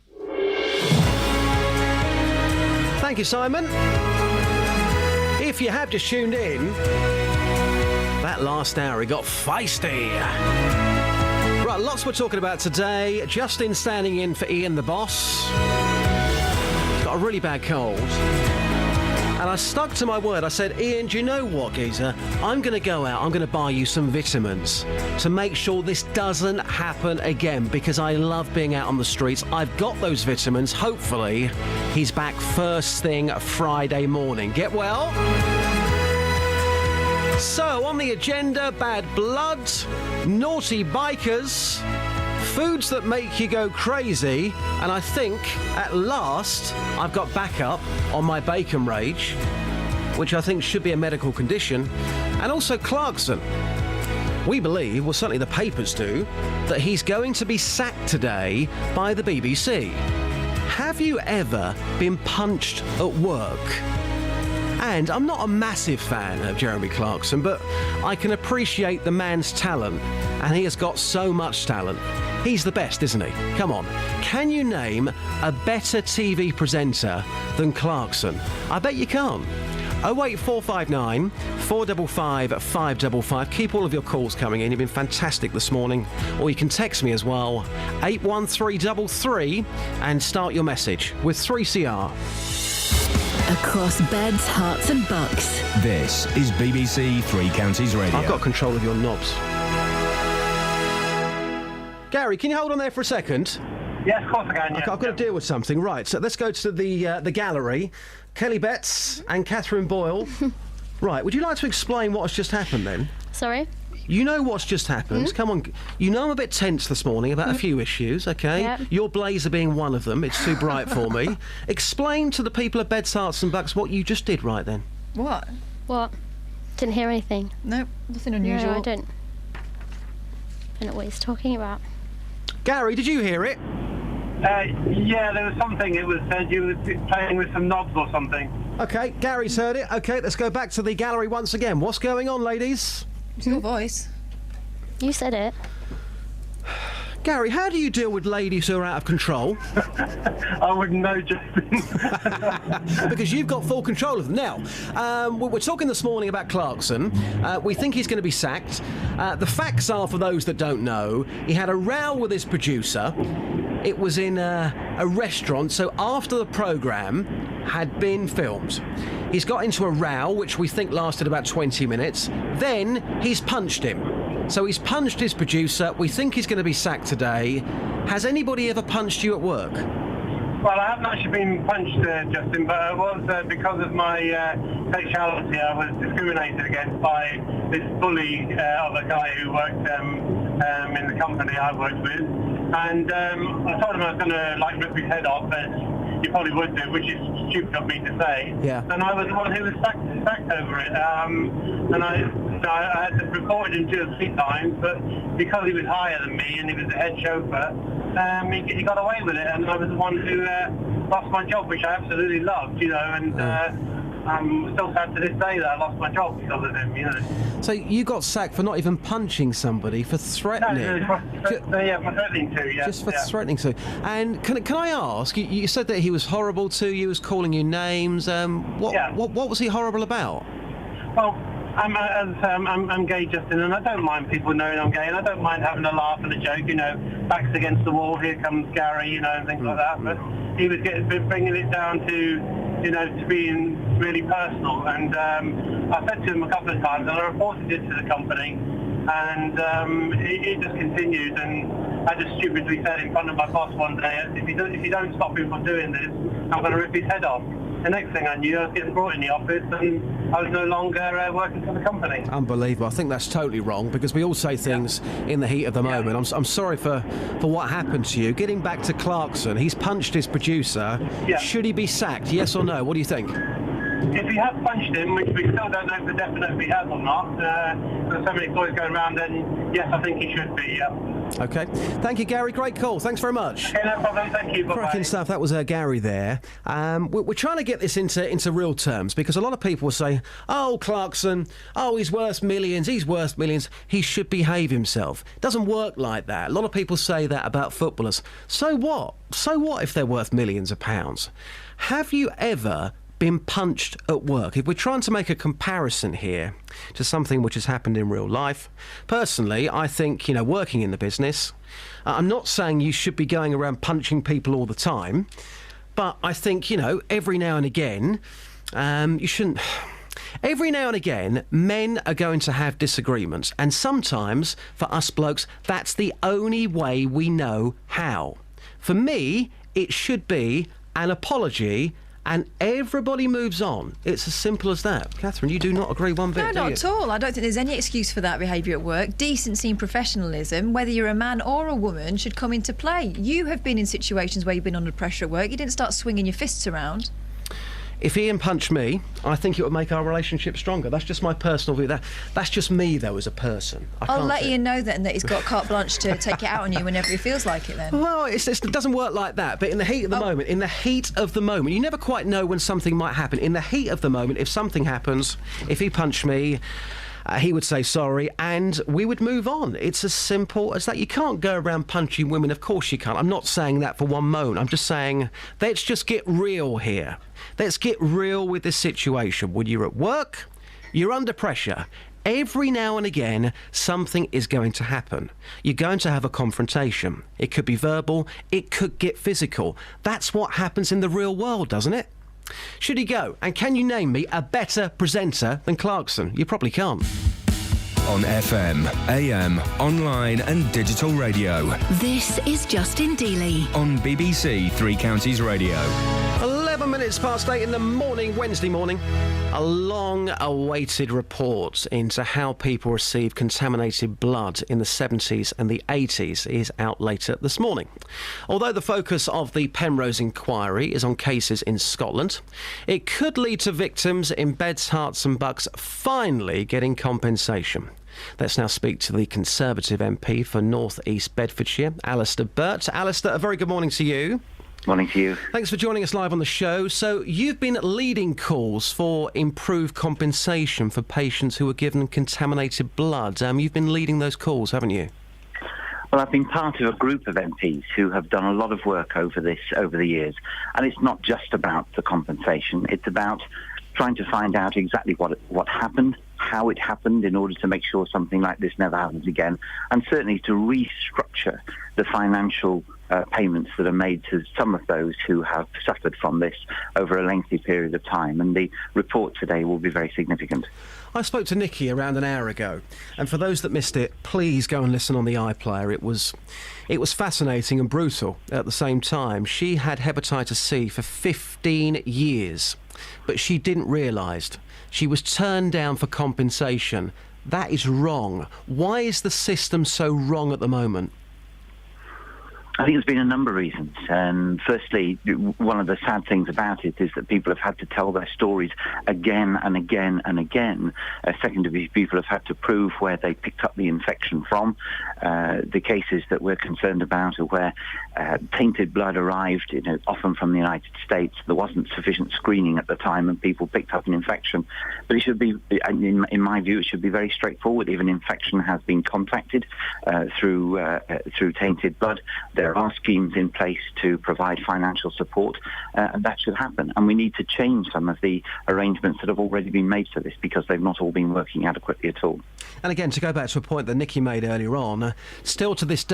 Thank you, Simon. If you have just tuned in, that last hour, it got feisty. Right, lots we're talking about today. Justin standing in for Iain, the boss. He's got a really bad cold. And I stuck to my word. I said, Iain, do you know what, geezer? I'm going to go out, I'm going to buy you some vitamins to make sure this doesn't happen again, because I love being out on the streets. I've got those vitamins. Hopefully, he's back first thing Friday morning. Get well? So, on the agenda, bad blood, naughty bikers, foods that make you go crazy, and I think, at last, I've got backup on my bacon rage, which I think should be a medical condition, and also Clarkson. We believe, well, certainly the papers do, that he's going to be sacked today by the BBC. Have you ever been punched at work? And I'm not a massive fan of Jeremy Clarkson, but I can appreciate the man's talent, and he has got so much talent. He's the best, isn't he? Come on. Can you name a better TV presenter than Clarkson? I bet you can't. 08459 455 555. Keep all of your calls coming in. You've been fantastic this morning. Or you can text me as well. 81333 and start your message with 3CR. Across beds, hearts and bucks. This is BBC Three Counties Radio. I've got control of your knobs. Gary, can you hold on there for a second? Yes, of course I can. I've got to deal with something. Right, so let's go to the gallery. Kelly Betts and Catherine Boyle. Right, would you like to explain what has just happened then? Sorry? You know what's just happened. Come on. You know I'm a bit tense this morning about a few issues, OK? Yep. Your blazer being one of them. It's too bright for me. Explain to the people of Beds, Hearts and Bucks what you just did right then. What? What? Didn't hear anything. Nope, nothing unusual. No, I don't know what he's talking about. Gary, did you hear it? Yeah, there was something. It was said you were playing with some knobs or something. OK, Gary's heard it. OK, let's go back to the gallery once again. What's going on, ladies? It's your voice. You said it. Gary, how do you deal with ladies who are out of control? I wouldn't know, Justin. Because you've got full control of them. Now, we're talking this morning about Clarkson. We think he's going to be sacked. The facts are, for those that don't know, he had a row with his producer. It was in a restaurant, so after the programme had been filmed. He's got into a row, which we think lasted about 20 minutes. Then he's punched him. So he's punched his producer. We think he's going to be sacked today. Has anybody ever punched you at work? Well, I haven't actually been punched, Justin, but it was because of my sexuality. I was discriminated against by this bully of a guy who worked in the company I worked with. And I told him I was going to rip his head off, as you probably would do, which is stupid of me to say. Yeah. And I was the one who was sacked over it. And I had to report him 2 or 3 times, but because he was higher than me and he was the head chauffeur, he got away with it, and I was the one who lost my job, which I absolutely loved, and I'm still sad to this day that I lost my job because of him, So you got sacked for not even punching somebody, for threatening? No, for threatening to, yeah. Just for threatening to. And can I ask, you said that he was horrible to you, was calling you names. What was he horrible about? Well, I'm gay, Justin, and I don't mind people knowing I'm gay, and I don't mind having a laugh and a joke, backs against the wall, here comes Gary, and things like that. But he was bringing it down to being really personal. And I said to him a couple of times, and I reported it to the company, and it just continued. And I just stupidly said in front of my boss one day, if you don't stop him from doing this, I'm going to rip his head off. The next thing I knew, I was getting brought in the office and I was no longer working for the company. Unbelievable. I think that's totally wrong, because we all say things in the heat of the moment. I'm sorry for what happened to you. Getting back to Clarkson, he's punched his producer. Yeah. Should he be sacked, yes or no? What do you think? if he has punched him, which we still don't know for definite if he has or not, there's so many stories going around, then yes, I think he should be, yeah. OK. Thank you, Gary. Great call. Thanks very much. Okay, no problem. Thank you. Bye-bye. Cracking stuff. That was Gary there. We're trying to get this into real terms because a lot of people will say, oh, Clarkson, oh, he's worth millions, he should behave himself. It doesn't work like that. A lot of people say that about footballers. So what? So what if they're worth millions of pounds? Have you ever been punched at work? If we're trying to make a comparison here to something which has happened in real life, personally, I think, working in the business, I'm not saying you should be going around punching people all the time, but I think, every now and again, you shouldn't... Every now and again, men are going to have disagreements, and sometimes, for us blokes, that's the only way we know how. For me, it should be an apology and everybody moves on. It's as simple as that. Catherine, you do not agree one bit, No, do you? not at all. I don't think there's any excuse for that behaviour at work. Decency and professionalism, whether you're a man or a woman, should come into play. You have been in situations where you've been under pressure at work. You didn't start swinging your fists around. If Iain punched me, I think it would make our relationship stronger. That's just my personal view. That's just me, though, as a person. I'll let Iain know then that he's got carte blanche to take it out on you whenever he feels like it then. Well, it doesn't work like that. But in the heat of the moment, you never quite know when something might happen. In the heat of the moment, if something happens, if he punched me, he would say sorry and we would move on. It's as simple as that. You can't go around punching women. Of course you can't. I'm not saying that for one moment. I'm just saying, let's just get real here. Let's get real with this situation. When you're at work, you're under pressure. Every now and again, something is going to happen. You're going to have a confrontation. It could be verbal. It could get physical. That's what happens in the real world, doesn't it? Should he go? And can you name me a better presenter than Clarkson? You probably can't. On FM, AM, online and digital radio. This is Justin Dealey. On BBC Three Counties Radio. 11 minutes past 8 in the morning, Wednesday morning. A long-awaited report into how people received contaminated blood in the 70s and the 80s is out later this morning. Although the focus of the Penrose inquiry is on cases in Scotland, it could lead to victims in Beds, Herts and Bucks finally getting compensation. Let's now speak to the Conservative MP for North East Bedfordshire, Alistair Burt. Alistair, a very good morning to you. Morning to you. Thanks for joining us live on the show. So you've been leading calls for improved compensation for patients who were given contaminated blood. You've been leading those calls, haven't you? Well, I've been part of a group of MPs who have done a lot of work over the years. And it's not just about the compensation. It's about trying to find out exactly what happened, how it happened, in order to make sure something like this never happens again, and certainly to restructure the financial payments that are made to some of those who have suffered from this over a lengthy period of time. And the report today will be very significant. I spoke to Nikki around an hour ago, and for those that missed it, please go and listen on the iPlayer. It was fascinating and brutal at the same time. She had hepatitis C for 15 years, but she didn't realise she was turned down for compensation. That is wrong. Why is the system so wrong at the moment? I think there's been a number of reasons. And firstly, one of the sad things about it is that people have had to tell their stories again and again and again. Secondly, people have had to prove where they picked up the infection from. The cases that we're concerned about are where tainted blood arrived, often from the United States. There wasn't sufficient screening at the time and people picked up an infection. But it should be, in my view, it should be very straightforward. If an infection has been contacted through tainted blood, there are schemes in place to provide financial support, and that should happen. And we need to change some of the arrangements that have already been made for this, because they've not all been working adequately at all. And again, to go back to a point that Nikki made earlier on, still to this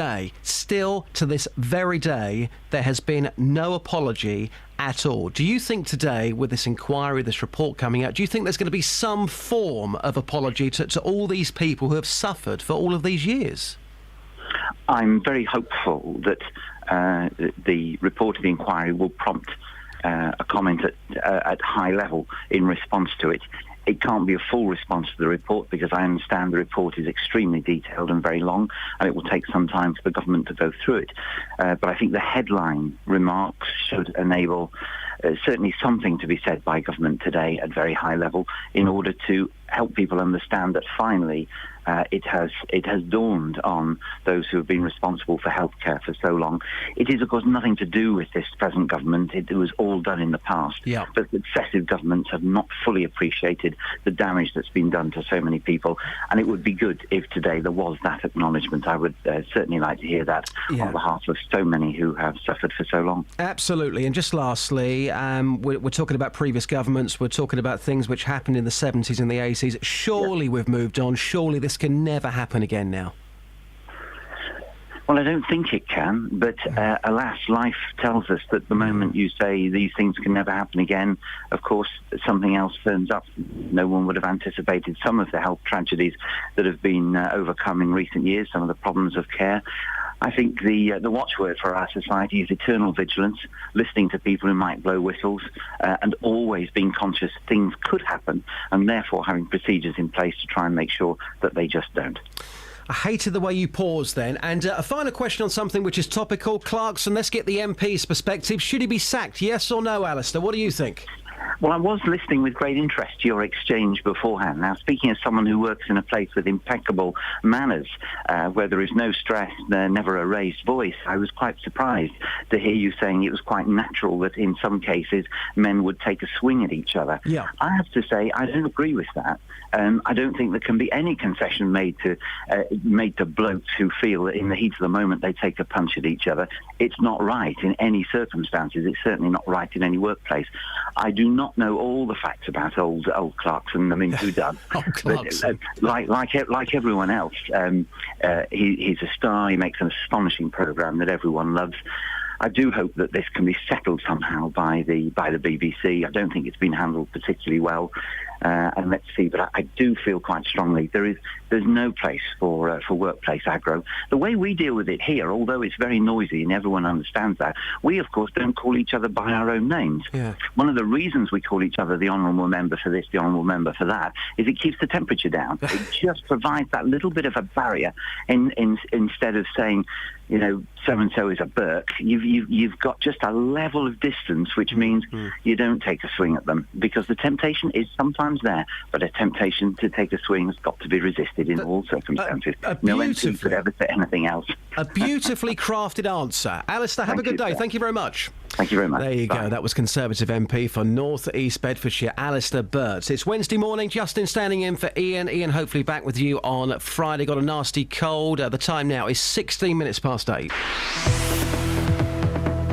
very day, there has been no apology at all. Do you think today, with this inquiry, this report coming out, do you think there's going to be some form of apology to all these people who have suffered for all of these years? I'm very hopeful that the report of the inquiry will prompt a comment at high level in response to it. It can't be a full response to the report, because I understand the report is extremely detailed and very long, and it will take some time for the government to go through it. But I think the headline remarks should enable certainly something to be said by government today at very high level in order to help people understand that finally it has dawned on those who have been responsible for healthcare for so long. It is, of course, nothing to do with this present government. It was all done in the past. Yeah. But successive governments have not fully appreciated the damage that's been done to so many people. And it would be good if today there was that acknowledgement. I would certainly like to hear that on behalf of so many who have suffered for so long. Absolutely. And just lastly, we're talking about previous governments. We're talking about things which happened in the 70s and the 80s. Surely we've moved on. Surely this can never happen again now. Well, I don't think it can, but alas, life tells us that the moment you say these things can never happen again, of course, something else turns up. No one would have anticipated some of the health tragedies that have been overcome in recent years, some of the problems of care. I think the watchword for our society is eternal vigilance, listening to people who might blow whistles, and always being conscious things could happen, and therefore having procedures in place to try and make sure that they just don't. I hated the way you paused then. And a final question on something which is topical. Clarkson, let's get the MP's perspective. Should he be sacked, yes or no, Alistair? What do you think? Well, I was listening with great interest to your exchange beforehand. Now, speaking as someone who works in a place with impeccable manners, where there is no stress, never a raised voice, I was quite surprised to hear you saying it was quite natural that in some cases men would take a swing at each other. Yeah. I have to say I don't agree with that. I don't think there can be any concession made to blokes who feel that in the heat of the moment they take a punch at each other. It's not right in any circumstances. It's certainly not right in any workplace. I do not know all the facts about old Clarkson. I mean, who does? But, like everyone else, he's a star. He makes an astonishing programme that everyone loves. I do hope that this can be settled somehow by the BBC. I don't think it's been handled particularly well, and let's see. But I do feel quite strongly there's no place for workplace aggro. The way we deal with it here, although it's very noisy and everyone understands that, we of course don't call each other by our own names. Yeah. One of the reasons we call each other the honourable member for this, the honourable member for that, is it keeps the temperature down. It just provides that little bit of a barrier. Instead of saying, you know, so-and-so is a Burke, you've got just a level of distance, which means you don't take a swing at them, because the temptation is sometimes there, but a temptation to take a swing has got to be resisted in all circumstances. No MP could ever say anything else. A beautifully crafted answer. Alistair, have a good day. Thank you very much. Thank you very much. There you go. That was Conservative MP for North East Bedfordshire, Alistair Burt. It's Wednesday morning. Justin standing in for Iain. Iain hopefully back with you on Friday. Got a nasty cold. The time now is 16 minutes past 8.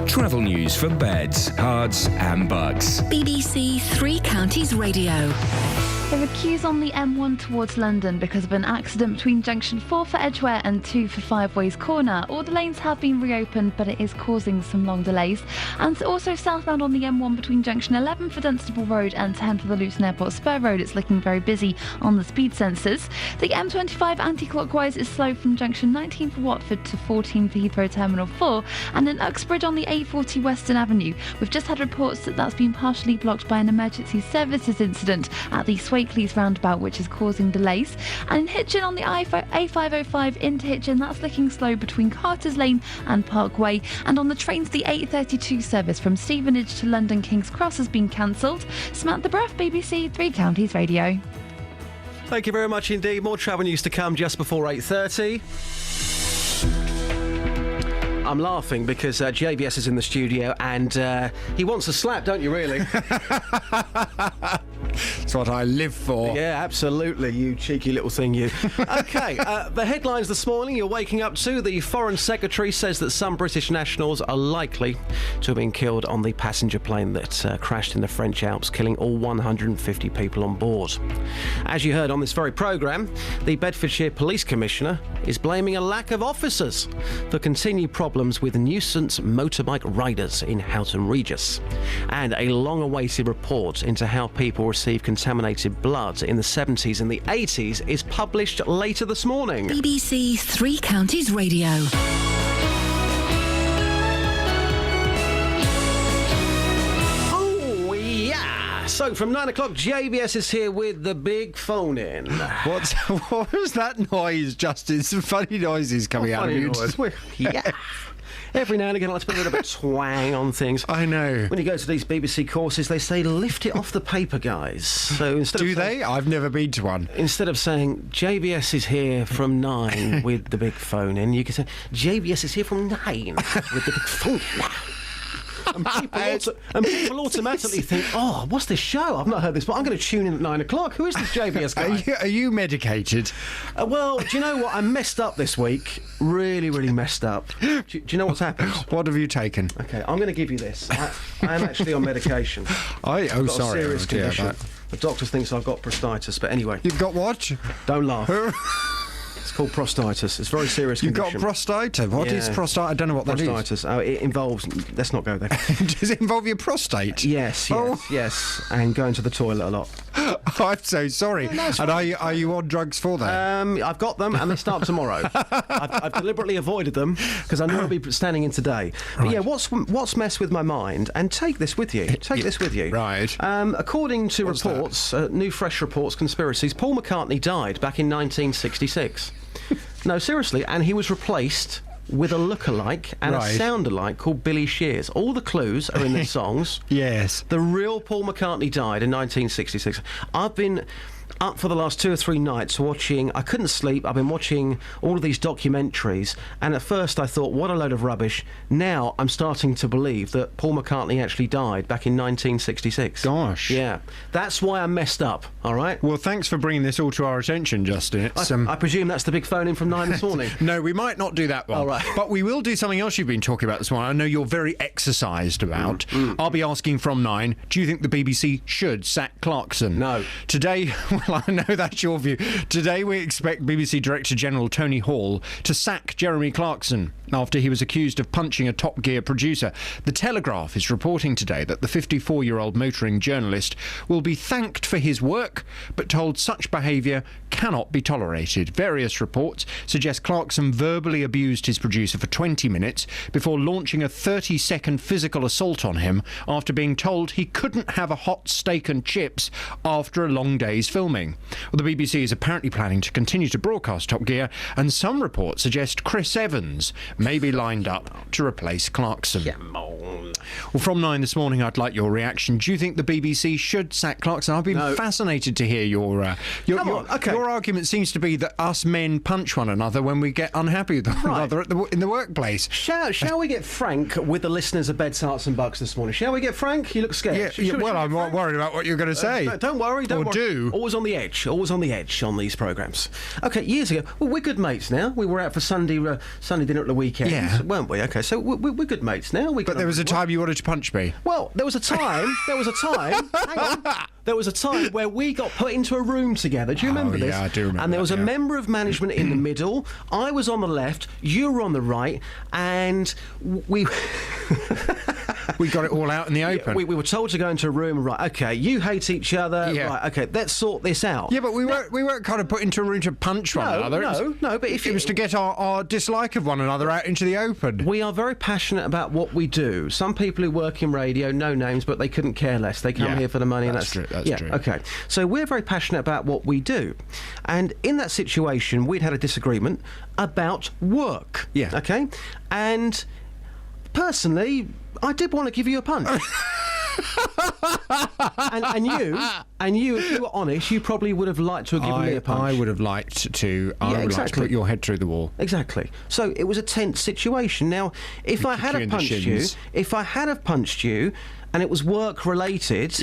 Travel news for beds, cards and bugs. BBC Three Counties Radio. There are queues on the M1 towards London because of an accident between junction 4 for Edgware and 2 for Five Ways Corner. All the lanes have been reopened, but it is causing some long delays. And also southbound on the M1 between junction 11 for Dunstable Road and 10 for the Luton Airport Spur Road. It's looking very busy on the speed sensors. The M25 anti-clockwise is slow from junction 19 for Watford to 14 for Heathrow Terminal 4. And in Uxbridge on the A40 Western Avenue, we've just had reports that that's been partially blocked by an emergency services incident at the Swakeleys roundabout, which is causing delays. And in Hitchin on the A505 into Hitchin, that's looking slow between Carter's Lane and Parkway. And on the trains, the 8:32 service from Stevenage to London King's Cross has been cancelled. Samantha Bruff, BBC Three Counties Radio. Thank you very much indeed. More travel news to come just before 8:30. I'm laughing because JVS is in the studio and he wants a slap, don't you, really? That's what I live for. Yeah, absolutely, you cheeky little thing, you. OK, the headlines this morning you're waking up to. The Foreign Secretary says that some British nationals are likely to have been killed on the passenger plane that crashed in the French Alps, killing all 150 people on board. As you heard on this very programme, the Bedfordshire Police Commissioner is blaming a lack of officers for continued problems with nuisance motorbike riders in Houghton Regis. And a long-awaited report into how people received contaminated blood in the 70s and the 80s is published later this morning. BBC Three Counties Radio. So, from 9 o'clock, JVS is here with the big phone-in. What was that noise, Justin? Some funny noises coming out of you. Yeah. Every now and again, I like to put a little bit of twang on things. I know. When you go to these BBC courses, they say, lift it off the paper, guys. So instead Do they? I've never been to one. Instead of saying, JVS is here from 9 with the big phone-in, you can say, JVS is here from 9 with the big phone-in. And people automatically think, oh, what's this show? I've not heard this, but I'm going to tune in at 9 o'clock. Who is this JVS guy? Are you medicated? Well, do you know what? I messed up this week. Really, really messed up. Do you know what's happened? What have you taken? Okay, I'm going to give you this. I am actually on medication. Sorry. Serious condition. The doctor thinks I've got prostatitis, but anyway. You've got what? Don't laugh. It's called prostatitis. It's a very serious condition. You've got prostatitis? What is prostatitis? I don't know what that is. Prostatitis. Oh, it involves... Let's not go there. Does it involve your prostate? Yes. And going to the toilet a lot. Oh, I'm so sorry. No, and are you on drugs for that? I've got them, and they start tomorrow. I've deliberately avoided them because I know I'll be standing in today. But yeah, what's messed with my mind? And take this with you. Right. According to reports, new fresh reports, conspiracies, Paul McCartney died back in 1966. No, seriously, and he was replaced with a look-alike and a sound-alike called Billy Shears. All the clues are in the songs. Yes. The real Paul McCartney died in 1966. I've been up for the last 2 or 3 nights watching... I couldn't sleep. I've been watching all of these documentaries, and at first I thought, what a load of rubbish. Now I'm starting to believe that Paul McCartney actually died back in 1966. Gosh. Yeah. That's why I'm messed up, all right? Well, thanks for bringing this all to our attention, Justin. I presume that's the big phone-in from 9 this morning. No, we might not do that one. All right. But we will do something else you've been talking about this morning. I know you're very exercised about. I'll be asking from 9, do you think the BBC should sack Clarkson? No. Today, well, I know that's your view. Today we expect BBC Director General Tony Hall to sack Jeremy Clarkson after he was accused of punching a Top Gear producer. The Telegraph is reporting today that the 54-year-old motoring journalist will be thanked for his work, but told such behaviour cannot be tolerated. Various reports suggest Clarkson verbally abused his producer for 20 minutes before launching a 30-second physical assault on him after being told he couldn't have a hot steak and chips after a long day's filming. Well, the BBC is apparently planning to continue to broadcast Top Gear, and some reports suggest Chris Evans may be lined up to replace Clarkson. Come on. Well, from 9 this morning, I'd like your reaction. Do you think the BBC should sack Clarkson? I've been fascinated to hear your argument seems to be that us men punch one another when we get unhappy with one another in the workplaase. Shall we get frank with the listeners of Beds, Hearts and Bucks this morning? Shall we get frank? You look scared. Well, I'm not worried about what you're going to say. No, don't worry. Always on the edge on these programmes. Okay, years ago, well, we're good mates now. We were out for Sunday dinner at the weekend, weren't we? Okay, so we're good mates now. But there was a time you wanted to punch me. Well, there was a time. Hang on. There was a time where we got put into a room together. Do you remember this? Yeah, I do remember. And there was a member of management in the middle. I was on the left. You were on the right, and we. We got it all out in the open. We were told to go into a room. Right, okay, you hate each other. Yeah. Right, okay, let's sort this out. Yeah, but we weren't kind of put into a room to punch one another. No, but if it was to get our dislike of one another out into the open. We are very passionate about what we do. Some people who work in radio, no names, but they couldn't care less. They come here for the money. That's true. That's true. Okay, so we're very passionate about what we do, and in that situation, we'd had a disagreement about work. Yeah. Okay, and personally, I did want to give you a punch. and you, if you were honest, you probably would have liked to have given me a punch. I would have liked to. I would like to put your head through the wall. Exactly. So it was a tense situation. Now, if I had have punched you, and it was work related,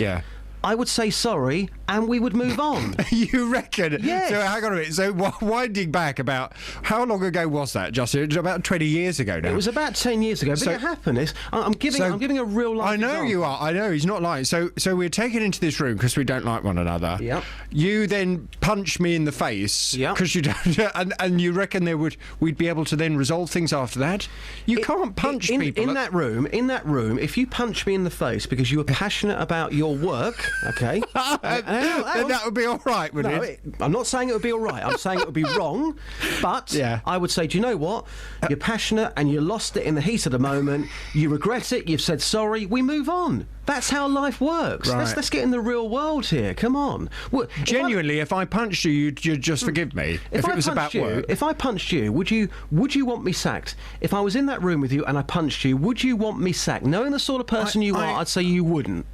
I would say sorry, and we would move on. You reckon? Yes. So hang on a minute. So winding back, about how long ago was that, Justin? It was about 20 years ago now. It was about 10 years ago. But it happened. I'm giving a real life. I know example. you are. I know he's not lying. So we're taken into this room because we don't like one another. Yeah. You then punch me in the face. Yeah. Because you don't. And you reckon we'd be able to then resolve things after that? You can't punch people in that room. If you punch me in the face because you were passionate about your work. okay? Then that would be all right, would it? I'm not saying it would be all right. I'm saying it would be wrong. But I would say, do you know what? You're passionate and you lost it in the heat of the moment. You regret it. You've said sorry. We move on. That's how life works. Right. Let's get in the real world here. Come on. Well, genuinely, if I punched you, you'd just forgive me. If it was about work. If I punched you, would you want me sacked? If I was in that room with you and I punched you, would you want me sacked? Knowing the sort of person you are, I'd say you wouldn't.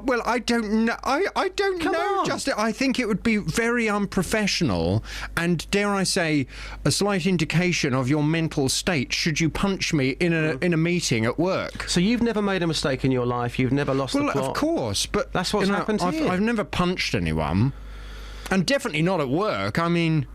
Well, I don't know. I don't know, Justin. I think it would be very unprofessional and, dare I say, a slight indication of your mental state should you punch me in a meeting at work. So you've never made a mistake in your life? You've never lost the plot? Well, of course, but that's what's happened here. I've never punched anyone, and definitely not at work. I mean,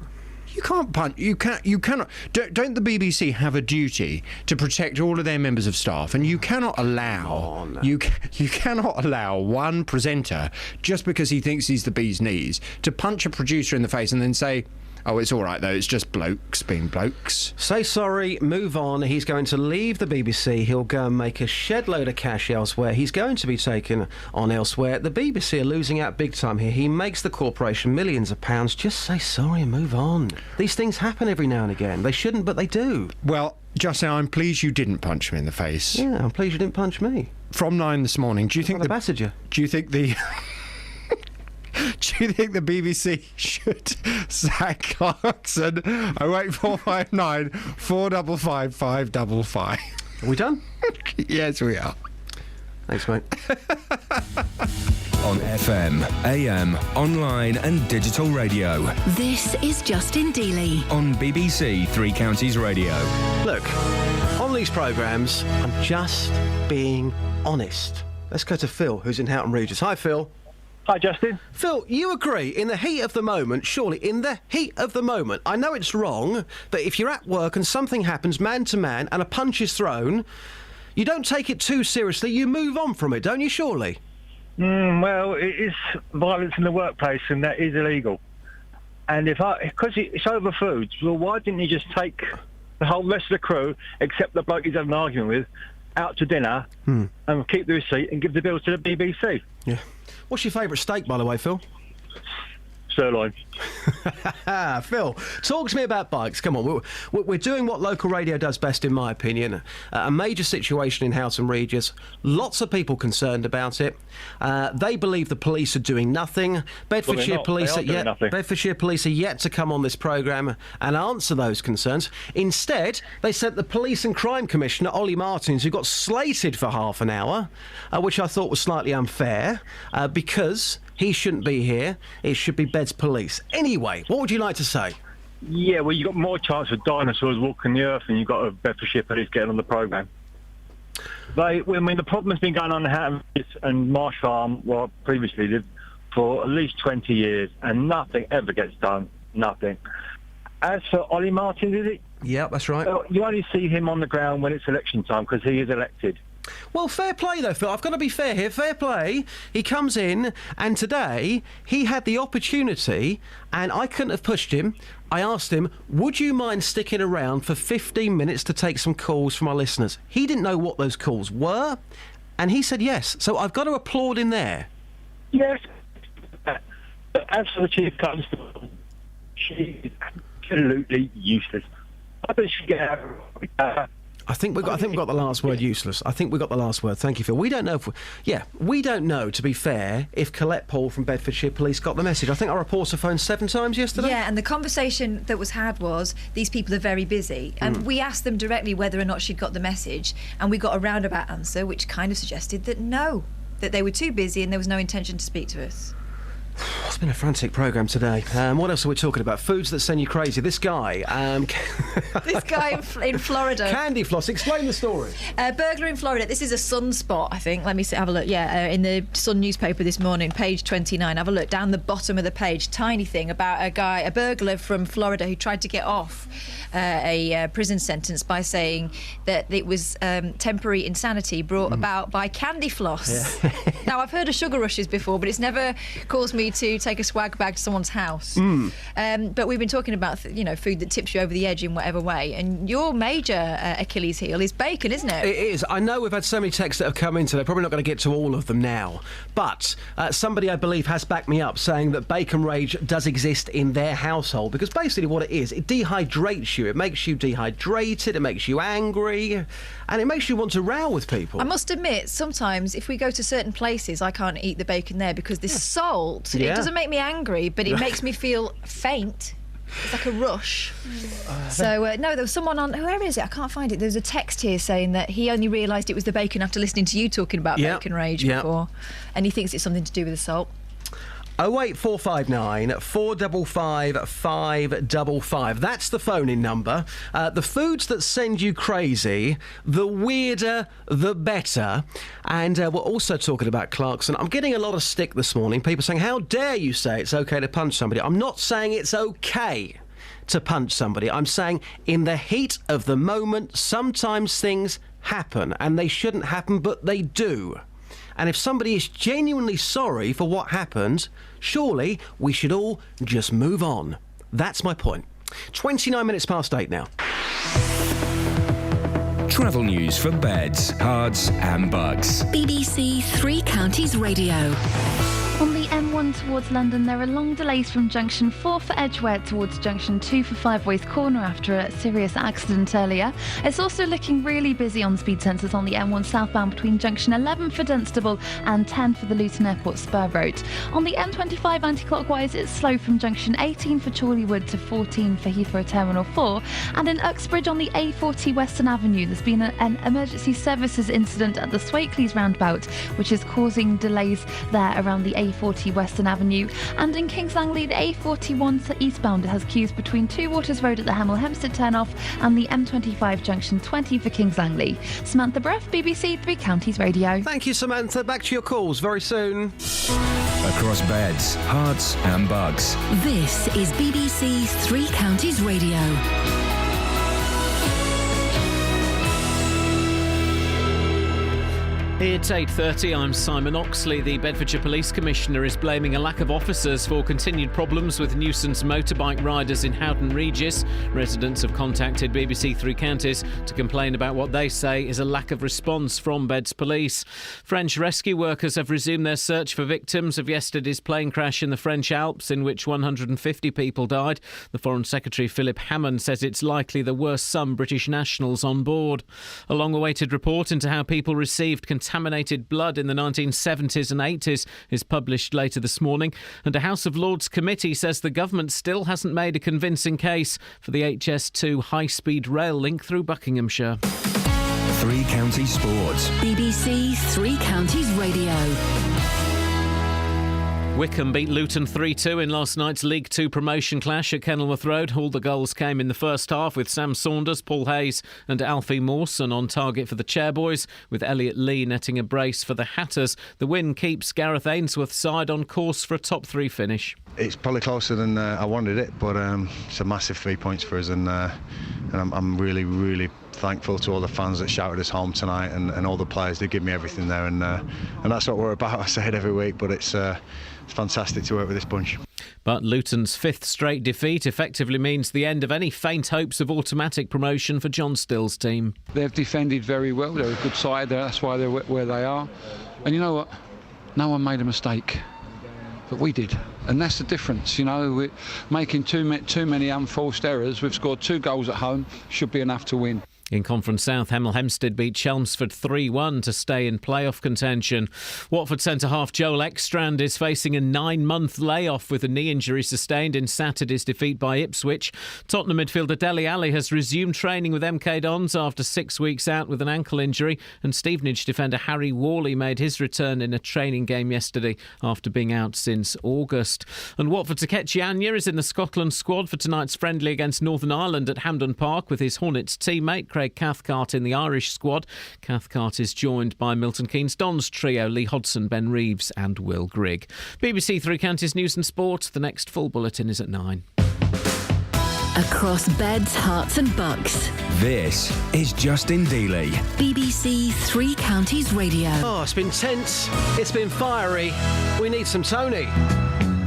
you can't punch. You cannot. Don't the BBC have a duty to protect all of their members of staff? And you cannot allow you cannot allow one presenter, just because he thinks he's the bee's knees, to punch a producer in the face and then say, "Oh, it's all right though. It's just blokes being blokes." Say sorry, move on. He's going to leave the BBC. He'll go and make a shed load of cash elsewhere. He's going to be taken on elsewhere. The BBC are losing out big time here. He makes the corporation millions of pounds. Just say sorry and move on. These things happen every now and again. They shouldn't, but they do. Well, Justin, I'm pleased you didn't punch me in the face. Yeah, I'm pleased you didn't punch me. From 9 this morning, do you think the passenger? Do you think the Do you think the BBC should sack Clarkson? 08459 455 555. Are we done? Yes, we are. Thanks, mate. On FM, AM, online and digital radio. This is Justin Dealey. On BBC Three Counties Radio. Look, on these programmes, I'm just being honest. Let's go to Phil, who's in Houghton Regis. Hi, Phil. Hi, Justin. Phil, you agree, in the heat of the moment, surely, in the heat of the moment, I know it's wrong, but if you're at work and something happens man to man and a punch is thrown, you don't take it too seriously, you move on from it, don't you, surely? Well, it is violence in the workplace, and that is illegal. And because it's over foods, well, why didn't you just take the whole rest of the crew, except the bloke he's had an argument with, out to dinner and keep the receipt and give the bill to the BBC? Yeah. What's your favourite steak, by the way, Phil? Sirloin. Phil, talk to me about bikes. Come on, we're doing what local radio does best, in my opinion. A major situation in Houghton Regis. Lots of people concerned about it. They believe the police are doing nothing. Bedfordshire police are yet to come on this programme and answer those concerns. Instead, they sent the Police and Crime Commissioner, Ollie Martins, who got slated for half an hour, which I thought was slightly unfair, because he shouldn't be here. It should be Bed's police. Anyway, what would you like to say? Yeah, well, you've got more chance of dinosaurs walking the earth than you've got of Bedfordshire police getting on the programme. The problem has been going on in Houghton and Marsh Farm, where I previously lived, for at least 20 years, and nothing ever gets done. Nothing. As for Ollie Martins, is it? Yeah, that's right. You only see him on the ground when it's election time, because he is elected. Well, fair play, though, Phil. I've got to be fair here. Fair play. He comes in, and today he had the opportunity, and I couldn't have pushed him. I asked him, would you mind sticking around for 15 minutes to take some calls from our listeners? He didn't know what those calls were, and he said yes. So I've got to applaud him there. Yes. As for the Chief Constable, she is absolutely useless. I bet she get out. I think we got the last word. Useless. I think we got the last word. Thank you, Phil. We don't know we don't know, to be fair, if Colette Paul from Bedfordshire Police got the message. I think our reporter phoned 7 times yesterday. Yeah, and the conversation that was had was, these people are very busy, and we asked them directly whether or not she'd got the message, and we got a roundabout answer, which kind of suggested that no, that they were too busy and there was no intention to speak to us. It's been a frantic programme today. What else are we talking about? Foods that send you crazy. This guy... This guy in Florida. Candy floss. Explain the story. Burglar in Florida. This is a Sunspot, I think. Let me have a look. Yeah, in the Sun newspaper this morning, page 29. Have a look down the bottom of the page. Tiny thing about a burglar from Florida who tried to get off a prison sentence by saying that it was temporary insanity brought about by candy floss. Yeah. Now, I've heard of sugar rushes before, but it's never caused me to take take a swag bag to someone's house. But we've been talking about, food that tips you over the edge in whatever way. And your major Achilles heel is bacon, isn't it? It is. I know we've had so many texts that have come in today. Probably not going to get to all of them now. But somebody, I believe, has backed me up saying that bacon rage does exist in their household, because basically what it is, it dehydrates you. It makes you dehydrated. It makes you angry. And it makes you want to row with people. I must admit, sometimes if we go to certain places, I can't eat the bacon there because there's salt. Yeah. It doesn't make me angry, but it makes me feel faint. It's like a rush. So, no, there was someone on... Where is it? I can't find it. There's a text here saying that he only realised it was the bacon after listening to you talking about bacon rage before. And he thinks it's something to do with the salt. 08459 455 555. That's the phone-in number. The foods that send you crazy, the weirder, the better. And we're also talking about Clarkson. I'm getting a lot of stick this morning. People saying, how dare you say it's OK to punch somebody? I'm not saying it's OK to punch somebody. I'm saying in the heat of the moment, sometimes things happen. And they shouldn't happen, but they do. And if somebody is genuinely sorry for what happened, surely we should all just move on. That's my point. 29 minutes past 8 now. Travel news for beds, cards and bugs. BBC Three Counties Radio. On the M1 towards London, there are long delays from junction 4 for Edgware towards junction 2 for Five Ways Corner after a serious accident earlier. It's also looking really busy on speed sensors on the M1 southbound between junction 11 for Dunstable and 10 for the Luton Airport Spur Road. On the M25 anti-clockwise, it's slow from junction 18 for Chorleywood to 14 for Heathrow Terminal 4. And in Uxbridge on the A40 Western Avenue, there's been an emergency services incident at the Swakeleys roundabout, which is causing delays there around the A40 Western Avenue. And in Kings Langley, the A41 eastbound has queues between Two Waters Road at the Hemel Hempstead turnoff and the M25 junction 20 for Kings Langley. Samantha Breath, BBC Three Counties Radio. Thank you, Samantha. Back to your calls very soon. Across beds, hearts and bugs. This is BBC Three Counties Radio. It's 8:30. I'm Simon Oxley. The Bedfordshire Police Commissioner is blaming a lack of officers for continued problems with nuisance motorbike riders in Houghton Regis. Residents have contacted BBC Three Counties to complain about what they say is a lack of response from Beds Police. French rescue workers have resumed their search for victims of yesterday's plane crash in the French Alps, in which 150 people died. The Foreign Secretary Philip Hammond says it's likely there were some British nationals on board. A long-awaited report into how people received contaminated blood in the 1970s and 80s is published later this morning, and a House of Lords committee says the government still hasn't made a convincing case for the HS2 high-speed rail link through Buckinghamshire. Three Counties Sports. BBC Three Counties Radio. Wycombe beat Luton 3-2 in last night's League Two promotion clash at Kenilworth Road. All the goals came in the first half, with Sam Saunders, Paul Hayes and Alfie Mawson on target for the Chairboys, with Elliot Lee netting a brace for the Hatters. The win keeps Gareth Ainsworth's side on course for a top three finish. It's probably closer than I wanted it, but it's a massive 3 points for us, and I'm really, really thankful to all the fans that shouted us home tonight, and all the players. They give me everything there, and that's what we're about. I say it every week, but it's fantastic to work with this bunch. But Luton's fifth straight defeat effectively means the end of any faint hopes of automatic promotion for John Still's team. They've defended very well. They're a good side. That's why they're where they are. And you know what? No one made a mistake, but we did. And that's the difference, we're making too many unforced errors. We've scored 2 goals at home, should be enough to win. In Conference South, Hemel Hempstead beat Chelmsford 3-1 to stay in playoff contention. Watford centre-half Joel Ekstrand is facing a 9-month layoff with a knee injury sustained in Saturday's defeat by Ipswich. Tottenham midfielder Dele Alli has resumed training with MK Dons after 6 weeks out with an ankle injury, and Stevenage defender Harry Worley made his return in a training game yesterday after being out since August. And Watford's Akechi Anya is in the Scotland squad for tonight's friendly against Northern Ireland at Hampden Park, with his Hornets teammate Craig Cathcart in the Irish squad. Cathcart is joined by Milton Keynes Dons trio Lee Hodson, Ben Reeves and Will Grigg. BBC Three Counties News and Sport. The next full bulletin is at 9. Across beds, hearts and bucks. This is Justin Dealey. BBC Three Counties Radio. Oh, it's been tense. It's been fiery. We need some Tony.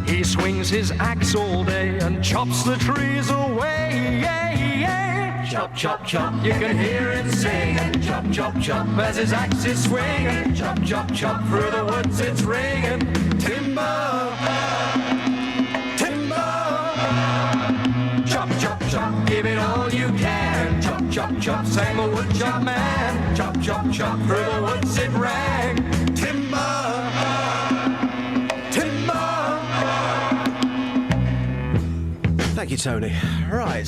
He He swings his axe all day and chops the trees away. Chop, chop, chop, you can hear him singing. Chop, chop, chop, as his axe is swinging. Chop, chop, chop, through the woods it's ringing. Timber, timber. Chop, chop, chop, give it all you can. Chop, chop, chop, sang the woodchop man. Chop, chop, chop, through the woods it rang. Timber, timber. Thank you, Tony. Right,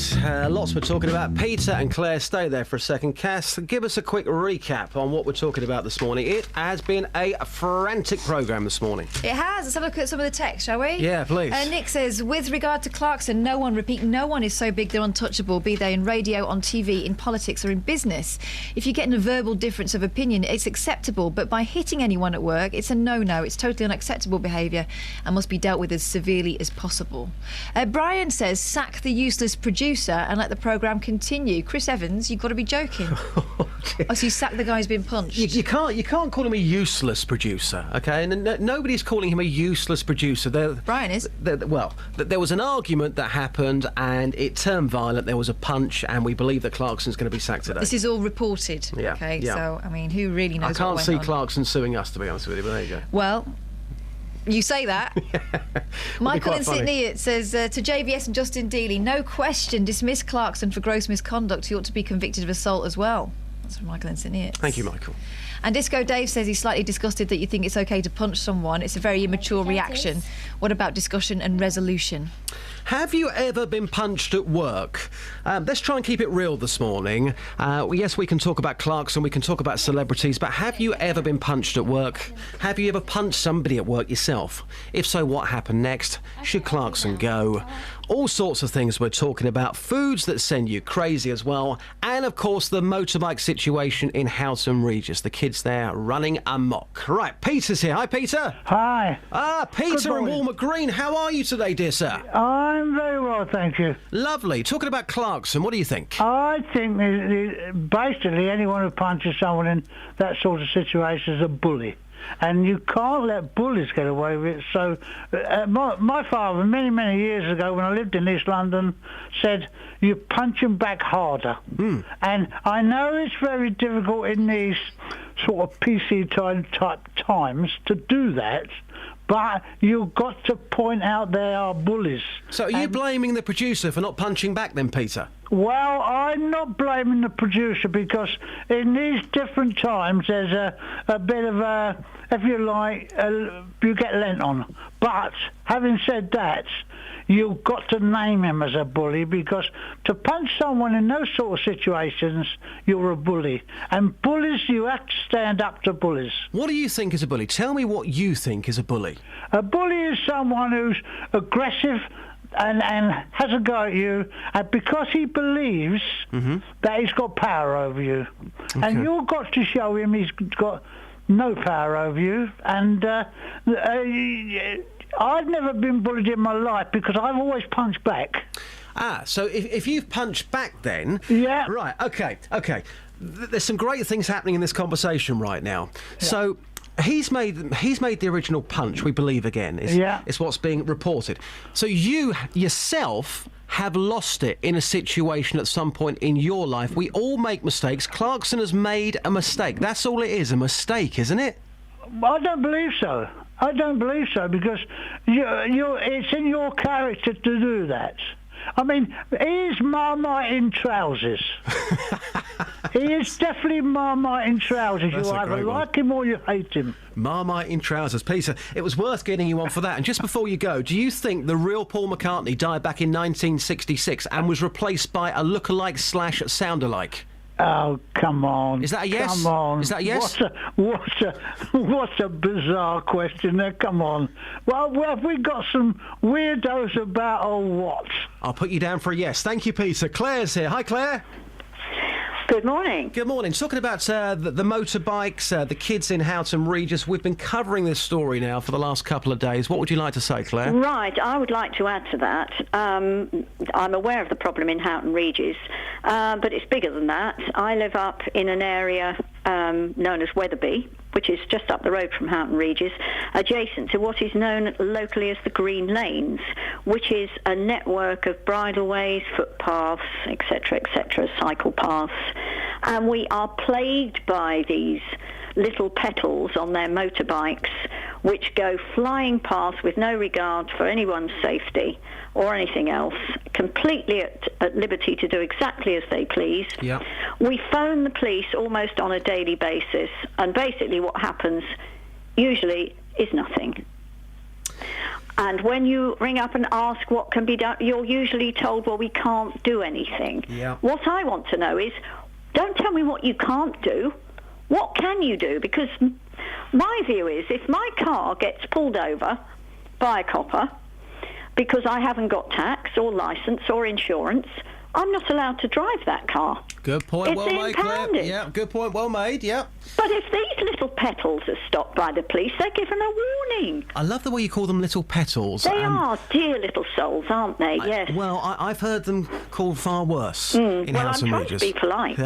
lots we're talking about. Peter and Claire, stay there for a second. Cass, give us a quick recap on what we're talking about this morning. It has been a frantic programme this morning. It has. Let's have a look at some of the text, shall we? Yeah, please. Nick says, with regard to Clarkson, no one is so big they're untouchable, be they in radio, on TV, in politics or in business. If you're getting a verbal difference of opinion, it's acceptable, but by hitting anyone at work, it's a no-no. It's totally unacceptable behaviour and must be dealt with as severely as possible. Brian says, sack the useless producer and let the programme continue. Chris Evans, you've got to be joking. Oh, so you sacked the guy who's been punched? You can't call him a useless producer, OK? And nobody's calling him a useless producer. Brian is. Well, there was an argument that happened and it turned violent. There was a punch and we believe that Clarkson's going to be sacked today. This is all reported. Yeah. OK, yeah. So, I mean, who really knows I can't what see went on? Clarkson suing us, to be honest with you, but there you go. Well, you say that. Michael in Sydney, it says, to JVS and Justin Dealey, no question, dismiss Clarkson for gross misconduct. He ought to be convicted of assault as well. That's from Michael in Sydney. Thank you, Michael. And Disco Dave says he's slightly disgusted that you think it's OK to punch someone. It's a very immature reaction. What about discussion and resolution? Have you ever been punched at work? Let's try and keep it real this morning. Yes, we can talk about Clarkson, we can talk about celebrities, but have you ever been punched at work? Have you ever punched somebody at work yourself? If so, what happened next? Should Clarkson go? All sorts of things we're talking about. Foods that send you crazy as well. And, of course, the motorbike situation in Houghton Regis. The kids there running amok. Right, Peter's here. Hi, Peter. Hi. Peter in Walmart Green. How are you today, dear sir? I'm very well, thank you. Lovely. Talking about Clarkson, what do you think? I think basically anyone who punches someone in that sort of situation is a bully. And you can't let bullies get away with it. So my father, many, many years ago, when I lived in East London, said, you punch him back harder. And I know it's very difficult in these sort of PC type times to do that, but you've got to point out they are bullies. So are you blaming the producer for not punching back then, Peter? Well, I'm not blaming the producer because in these different times there's a bit of a, if you like, you get lent on. But having said that, you've got to name him as a bully because to punch someone in those sort of situations, you're a bully. And bullies, you have to stand up to bullies. What do you think is a bully? Tell me what you think is a bully. A bully is someone who's aggressive and has a go at you because he believes that he's got power over you. Okay. And you've got to show him he's got no power over you. And I've never been bullied in my life because I've always punched back. So if you've punched back then... Yeah. Right, OK. There's some great things happening in this conversation right now. Yeah. So... He's made the original punch, we believe again, is what's being reported. So you yourself have lost it in a situation at some point in your life. We all make mistakes. Clarkson has made a mistake. That's all it is, a mistake, isn't it? I don't believe so. I don't believe so because it's in your character to do that. I mean, he is Marmite in trousers. He is definitely Marmite in trousers. That's you either like him or you hate him. Marmite in trousers. Peter, it was worth getting you on for that. And just before you go, do you think the real Paul McCartney died back in 1966 and was replaced by a lookalike / sound-alike? Oh, come on. Is that a yes? Come on. Is that a yes? What a bizarre question there. Come on. Well, have we got some weirdos about or what? I'll put you down for a yes. Thank you, Peter. Claire's here. Hi, Claire. Good morning. Good morning. Talking about the motorbikes, the kids in Houghton Regis. We've been covering this story now for the last couple of days. What would you like to say, Claire? Right. I would like to add to that. I'm aware of the problem in Houghton Regis, but it's bigger than that. I live up in an area known as Wetherby, which is just up the road from Houghton Regis, adjacent to what is known locally as the Green Lanes, which is a network of bridleways, footpaths, etc., cycle paths. And we are plagued by these little petals on their motorbikes which go flying past with no regard for anyone's safety or anything else, completely at liberty to do exactly as they please. Yeah. We phone the police almost on a daily basis, and basically what happens usually is nothing. And when you ring up and ask what can be done, you're usually told, well, we can't do anything. Yeah. What I want to know is, don't tell me what you can't do. What can you do? Because my view is, if my car gets pulled over by a copper because I haven't got tax or licence or insurance, I'm not allowed to drive that car. Good point, It's well made, Claire. impounded. Yeah, good point, well made, yeah. But if these little petals are stopped by the police, they're given a warning. I love the way you call them little petals. They are dear little souls, aren't they? Yes. Well, I've heard them called far worse Mm. in Well, House I'm and trying Regis. to be polite.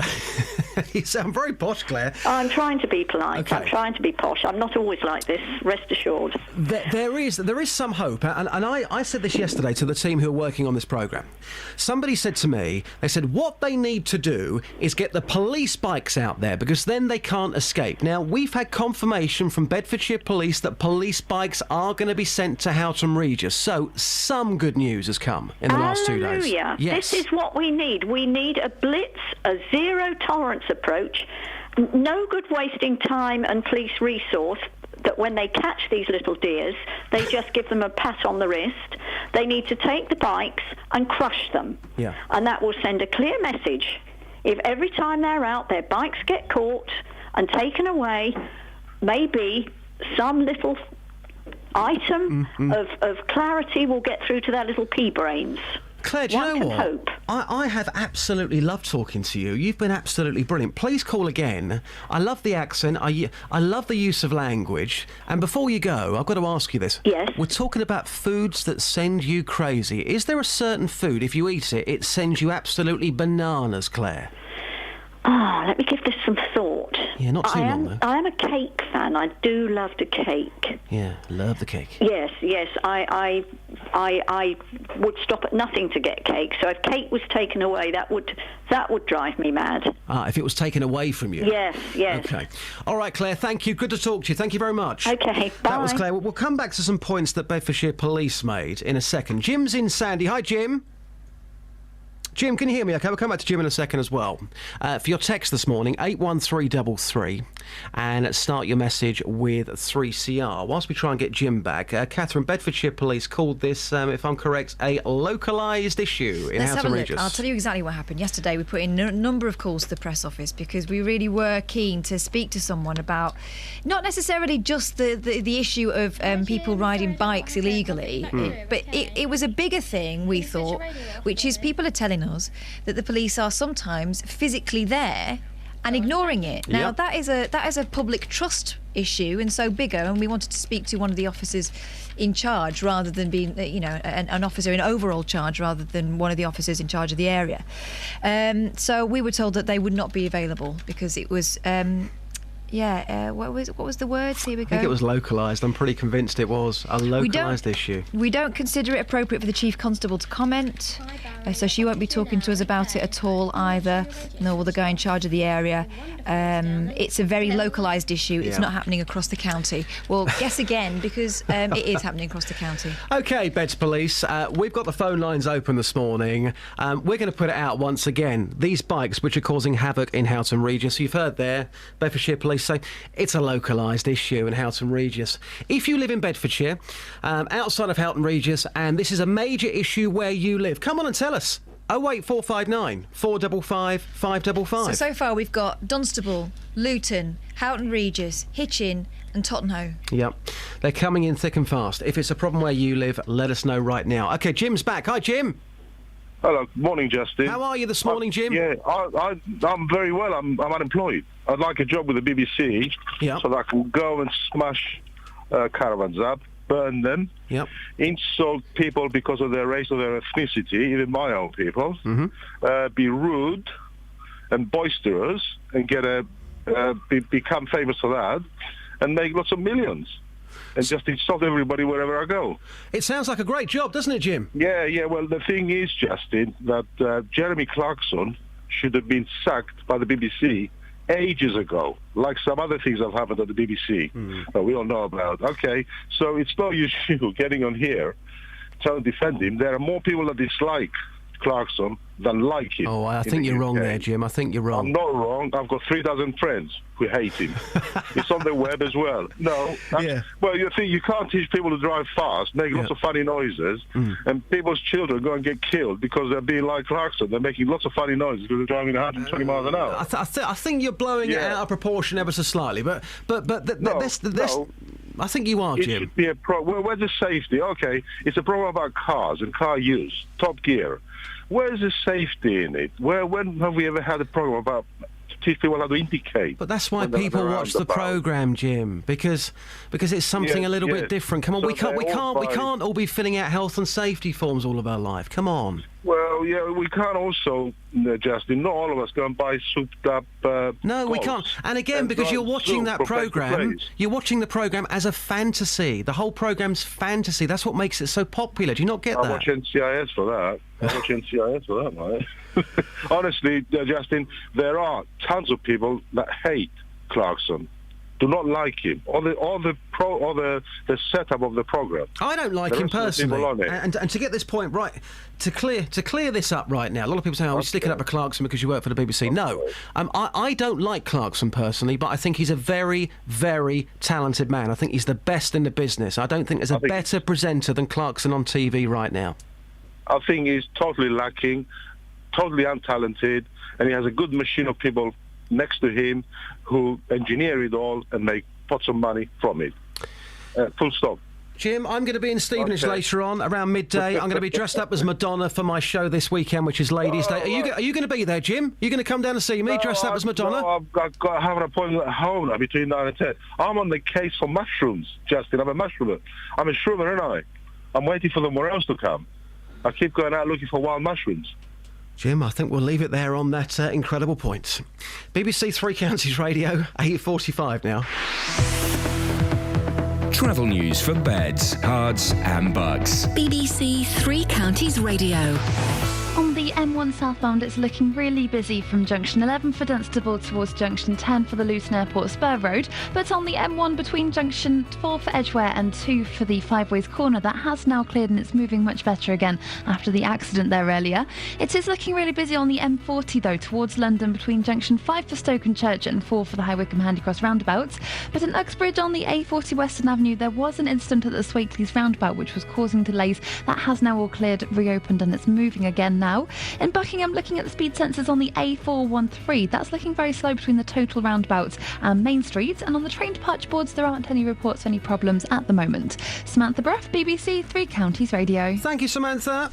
You sound very posh, Claire. I'm trying to be polite. Okay. I'm trying to be posh. I'm not always like this, rest assured. There is some hope, and I said this yesterday to the team who are working on this programme. Somebody said to me, they said what they need to do is get the police bikes out there, because then they can't escape. Now, we've had confirmation from Bedfordshire Police that police bikes are going to be sent to Houghton Regis, so some good news has come in the last 2 days. Hallelujah. Yes. This is what we need. We need a blitz, a zero-tolerance approach. No good wasting time and police resource that when they catch these little deers, they just give them a pat on the wrist. They need to take the bikes and crush them. Yeah. And that will send a clear message. If every time they're out, their bikes get caught and taken away, maybe some little item of clarity will get through to their little pea brains. Claire, do you know One can what? hope. I have absolutely loved talking to you. You've been absolutely brilliant. Please call again. I love the accent. I love the use of language. And before you go, I've got to ask you this. Yes. We're talking about foods that send you crazy. Is there a certain food, if you eat it, it sends you absolutely bananas, Claire? Let me give this some thought. Yeah, not too long, though. I am a cake fan. I do love the cake. Yeah, love the cake. Yes. I would stop at nothing to get cake. So if cake was taken away, that would drive me mad. If it was taken away from you? Yes. Okay. All right, Claire, thank you. Good to talk to you. Thank you very much. Okay, That was bye. Claire. We'll come back to some points that Bedfordshire Police made in a second. Jim's in Sandy. Hi, Jim. Jim, can you hear me? Okay, we'll come back to Jim in a second as well. For your text this morning, 81333, and start your message with 3CR. Whilst we try and get Jim back, Catherine, Bedfordshire Police called this, if I'm correct, a localised issue in Let's have Houghton a look. Regis. I'll tell you exactly what happened. Yesterday we put in a number of calls to the press office because we really were keen to speak to someone about not necessarily just the issue of people riding bikes illegally, but it was a bigger thing, we thought, which is people are telling us that the police are sometimes physically there and ignoring it. Now, Yep. that is a public trust issue, and so bigger, and we wanted to speak to one of the officers in charge rather than being, an officer in overall charge rather than one of the officers in charge of the area. So we were told that they would not be available because it was... what was the words? Here we go. I think it was localised. I'm pretty convinced it was a localised issue. We don't consider it appropriate for the Chief Constable to comment, so she won't be talking to us about it at all either, nor will the guy in charge of the area. It's a very localised issue. It's Yeah. not happening across the county. Well, guess again, because it is happening across the county. OK, Beds Police, we've got the phone lines open this morning. We're going to put it out once again. These bikes, which are causing havoc in Houghton Regis, you've heard there, Bedfordshire Police say it's a localised issue in Houghton Regis. If you live in Bedfordshire, outside of Houghton Regis, and this is a major issue where you live, come on and tell us. 08459 455 555. So far we've got Dunstable, Luton, Houghton Regis, Hitchin and Tottenham. Yep. They're coming in thick and fast. If it's a problem where you live, let us know right now. OK, Jim's back. Hi, Jim. Hello, morning, Justin. How are you this morning, Jim? Yeah, I'm very well. I'm unemployed. I'd like a job with the BBC so that I can go and smash caravans up, burn them, insult people because of their race or their ethnicity, even my own people, be rude and boisterous and get a become famous for that and make lots of millions and just insult everybody wherever I go. It sounds like a great job, doesn't it, Jim? Yeah. Well, the thing is, Justin, that Jeremy Clarkson should have been sacked by the BBC ages ago, like some other things that have happened at the BBC that we all know about. Okay, so it's no use you getting on here trying to defend him. There are more people that dislike Clarkson than like him. Oh, I think you're wrong there, Jim. I think you're wrong. I'm not wrong. I've got 3,000 friends who hate him. It's on the web as well. No. Well, you think you can't teach people to drive fast, make lots of funny noises, and people's children go and get killed because they're being like Clarkson. They're making lots of funny noises because they're driving 120 miles an hour. I think you're blowing it out of proportion ever so slightly, but I think you are, Jim. It should be a problem. Where's the safety? Okay, it's a problem about cars and car use, Top Gear. Where's the safety in it? When have we ever had a problem about teach people how to indicate? But that's why people watch the programme, Jim, because it's something a little bit different. Come on, so we can't all be filling out health and safety forms all of our life. Come on. Well, yeah, we can't also, Justin, not all of us go and buy souped-up No, we can't. And again, because you're watching that programme, you're watching the programme as a fantasy. The whole programme's fantasy. That's what makes it so popular. Do you not get that? I watch NCIS for that. Mate. Honestly, Justin, there are tons of people that hate Clarkson. Do not like him, or the setup of the program. I don't like him personally, and to get this point right, to clear this up right now. A lot of people say, "Oh, you're sticking up for Clarkson because you work for the BBC." No, I don't like Clarkson personally, but I think he's a very, very talented man. I think he's the best in the business. I don't think there's a better presenter than Clarkson on TV right now. I think he's totally lacking, totally untalented, and he has a good machine of people next to him who engineer it all and make pots of money from it. Full stop. Jim, I'm going to be in Stevenage later on, around midday. I'm going to be dressed up as Madonna for my show this weekend, which is Ladies' Day. Are you going to be there, Jim? Are you going to come down and see me dressed up as Madonna? No, I have an appointment at home now between 9 and 10. I'm on the case for mushrooms, Justin. I'm a mushroomer. I'm a shroomer, aren't I? I'm waiting for the morels to come. I keep going out looking for wild mushrooms. Jim, I think we'll leave it there on that incredible point. BBC Three Counties Radio, 8:45 now. Travel news for beds, cards and bugs. BBC Three Counties Radio. On the M1 southbound, it's looking really busy from junction 11 for Dunstable towards junction 10 for the Luton Airport Spur Road. But on the M1 between junction 4 for Edgware and 2 for the Five Ways Corner, that has now cleared and it's moving much better again after the accident there earlier. It is looking really busy on the M40 though, towards London between junction 5 for Stoke-on-Church and 4 for the High Wycombe Handycross roundabout. But in Uxbridge on the A40 Western Avenue, there was an incident at the Swakeleys roundabout which was causing delays. That has now all cleared, reopened, and it's moving again now. In Buckingham, looking at the speed sensors on the A413, that's looking very slow between the Total roundabout and Main Street. And on the train departure boards, there aren't any reports of any problems at the moment. Samantha Bruff, BBC Three Counties Radio. Thank you, Samantha.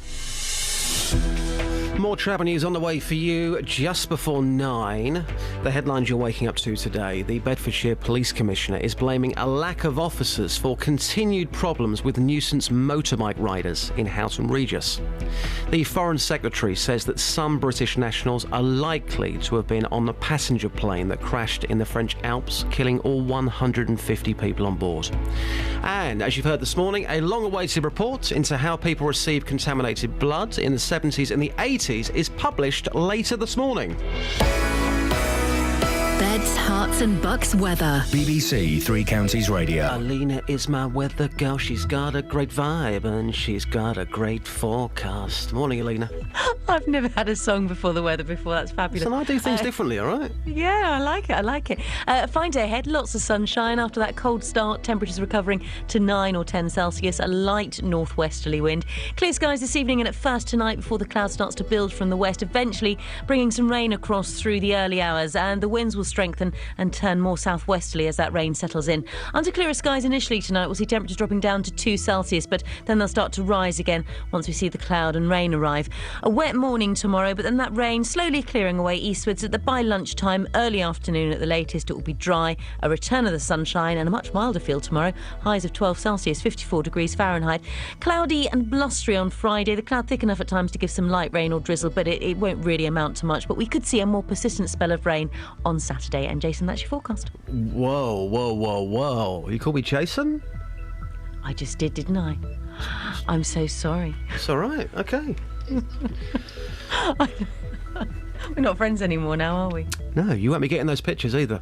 More travel news on the way for you just before 9. The headlines you're waking up to today. The Bedfordshire Police Commissioner is blaming a lack of officers for continued problems with nuisance motorbike riders in Houghton Regis. The Foreign Secretary says that some British nationals are likely to have been on the passenger plane that crashed in the French Alps, killing all 150 people on board. And, as you've heard this morning, a long-awaited report into how people receive contaminated blood in the 70s and the 80s is published later this morning. Beds, Herts and Bucks weather. BBC Three Counties Radio. Alina is my weather girl. She's got a great vibe and she's got a great forecast. Morning, Alina. I've never had a song before the weather before. That's fabulous. So I do things differently, all right? Yeah, I like it. Fine day ahead, lots of sunshine. After that cold start, temperatures recovering to 9 or 10 Celsius, a light northwesterly wind. Clear skies this evening and at first tonight before the cloud starts to build from the west, eventually bringing some rain across through the early hours, and the winds will strengthen and turn more southwesterly as that rain settles in. Under clearer skies initially tonight, we'll see temperatures dropping down to 2 Celsius, but then they'll start to rise again once we see the cloud and rain arrive. A wet morning tomorrow, but then that rain slowly clearing away eastwards by lunchtime, early afternoon at the latest. It will be dry, a return of the sunshine and a much milder feel tomorrow. Highs of 12 Celsius, 54 degrees Fahrenheit. Cloudy and blustery on Friday. The cloud thick enough at times to give some light rain or drizzle, but it won't really amount to much. But we could see a more persistent spell of rain on Saturday. Saturday. And Jason, that's your forecast. Whoa. You call me Jason? I just did, didn't I? I'm so sorry. It's all right. Okay. We're not friends anymore now, are we? No, you won't be getting those pictures either.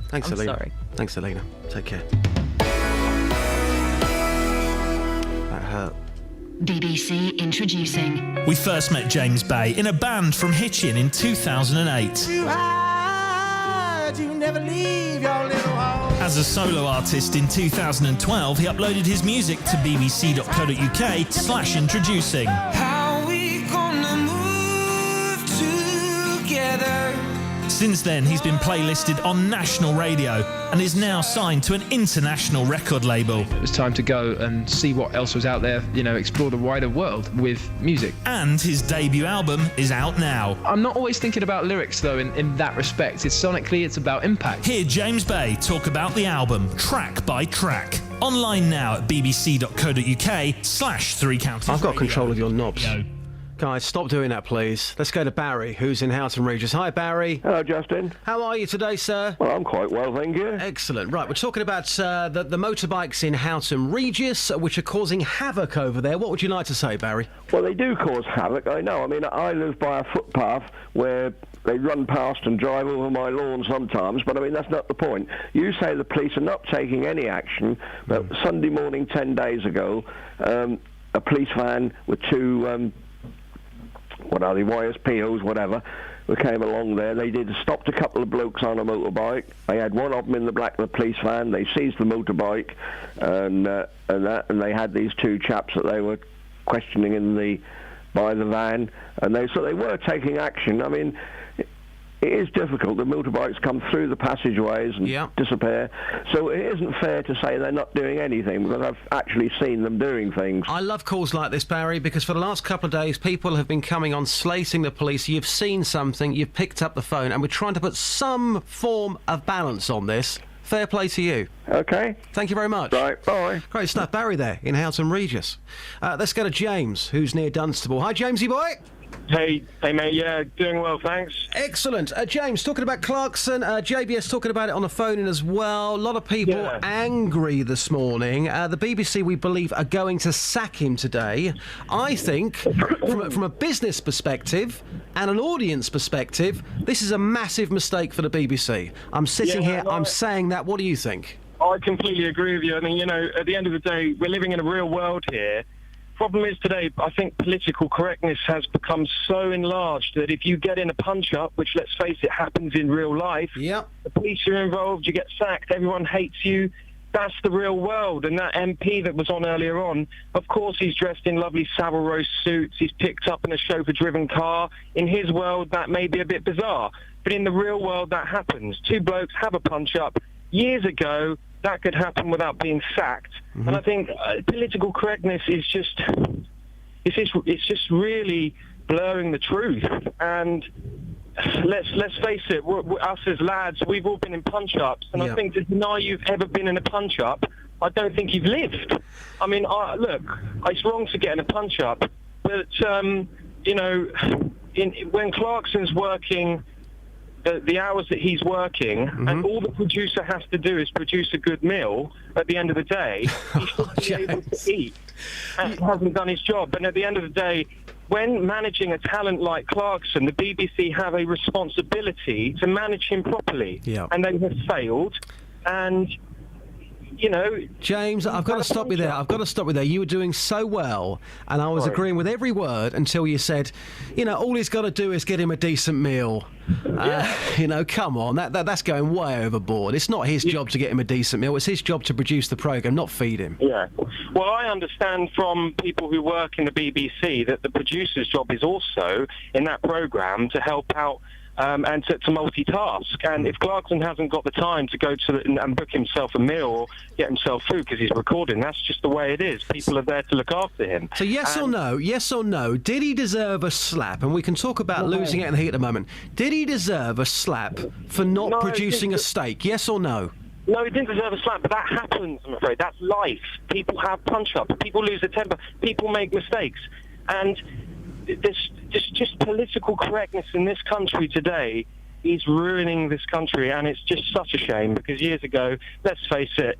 Thanks, I'm Selena. sorry. Thanks, Selena. Take care. That hurt. BBC introducing. We first met James Bay in a band from Hitchin in 2008. You never leave your little home. As a solo artist in 2012, he uploaded his music to bbc.co.uk/introducing. How we gonna move together? Since then, he's been playlisted on national radio and is now signed to an international record label. It was time to go and see what else was out there, explore the wider world with music. And his debut album is out now. I'm not always thinking about lyrics, though, in that respect. It's sonically, it's about impact. Hear James Bay talk about the album, track by track. Online now at bbc.co.uk/3 Counties. I've got control of your knobs. Guys, stop doing that, please. Let's go to Barry, who's in Houghton Regis. Hi, Barry. Hello, Justin. How are you today, sir? Well, I'm quite well, thank you. Excellent. Right, we're talking about the motorbikes in Houghton Regis, which are causing havoc over there. What would you like to say, Barry? Well, they do cause havoc, I know. I mean, I live by a footpath where they run past and drive over my lawn sometimes, but I mean, that's not the point. You say the police are not taking any action, but Sunday morning 10 days ago, a police van with two... what are they, YSPOs, whatever, who came along there. They stopped a couple of blokes on a motorbike. They had one of them in the back of the police van. They seized the motorbike, and they had these two chaps that they were questioning by the van, and they were taking action. I mean, it is difficult. The motorbikes come through the passageways and disappear. So it isn't fair to say they're not doing anything, because I've actually seen them doing things. I love calls like this, Barry, because for the last couple of days, people have been coming on slating the police. You've seen something, you've picked up the phone, and we're trying to put some form of balance on this. Fair play to you. OK. Thank you very much. Right, bye. Great stuff. Barry there in Houghton Regis. Let's go to James, who's near Dunstable. Hi, Jamesy boy. Hey, mate, yeah, doing well, thanks. Excellent. James, talking about Clarkson, JBS talking about it on the phone in as well. A lot of people angry this morning. The BBC, we believe, are going to sack him today. I think, from a business perspective and an audience perspective, this is a massive mistake for the BBC. I'm sitting here, I'm saying that. What do you think? I completely agree with you. I mean, at the end of the day, we're living in a real world here. Problem is today, I think political correctness has become so enlarged that if you get in a punch-up, which, let's face it, happens in real life, the police are involved, you get sacked, everyone hates you. That's the real world. And that MP that was on earlier on, of course he's dressed in lovely Savile Row suits, he's picked up in a chauffeur-driven car. In his world, that may be a bit bizarre. But in the real world, that happens. Two blokes have a punch-up. Years ago, that could happen without being sacked. Mm-hmm. And I think political correctness is just really blurring the truth. And let's face it, us as lads, we've all been in punch-ups, and I think to deny you've ever been in a punch-up, I don't think you've lived. I mean, look, it's wrong to get in a punch-up, but when Clarkson's working the hours that he's working, and all the producer has to do is produce a good meal, at the end of the day, he should be able to eat, and he hasn't done his job. And at the end of the day, when managing a talent like Clarkson, the BBC have a responsibility to manage him properly, and they have failed, and... James, I've got to stop you there. You were doing so well, and I was agreeing with every word until you said, all he's got to do is get him a decent meal. Come on, that's going way overboard. It's not his job to get him a decent meal. It's his job to produce the programme, not feed him. Yeah. Well, I understand from people who work in the BBC that the producer's job is also, in that programme, to help out and to multitask. And if Clarkson hasn't got the time to go and book himself a meal or get himself food because he's recording, that's just the way it is. People are there to look after him. So yes or no, did he deserve a slap? And we can talk about losing it in the heat at the moment. Did he deserve a slap for not producing a steak? Yes or no? No, he didn't deserve a slap, but that happens, I'm afraid. That's life. People have punch-ups. People lose their temper. People make mistakes. And there's just political correctness in this country today he's ruining this country, and it's just such a shame because years ago, let's face it,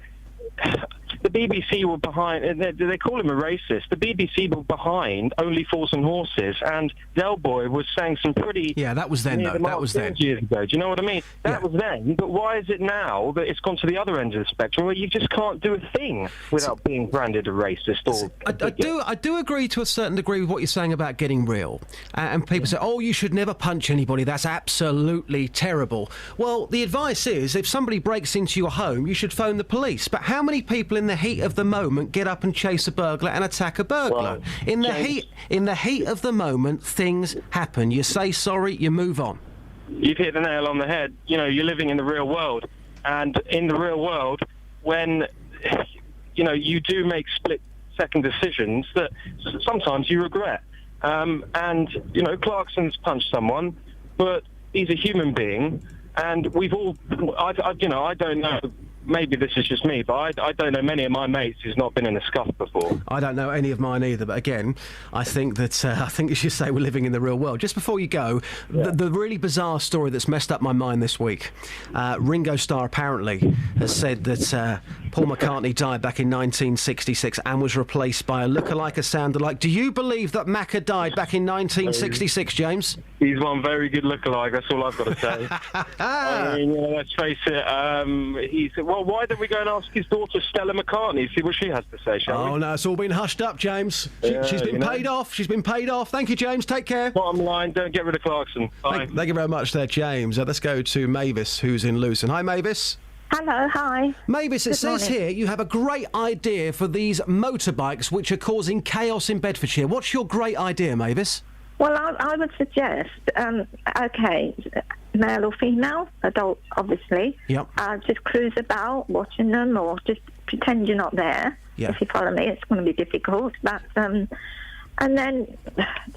the BBC were behind, they call him a racist, the BBC were behind Only Fools and Horses, and Del Boy was saying some pretty... Yeah, that was then, though. That was then. Years ago. Do you know what I mean? That was then, but why is it now that it's gone to the other end of the spectrum where you just can't do a thing without being branded a racist or... I do agree to a certain degree with what you're saying about getting real. And people say, oh, you should never punch anybody. That's absolutely terrible. Well, the advice is, if somebody breaks into your home, you should phone the police. But how many people in the heat of the moment get up and chase a burglar and attack a burglar? Well, in the heat of the moment, things happen. You say sorry, you move on. You've hit the nail on the head. You know, you're living in the real world. And in the real world, when, you know, you do make split-second decisions that sometimes you regret. And, you know, Clarkson's punched someone, but he's a human being. And we've all, I don't know, maybe this is just me, but I don't know many of my mates who's not been in a scuff before. I don't know any of mine either, but again, I think that, as you say, we're living in the real world. Just before you go, the really bizarre story that's messed up my mind this week, Ringo Starr apparently has said that Paul McCartney died back in 1966 and was replaced by a lookalike, a sound-alike. Do you believe that Macca died back in 1966, James? He's one very good lookalike, that's all I've got to say. I mean, let's face it, well, why don't we go and ask his daughter Stella McCartney, see what she has to say, shall we? Oh, no, it's all been hushed up, James. She's been paid off. She's been paid off. Thank you, James. Take care. Bottom line, don't get rid of Clarkson. Bye. Thank you very much there, James. Let's go to Mavis, who's in Luton. Hi, Mavis. Hello, hi. Mavis, it says here you have a great idea for these motorbikes which are causing chaos in Bedfordshire. What's your great idea, Mavis? Well, I would suggest, male or female, adult, obviously. Yep. Just cruise about, watching them, or just pretend you're not there. Yeah. If you follow me, it's going to be difficult. But and then,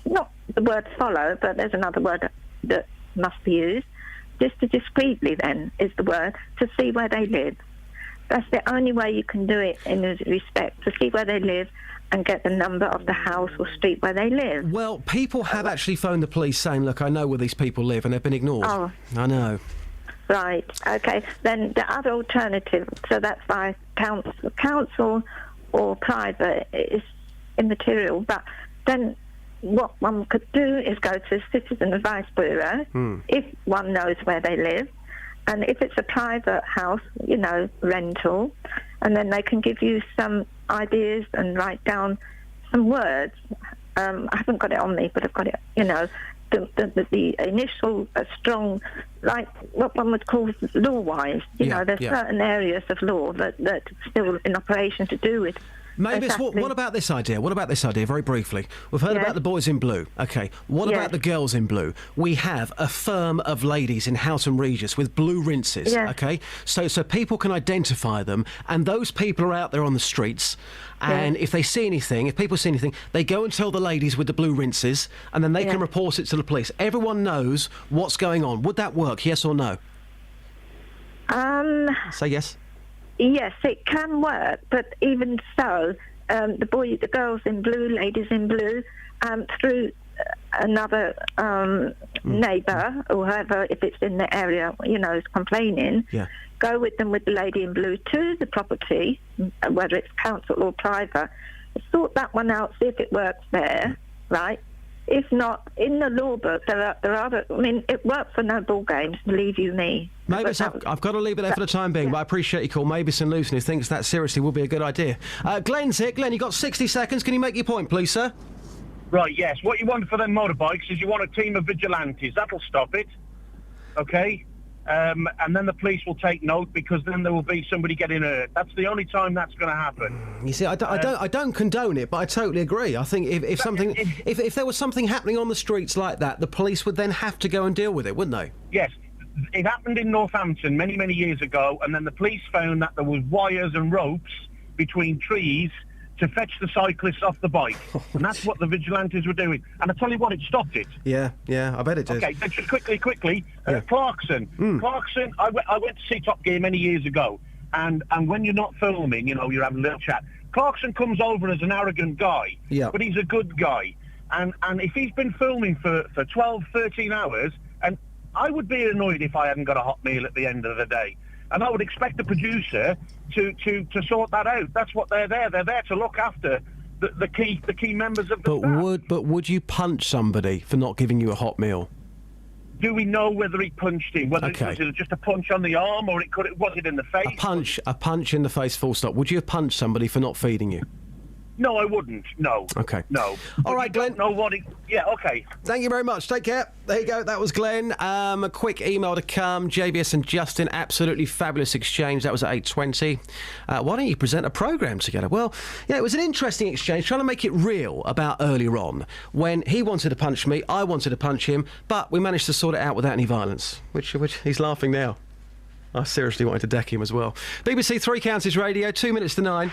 not the word follow, but there's another word that must be used. Just to discreetly, then, is the word, to see where they live. That's the only way you can do it in this respect, to see where they live and get the number of the house or street where they live. Well, people have actually phoned the police saying, look, I know where these people live, and they've been ignored. Oh. I know. Right, OK. Then the other alternative, so that's by council or private, is immaterial. But then what one could do is go to the Citizen Advice Bureau, if one knows where they live, and if it's a private house, rental, and then they can give you some ideas and write down some words. I haven't got it on me, but I've got it, the initial strong, like what one would call law-wise. There's certain areas of law that still in operation to do with. Mavis, exactly. what about this idea? What about this idea, very briefly? We've heard about the boys in blue. OK, what about the girls in blue? We have a firm of ladies in Houghton Regis with blue rinses, OK? So people can identify them, and those people are out there on the streets, and if they see anything, if people see anything, they go and tell the ladies with the blue rinses, and then they can report it to the police. Everyone knows what's going on. Would that work, yes or no? Say yes. Yes, it can work, but even so, the girls in blue, ladies in blue, through another neighbour or whoever, if it's in the area, is complaining, go with them with the lady in blue to the property, whether it's council or private, sort that one out, see if it works there, right? If not, in the law book, there are other... I mean, it worked for no ball games, believe you me. Mavis, I've got to leave it there for the time being, but I appreciate your call. Mavis in Luton, who thinks that seriously will be a good idea. Glenn's here. Glenn, you've got 60 seconds. Can you make your point, please, sir? Right, yes. What you want for them motorbikes is you want a team of vigilantes. That'll stop it. OK? And then the police will take note, because then there will be somebody getting hurt. That's the only time that's going to happen. You see, I don't condone it, but I totally agree. I think if there was something happening on the streets like that, the police would then have to go and deal with it, wouldn't they? Yes. It happened in Northampton many, many years ago, and then the police found that there was wires and ropes between trees to fetch the cyclists off the bike. And that's what the vigilantes were doing. And I tell you what, it stopped it. Yeah, I bet it did. OK, just quickly, Clarkson. Clarkson, I went to see Top Gear many years ago, and when you're not filming, you're having a little chat. Clarkson comes over as an arrogant guy, but he's a good guy. And if he's been filming for 12, 13 hours, and I would be annoyed if I hadn't got a hot meal at the end of the day. And I would expect the producer to sort that out. That's what they're there. They're there to look after the key members of the staff. But would you punch somebody for not giving you a hot meal? Do we know whether he punched him? Whether it was just a punch on the arm, or was it in the face? A punch in the face, full stop. Would you have punched somebody for not feeding you? No, I wouldn't. No. Okay. No. All right, Glenn. Know what? Yeah. Okay. Thank you very much. Take care. There you go. That was Glenn. A quick email to come. JBS and Justin, absolutely fabulous exchange. That was at 8:20. Why don't you present a programme together? Well, yeah, it was an interesting exchange, trying to make it real about earlier on when he wanted to punch me, I wanted to punch him, but we managed to sort it out without any violence. Which he's laughing now. I seriously wanted to deck him as well. BBC Three Counties Radio, 2 minutes to 9.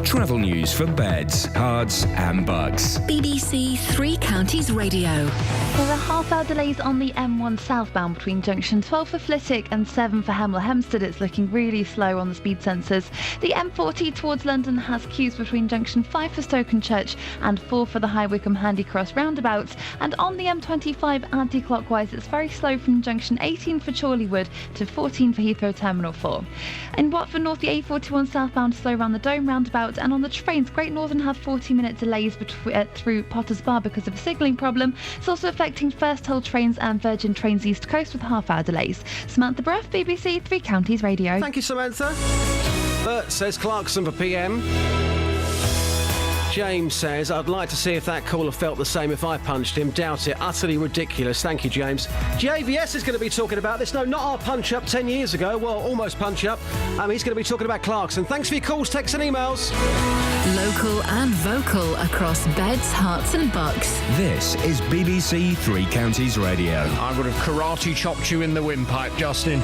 Travel news for beds, cards and bugs. BBC Three Counties Radio. There are half-hour delays on the M1 southbound between junction 12 for Flitwick and 7 for Hemel Hempstead. It's looking really slow on the speed sensors. The M40 towards London has queues between junction 5 for Stokenchurch and 4 for the High Wycombe Handy Cross roundabout. And on the M25 anti-clockwise, it's very slow from junction 18 for Chorleywood to 14 for Heathrow Terminal 4. In Watford North, the A41 southbound slow around the Dome roundabout. And on the trains, Great Northern have 40-minute delays through Potters Bar because of a signalling problem. It's also affecting First Hull trains and Virgin Trains East Coast with half-hour delays. Samantha Bruff, BBC Three Counties Radio. Thank you, Samantha. Bert says Clarkson for PM. James says, I'd like to see if that caller felt the same if I punched him. Doubt it. Utterly ridiculous. Thank you, James. JVS is going to be talking about this. No, not our punch-up 10 years ago. Well, almost punch-up. He's going to be talking about Clarkson. Thanks for your calls, texts and emails. Local and vocal across beds, hearts and bucks. This is BBC Three Counties Radio. I would have karate chopped you in the windpipe, Justin.